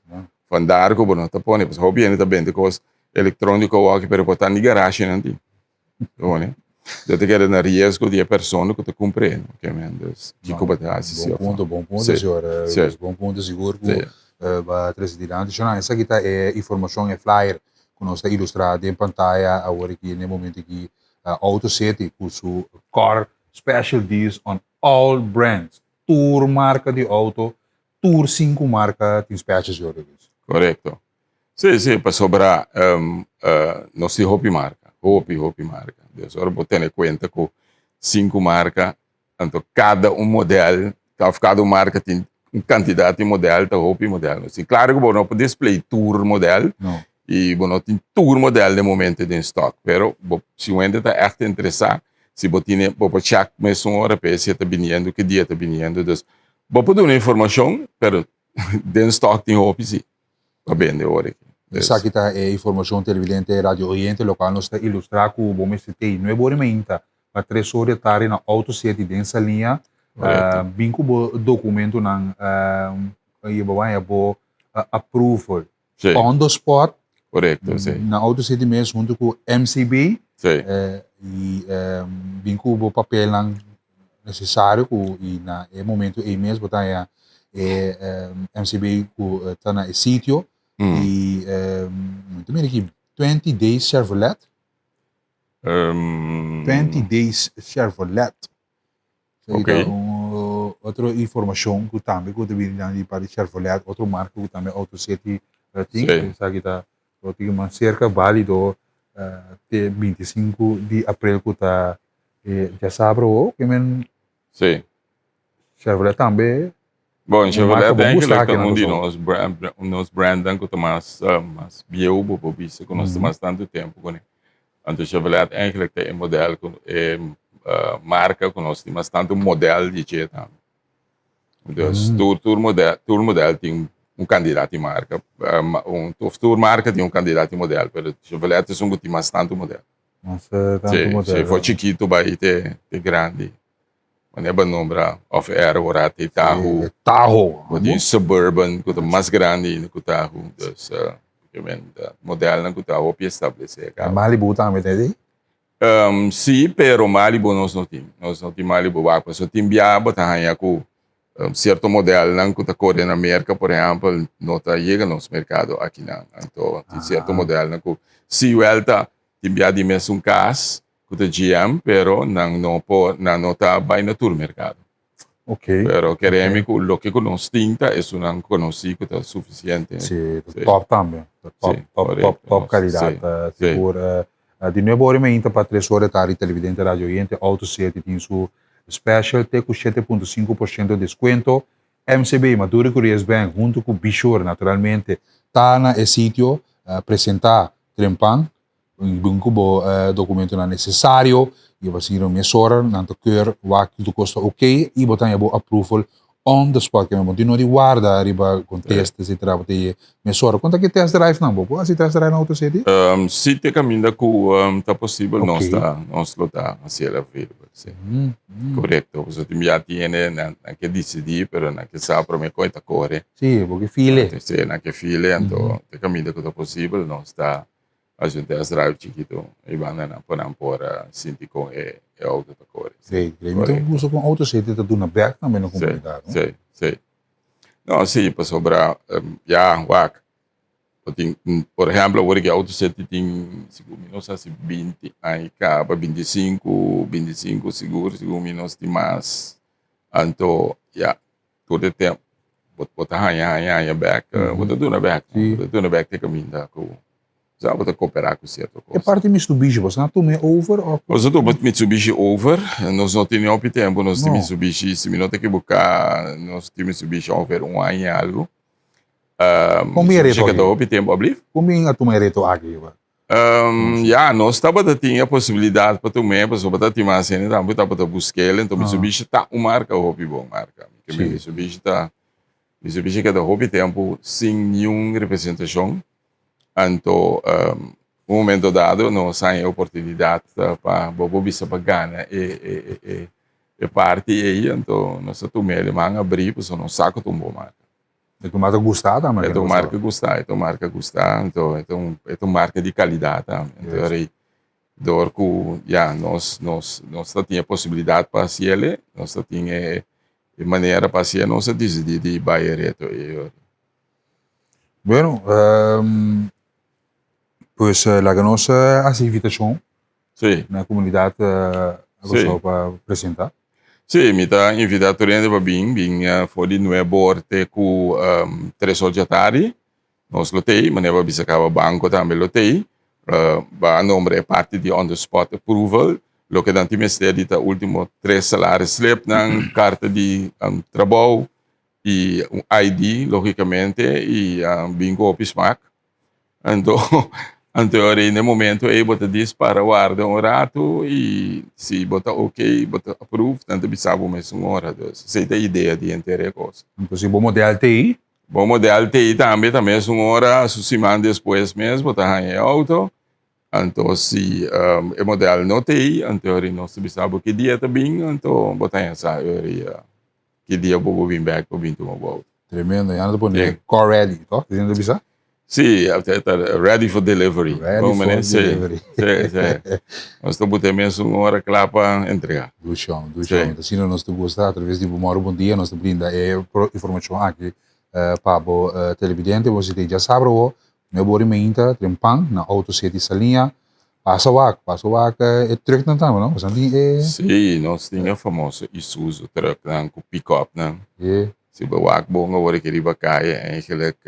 Fandar que você está pondo, porque o hobby ainda também tem coisa eletrônico aqui para botar na garagem não tem. Dat ik er naar risco die persoon que te compreendo, que mendes que combatesse. Bom ponto, senhor. Bom ponto, seguro. Para presidente, já essa aqui é informação é flyer que nós está ilustrado em pantalla agora aqui no momento que Auto City com seu car special deals on all brands, tour marca de auto, tour 5 marca tem special deals. Correto. Sim, para sobrar nós temos hobby marca. Hobby marca. Agora vou ter em conta que 5 marcas, então cada modelo, cada marca tem uma quantidade de modelo, tá hobby modelo. Assim, claro que vou não poder display tour modelo, e vou não ter tour modelo no momento de estoque, pero se o ainda está echt interessado, se vou ter, vou check mais uma hora para se está vindo, que dia está vindo, então vou poder uma informação, pero de estoque tem hobby sim, vai bem de hora aqui. Essa aqui é informação televidente Radio Oriente local nós está ilustrar com o bom tem novo elemento para 3 horas tarde na Auto City dessa linha vinco documento na approval on the spot correto na Auto City mesmo junto com MCB e vinco o papel necessário e na momento aí mesmo botar MCB está na sítio e também aqui 20 days Chevrolet 20 days Chevrolet outra informação que também que também para Chevrolet outra marca que também Auto City tem essa aqui tá uma cerca válido até 25 de abril que tá já sabe que men Chevrolet também. Bom, Chevrolet é um de nós branding que mais viu para isso que nós temos tanto tempo com ele. Então Chevrolet eigenlijk é um modelo marca que nós temos tanto modelo de jeito. Então tour modelo tem candidato em marca, tour marca tem candidato em modelo, mas Chevrolet é que tem mais tanto modelo. Se for chiquito vai ter grande. Quando é nombra off-air, ora tem Tahoe. Tem Suburban, que é mais grande que o Tahoe. Então, modelo que o Tahoe é estabelecer. Malibu também tem? Sim, pero Malibu nós não temos. Nós não temos Malibu. Só tem biaba, tá com certo modelo que está correndo na América, por exemplo, não está chegando no nosso mercado aqui. Então, tem certo modelo que se o Elta tem biaba de mesmo caso, da GM, pero não está bem no tour mercado. Pero queremos que o que nós temos é não conhecido que está suficiente. Sim, top também. Top qualidade. Seguro. De novo, ainda para 3 horas tarde, televidente Radio Oriente, Auto City tem seu special, tem com 7,5% de desconto. MCB, Maduro Curious Bank, junto com Bishore, naturalmente, está na sítio apresentar Trempan. Um documento não necessário e vai ser uma mesura não te quer o que custa ok e botar a approval on the spot que me não de guarda riba com teste e trava te me sora quanto que test drive não bobo assim test drive na auto city Se te caminha com tá possível nós tá assim ela ver correto você tem já tiene na que decidir pero na que sabe para me coita corre sim porque file sim na que file então te caminha que tá possível nós tá a gente test drive chiquito e vai na por sinti com auto tá corre sim então uso com auto city tá na back também na comunidade sim não sim para sobrar já wak por exemplo agora que auto city tem menos assim 20 aí acaba 25 seguro menos tem mais então já todo tempo botar hanya back botar tudo na back tem caminho da já botar cooperar com certo coisa. E parte Mitsubishi você não tome over ou você tu botar Mitsubishi over nós não temos op tempo nós temos Mitsubishi se não tem que buscar nós temos Mitsubishi over ano e algo como é reto chega do op tempo abliv como é tu me reto aqui já nós estava tinha a possibilidade para tu mesmo para botar time assim então botar para buscar então Mitsubishi tá uma marca hobby bom marca que Mitsubishi que do hobby tempo sem nenhuma representação então um momento dado nós temos a oportunidade para bisa para ganhar e parte aí então nós estamos alemão abrir para nós saco um bom marca é uma marca gostada mas é uma marca gostada então é uma marca de qualidade então aí dorco já nós temos a possibilidade para fazer nós temos maneira para fazer nós decidir de bairro reto bueno pues la que nos hace invitação na comunidade para apresentar sim me está invitado para vir for de novo orte com 3 soldatari nós lotei mas não bisa acaba banco também lotei ba nome é parte de on the spot approval lo que dan time steady ta último 3 salários slip ng carta de trabalho e ID logicamente e bingo office mark então aí no momento aí bota para guardar rato e se bota ok bota approve tanto bisabo mais uma hora você tem ideia de entender coisa então se bom modelo TI também uma hora semana depois mesmo bota em auto então se é modelo não TI então aí nós bisabo que dia também então bota essa hora que dia vou vir back para vir tomar volta tremendo e anda poner car ready tá dizendo bisa Sì, ready for delivery. Nós estamos mesmo uma hora clara para entregar. Do chão. Assim nós estamos gostando através de Bom Dia, nós estamos brinda informação aqui para o televidente, você já sabe meu bori meinta trempang na auto city salinha. Passa wak é truck não tá, não? Sim, nós temos famoso Isuzu truck com pick-up, não? Se bewak bom agora que riba caia eigenlijk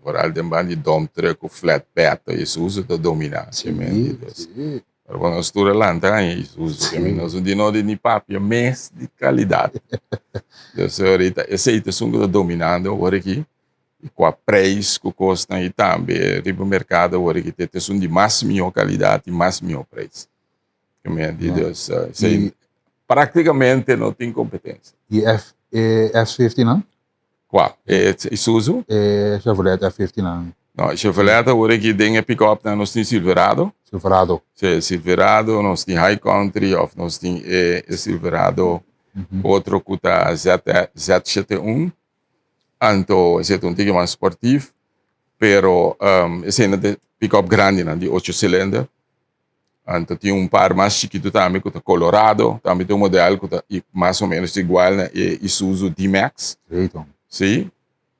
vooral de band die dump truck of flatbed Isuzu te dominatie maar quando nós tour land Isuzu nós não dinode ni papia mes de qualidade então ahorita esse é sungo dominando agora aqui e com a preço que custa e também riba mercado agora que tem um de mais melhor qualidade e mais melhor preço que me diz praticamente não tem competência e F50 não? Qual? É Isuzu? É Chevrolet F50 não? Não, Chevrolet agora que tem pick-up nós temos Silverado. Sim, Silverado, nós temos High Country, ou nós temos Silverado, outro que está Z71. Então, esse é um pouco mais esportivo, pero esse é pick-up grande, de 8 cilindros. Então, tem par mais chiquito também, que está Colorado, também tem modelo que está mais ou menos igual, Isuzu D-Max. Sim,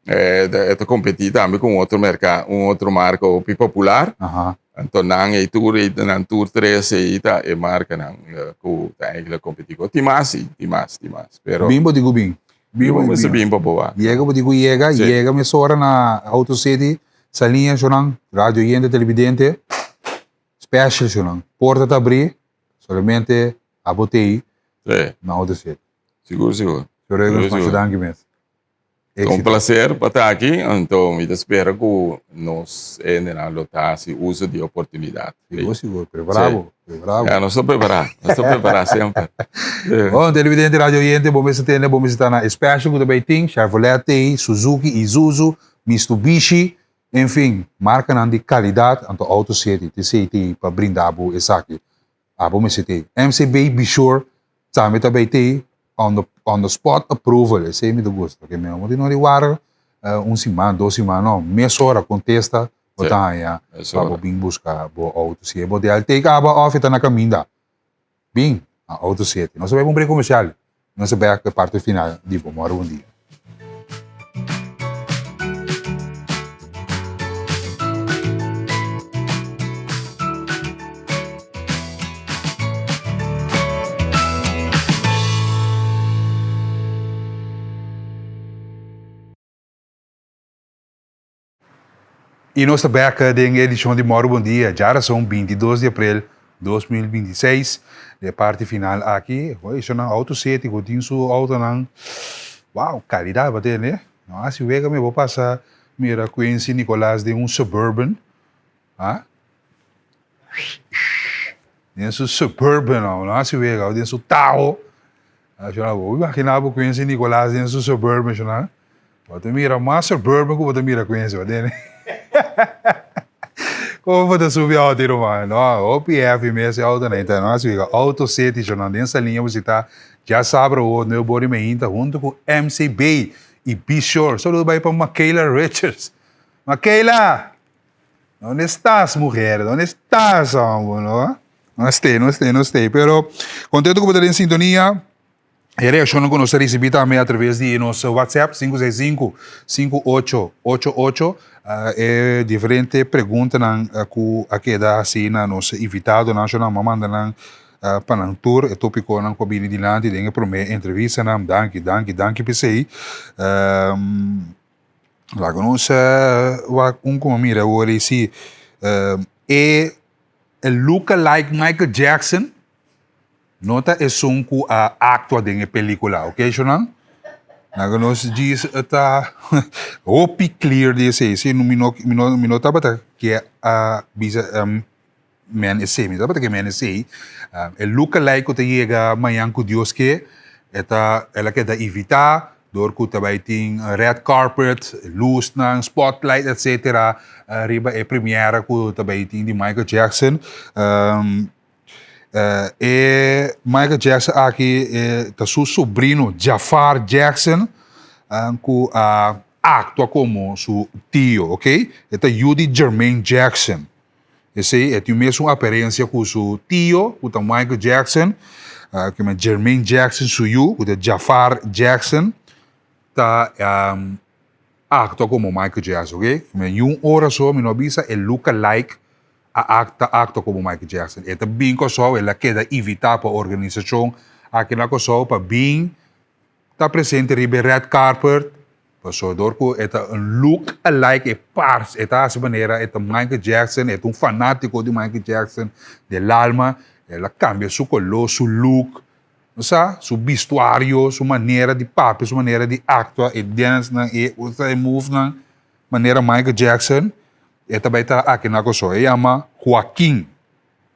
é competir também com outro mercado, outro marca popular. Então, não é Tour 3 é marca não, que eigenlijk competir com Timas. Pero Bimbo digo bem. Bimbo boa. Llega me sora na Auto City, salinha chorang, rádio yende televidente, special chorang. Porta tá abrir, somente a botei na Auto City. Seguro. Chorego mas danke mesmo. Com prazer para estar aqui, então eu espero que nós lotasse uso de oportunidade. Seguro, bravo, bravo. Nós estamos preparados sempre. Bom, televidente radio oriente, vamos estar na Special que também tem Chevrolet, Suzuki, Isuzu, Mitsubishi, enfim, marca de qualidade, então auto CT para brindar essa aqui. Vamos ter MCB, be sure, também tem on the spot approval, esse é muito gosto, porque mesmo de não ligar semana, 2 semanas, não, meia hora contesta, botar aí, para vir buscar o auto CT, porque ele tem que off na caminho, bem, auto CT, não se vai um break comercial, não se vai a parte final, digo, mora um dia. E nós estamos aqui em edição de Moro Bom Dia, já são 22 de abril de 2026, a parte final aqui, isso é um auto CT, que tem seu auto, uau, qualidade, bater, né? Se eu vou passar, mira, Quincy Nicolás de Suburban, tem seu Suburban, não, se eu vejo, tem seu Tahoe, eu vou imaginar o Quincy Nicolás de Suburban, não? Você mira, mais Suburban que você mira Quincy, bater, né? Como você subir ao tiro, mano? OPF mesmo, auto, né? Então, nós fica auto CT, nessa linha você está, já sabe o meu body ainda, junto com MCB e Be Sure. Saludo vai para Michaela Richards. Michaela! Onde estás, mulher? Onde estás, homem? Não sei. Pero, contento que você está em sintonia. A reação que nós recebemos também através de nosso WhatsApp, 565-5888. É diferente pergunta que dá assim na nosso invitado, na manda para o tour, é tópico na cabine de lá, tem a primeira entrevista, danke, pensei. Lá com nós, como mira, o esse é lookalike Michael Jackson. Nota é som que actua dentro da película, ok, Jonan? Nós diz está hope clear desse, se no minuto bata que a bisa man esse, me bata que man esse, é lookalike que chega amanhã com Deus que ela quer evitar, dor que também tem red carpet, luz na spotlight, etc. Riba é primeira que também tem de Michael Jackson. Michael Jackson aqui está seu sobrinho Jafar Jackson que atua como seu tio, ok? É Judy Jermaine Jackson. Esse tem a mesma aparência com seu tio, que é Michael Jackson, que é Jermaine Jackson suyo, que é Jafar Jackson, tá atua como Michael Jackson, ok? Mas hora só, me não avisa, é lookalike acta como Michael Jackson. Esta bem que só, ela quer evitar para a organização, aqui na só para bem está presente ribe red carpet, para só dor que esta look alike é pars, esta essa maneira, esta Michael Jackson, é fanático de Michael Jackson, del alma, ela cambia seu color, seu look, não sabe? Seu vestuário, sua maneira de papel, sua maneira de actuar, e dance, e move na maneira Michael Jackson. Esta vai estar aqui na coisa, ele chama Joaquim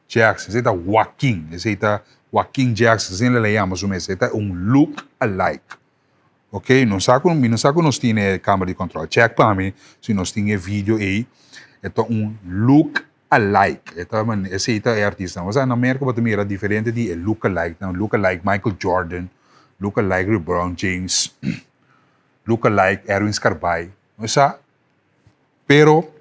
Jackson, esse é Joaquim, Joaquim Jackson, assim ele chama, esse é look alike, ok? Não sabe que nós temos câmera de controle, check para mim, se nós temos vídeo aí, é look alike, esse é artista, mas na América você mira diferente de look alike Michael Jordan, look alike LeBron James, look alike Erwin Scarbai, não sabe? Pero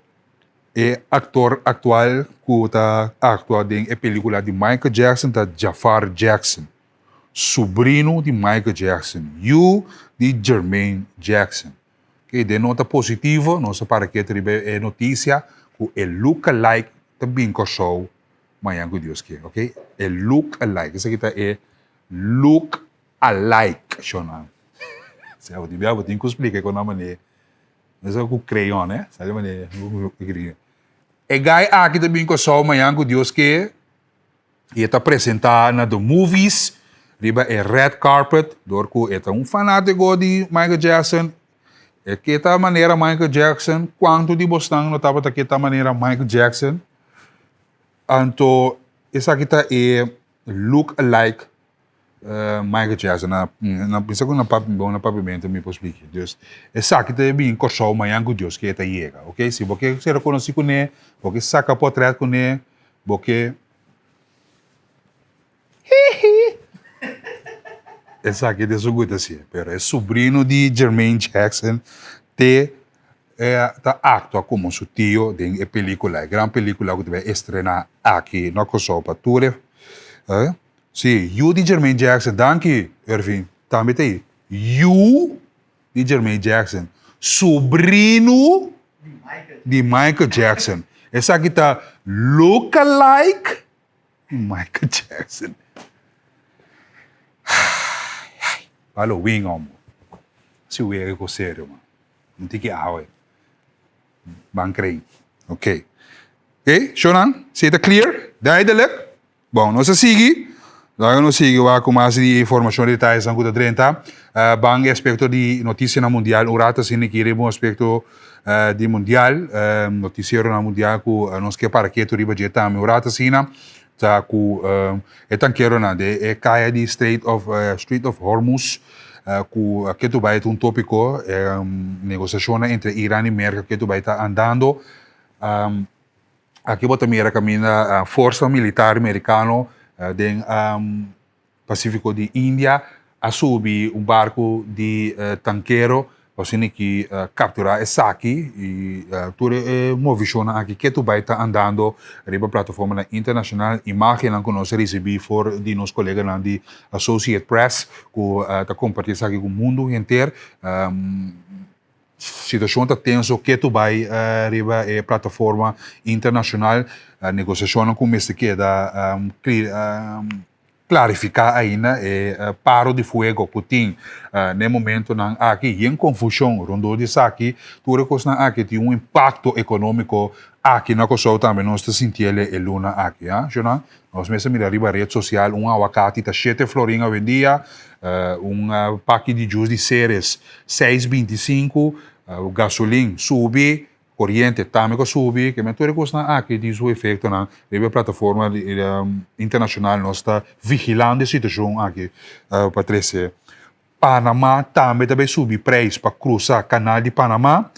é ator atual que está atuando em película de Michael Jackson, tá Jafar Jackson, sobrinho de Michael Jackson, de Jermaine Jackson. Que denota positivo, nossa para que é notícia que é lookalike também que show amanhã com Deus que, ok? É lookalike, isso aqui é lookalike, Shonan. Se eu tenho que explicar com a maneira, mas é com crayon, né? Sabe a maneira? E guy aqui também que só amanhã com Deus que está apresentado na The Movies, riba é red carpet, dor que é fanático de Michael Jackson, É que tá maneira Michael Jackson, quanto de Boston não tava que tá maneira Michael Jackson. Então, essa aqui tá look alike Michael Jackson. Pensa que na pavimento me posso explicar. Dus, essa aqui tá bem corso amanhã com Deus que tá chega, ok? Se você se reconhece com ele, você saca portrait com ele, você essa aqui é muito assim, pero é sobrinho de Jermaine Jackson, tá actua como seu tio em película, grande película que vai estrenar aqui na Kosovo Ture. Sim, you de Jermaine Jackson, danke, Irving, também tem. You de Jermaine Jackson, sobrinho de Michael Jackson. Essa aqui tá look-alike Michael Jackson. Falo wing om. Se o é sério, mano. Não tem que awe. Bancrei. Ok. Ok, Shonan? Você tá clear? Daí de lek? Bom, nós seguimos. Nós seguimos com mais de informação de detalhes na 30. Bang aspecto de notícia na mundial. O rata sini queremos aspecto de mundial. Noticiero na mundial com nós que para que tu riba jeta. O rata sina tá com tanqueiro na de caia de Strait of Hormuz. Com que tu vai um tópico negociação entre Irã e América que tu vai estar andando. Aqui bota mira camina a força militar americano den Pacífico de Índia a subir barco de tanqueiro assim que capturar essa aqui e tudo moviciona aqui que tu vai estar andando riba plataforma internacional imagem que nós recebi for de nos colegas de Associated Press que tá compartilhar isso aqui com o mundo inteiro situação tá tenso que tu vai riba plataforma internacional negociação com esse que da clarificar ainda paro de fogo Putin no momento não aqui em confusão rondou disso aqui tudo coisa aqui tem impacto econômico aqui na Kosovo também nós sentimos ele luna aqui já nós mesmo mira riba rede social aguacate tá 7 florinhos vendia pack de juice de ceres 6,25 o gasolina sube corrente também que sube, que mentor coisa aqui diz o efeito na plataforma internacional nós está vigilando a situação aqui Patrícia. Panamá também sube preço para cruzar canal de Panamá.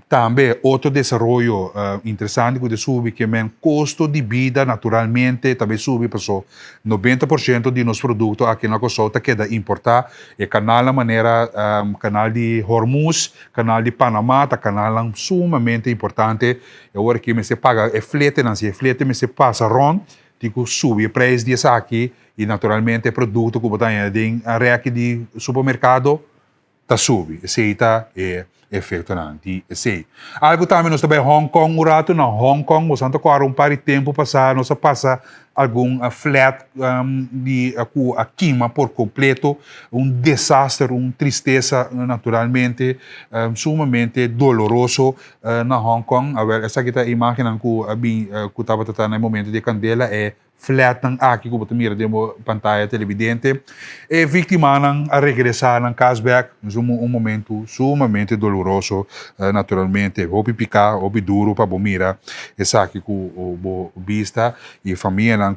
Também outro desenvolvimento interessante que sube que o custo de vida naturalmente também sube passou 90% de nos produtos aqui na Kosovo queda importar e canal maneira canal de Hormuz canal de Panamá canal sumamente importante e agora que me se paga flete não se flete me se passa rond tipo sube preço disso aqui e naturalmente produto que botar em aqui de supermercado tá sube esse tá efeito nanti sei algo também nós também Hong Kong urato na Hong Kong nós estamos com par de tempo passar nós passa algum flat de a queima por completo desastre tristeza naturalmente sumamente doloroso na Hong Kong a ver essa kita imagem que estava tratando no momento de candela flat ng aqui como tu mira demo pantalla televidente vítima ng a regressar ng cashback momento sumamente doloroso naturalmente houve picar houve duro para bomira essa aqui com vista e família ng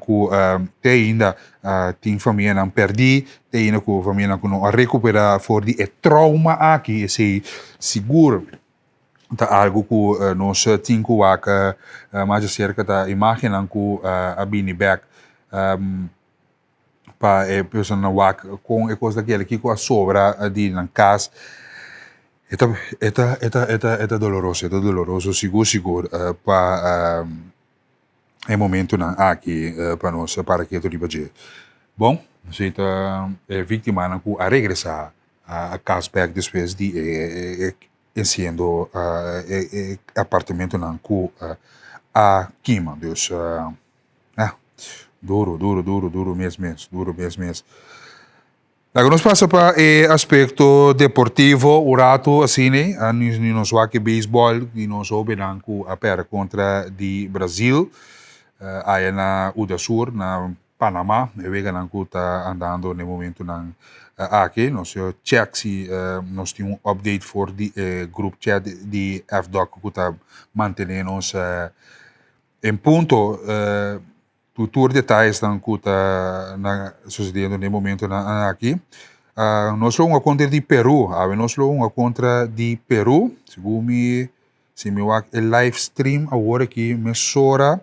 te ainda tem família ng perdi te ainda com família ng não recuperar for de trauma aqui esse seguro tá algo que nós temos mais acerca da imagem que a Bini Beck para pessoa com coisa daquela que a sobra de na casa é doloroso seguro para momento não aqui para nós para que tu ribaje bom você é vítima não a regressar a cashback depois de sendo apartamento não com a queima Deus duro mesmo agora nós passa para o aspecto deportivo o rato assim nós vamos beisebol e nós ouvimos a pera contra de Brasil aí na Uda Sur na Panamá e vega não está andando no momento não aqui, nós check se nós temos update for the group chat de FDOC que está mantendo nos em ponto tour detalhes dan que está sucedendo no momento aqui. Nós vamos a contra de Peru, nós vamos a contra de Peru, se me vai o live stream agora aqui, mesora,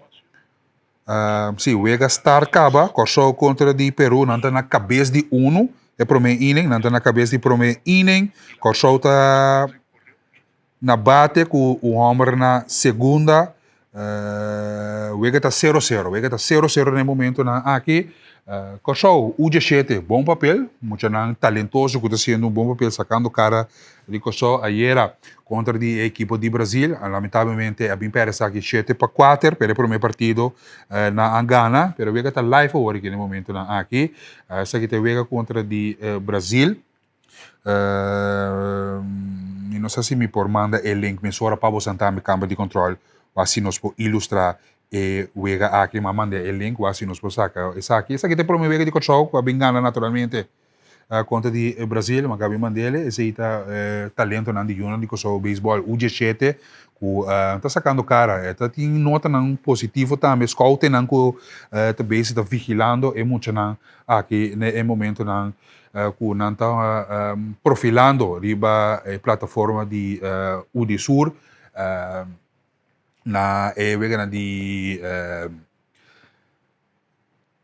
se o Star acaba, corso contra de Peru, não está na cabeça de uno, é para mim inning, não está na cabeça de para mim inning, corso está na bate com o Homer na segunda, o Vega está 0-0, o Vega está 0-0 no momento aqui. Corso, o G7, bom papel, muito talentoso, que está sendo um bom papel, sacando cara de Corso, ayer contra a equipe de Brasil, lamentavelmente a bem parece aqui 7-4, para o primeiro partido na Angana, mas o Vega está live agora aqui no momento aqui, essa aqui tem Vega contra de Brasil, e não sei se me por manda o link, mas agora para você entrar no campo de controle, assim nós podemos ilustrar Vega aqui, mas manda o link, assim nós podemos sacar essa aqui tem para o meu Vega de controle, com a bengana naturalmente, contra de Brasil, mas acabei mandando esse aí talento na de União de Kosovo Baseball, o G7, que está sacando cara, está tem nota não positivo também, scouting não que também está vigilando e muito não aqui no momento não que não está profilando riba plataforma de UDSUR na Vega de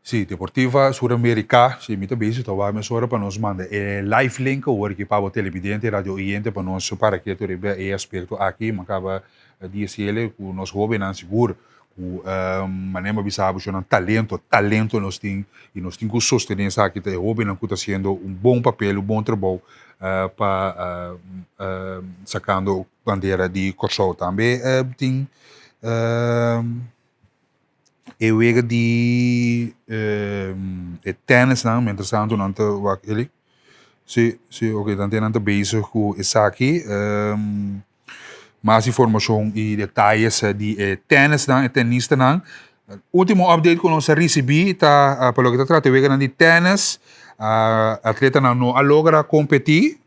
Sim, Deportiva Suramérica, se me também se tava mais hora para nós manda live link o que para o televidente radio iente para nós para que tu riba aspecto aqui, mas acaba DSL com nós hobby não seguro o manema bisabo já talento nós tem e nós tem que sostener essa aqui o hobby não está sendo bom papel, bom trabalho para sacando bandeira de Kosovo também tem eu vejo de tennis não, interessante não tá ele sim, ok, então não tá bezig com isso aqui mais informação e detalhes de tennis não, tenista não último update que nós recebi tá pelo que tá trata eu vejo de tennis atleta não logra competir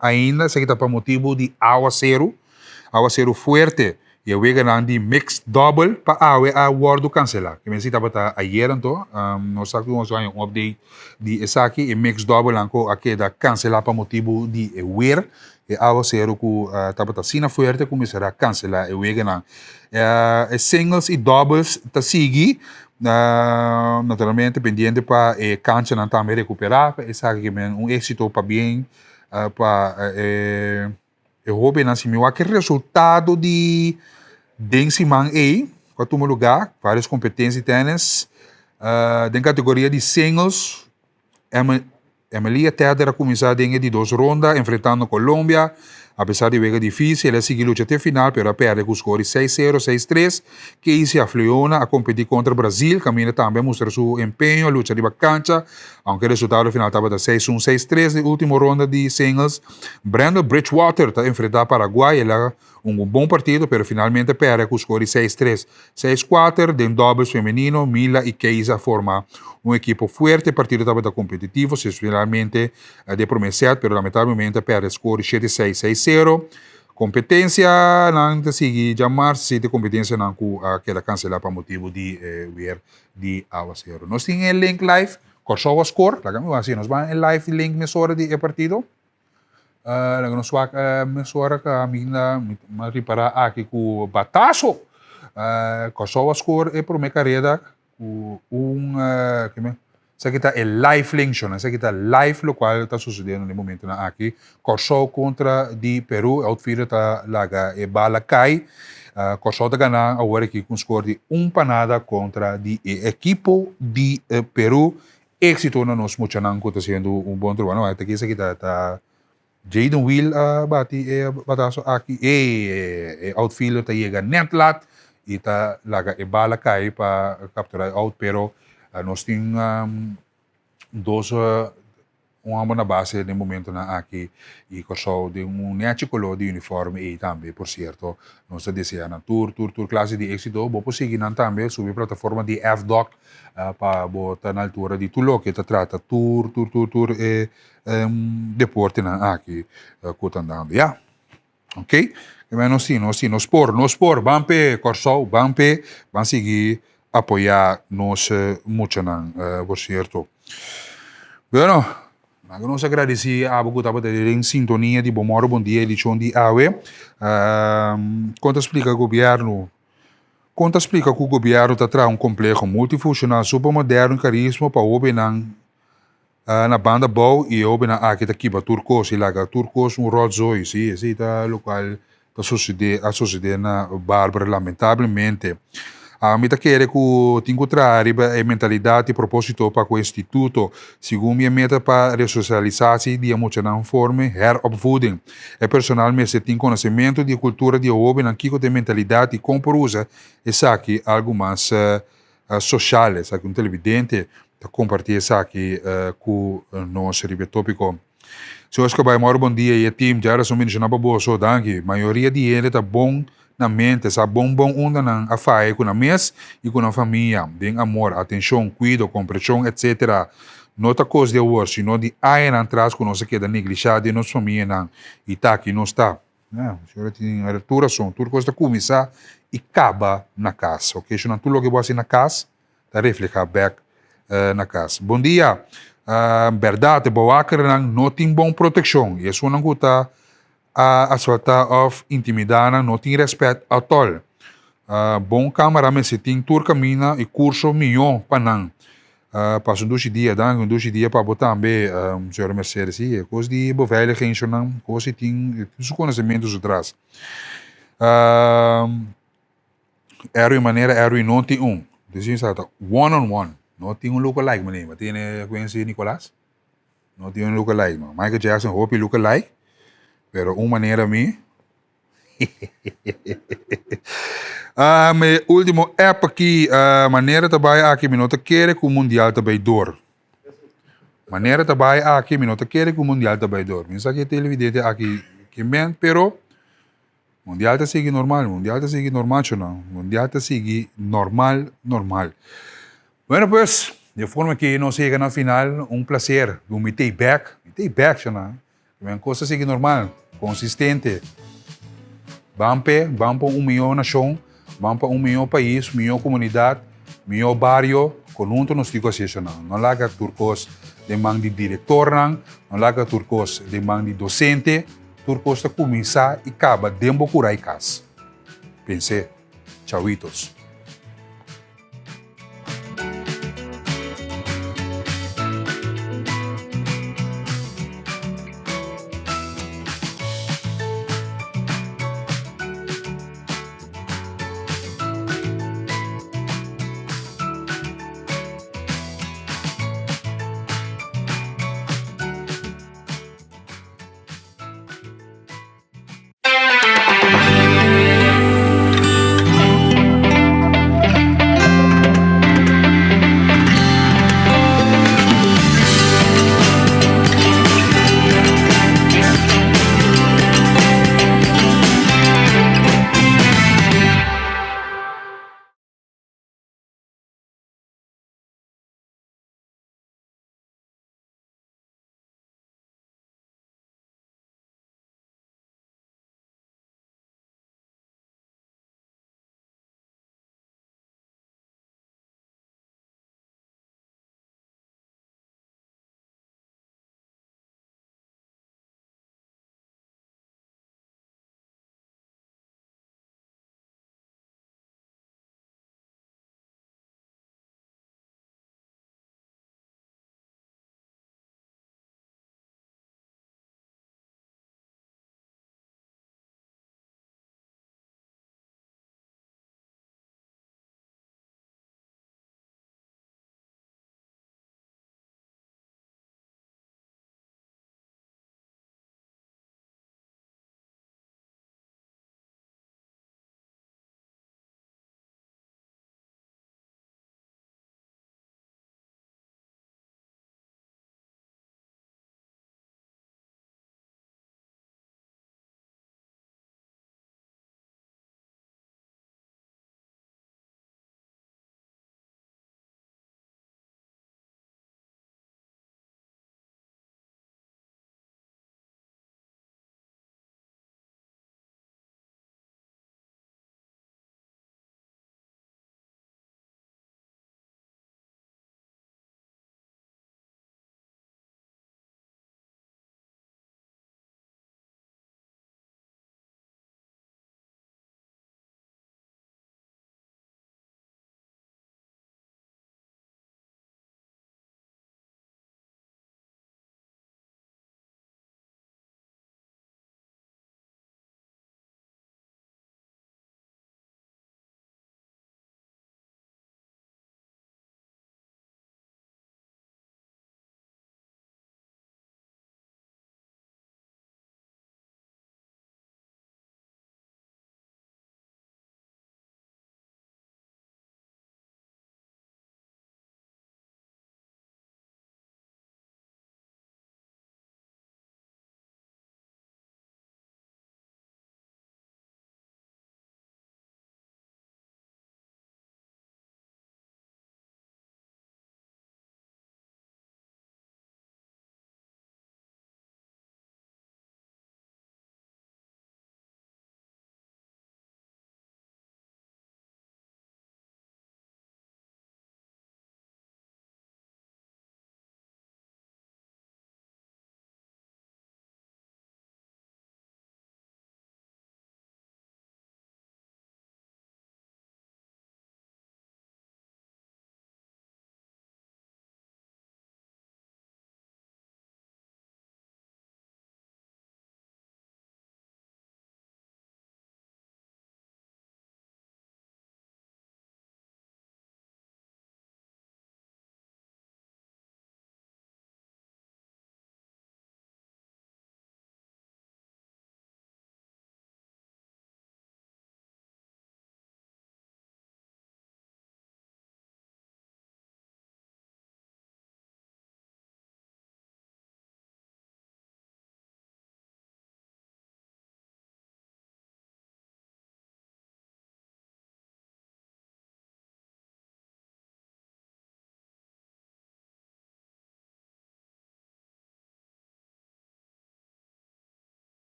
ainda se que tá para motivo de aguacero forte eu vejo de mixed double para a word cancelar. Que me cita para ayer então, nós sabemos um update de essa aqui e mixed double anco aqui da cancelar para motivo de wear e a zero que tá para sina forte começará a cancelar eu vejo singles e doubles tá seguir naturalmente pendiente para cancha não também recuperar essa aqui é êxito para bem para eu hobby não se me que resultado de Densiman A, quarto lugar, várias competências de tênis. Na categoria de singles, Emilia Tedder começou de 2 rondas, enfrentando Colômbia. Apesar de ver difícil, ela seguiu a luta até final, pero perde com o score 6-0, 6-3. Que isso a Fleona a competir contra o Brasil, caminha também mostrar seu empenho, a luta de cancha, aunque o resultado final estava 6-1, 6-3 na última ronda de singles. Brandon Bridgewater está enfrentando Paraguai, ela bom partido, pero finalmente perde com o score 6-3, 6-4. De doubles feminino, Mila e Keisa formam equipo forte, o partido estava competitivo, finalmente de promessar, pero lamentavelmente perde o score 7-6, 6-0. Competência, não sigue chamar-se de competência não que ela cancelar para motivo de ver de aguacero. Nós temos o link live, Kosovo score, assim, nós vamos em live link mesora de partido. Nós vamos mesora que a minha reparar aqui com o bataço. Kosovo score é para uma carreira essa aqui está live link, essa aqui está live, o qual está sucedendo no momento aqui. Kosovo contra de Peru, outfield está lá, bala cai. Kosovo está ganhando agora aqui com score de 1-0 contra de equipo de Peru. Éxito na nós muito que está sendo bom trabalho. Até aqui, essa aqui está Jaden Will bate bataço aqui. Outfield está chega net lat e está lá, bala cai para capturar out, pero nós temos uma na base no momento na aqui e corso de nete color de uniforme e também por certo nós deseja na tour classe de êxito vou seguir também subir plataforma de FDoc para botar na altura de tudo que trata tour e deporte na aqui cotandando já ok mas não spor bampe corso bampe van seguir apoiar nos muito por certo bueno nós agradecemos a você por ter em sintonia de bom dia edição de AWE quando explica o governo que o governo está trazendo complexo multifuncional supermoderno carisma para o na banda boa e o na aqui aqui para turcos e lá turcos rodzoi sim está local está suceder na Bárbara lamentavelmente me quer que tenho trazer a mentalidade e propósito para o instituto, segundo minha meta para resocializar-se de emocional forma, heropvoeding. Personalmente tenho conhecimento de cultura de homem, aqui com mentalidade e comprosa, e aqui algo mais social, aqui um televidente, compartilhar isso aqui com nós, tópico. Se eu vai bom dia e time, já era só mencionar para você, danke. Maioria de ele está bom na mente, sa bom onda ng afai com a mes e com a família, bem amor, atenção, cuidado, compreensão, etc. Nota coisa de hoje, sino de aí atrás que nós queda negligenciado de nossa família não e tá aqui não está. A senhora tem a duração, tudo coisa começar e acaba na casa, ok? Se não tudo que você na casa, tá refletir back na casa. Bom dia, verdade, boa não tem bom proteção, e isso não custa a falta of intimidade, não tem respeito a todo. Bom câmara, mas se tem tour caminha e curso melhor para não. Passa 2 dias, dan 2 dias para botar também, senhora Mercedes, sim, coisa de beveiliging, so não, coisa tem, os conhecimentos atrás. Era maneira, era não tem Dizem one-on-one, não tem lookalike, mas tem conhece Nicolás? Não tem lookalike, Michael Jackson, hope lookalike. Pero uma maneira mi. Meu último app aqui, maneira também aqui, minota quer que o mundial também dor. Maneira também aqui, minota quer que o mundial também dor. Minha que televidente aqui, que men, pero mundial está seguir normal, mundial está seguir normal, não. Mundial está seguir normal. Bueno, pues, de forma que nós chega na final, prazer, me take back, não. Uma coisa assim normal, consistente. Vamos para 1 milhão nação, vamos para 1 milhão país, 1 milhão comunidade, 1 milhão barrio, conjunto nos negociacional. Não laga turcos de mão de diretor, não laga turcos de mão de docente, turcos está começar e acaba de embocurar em casa. Pensei, tchauitos.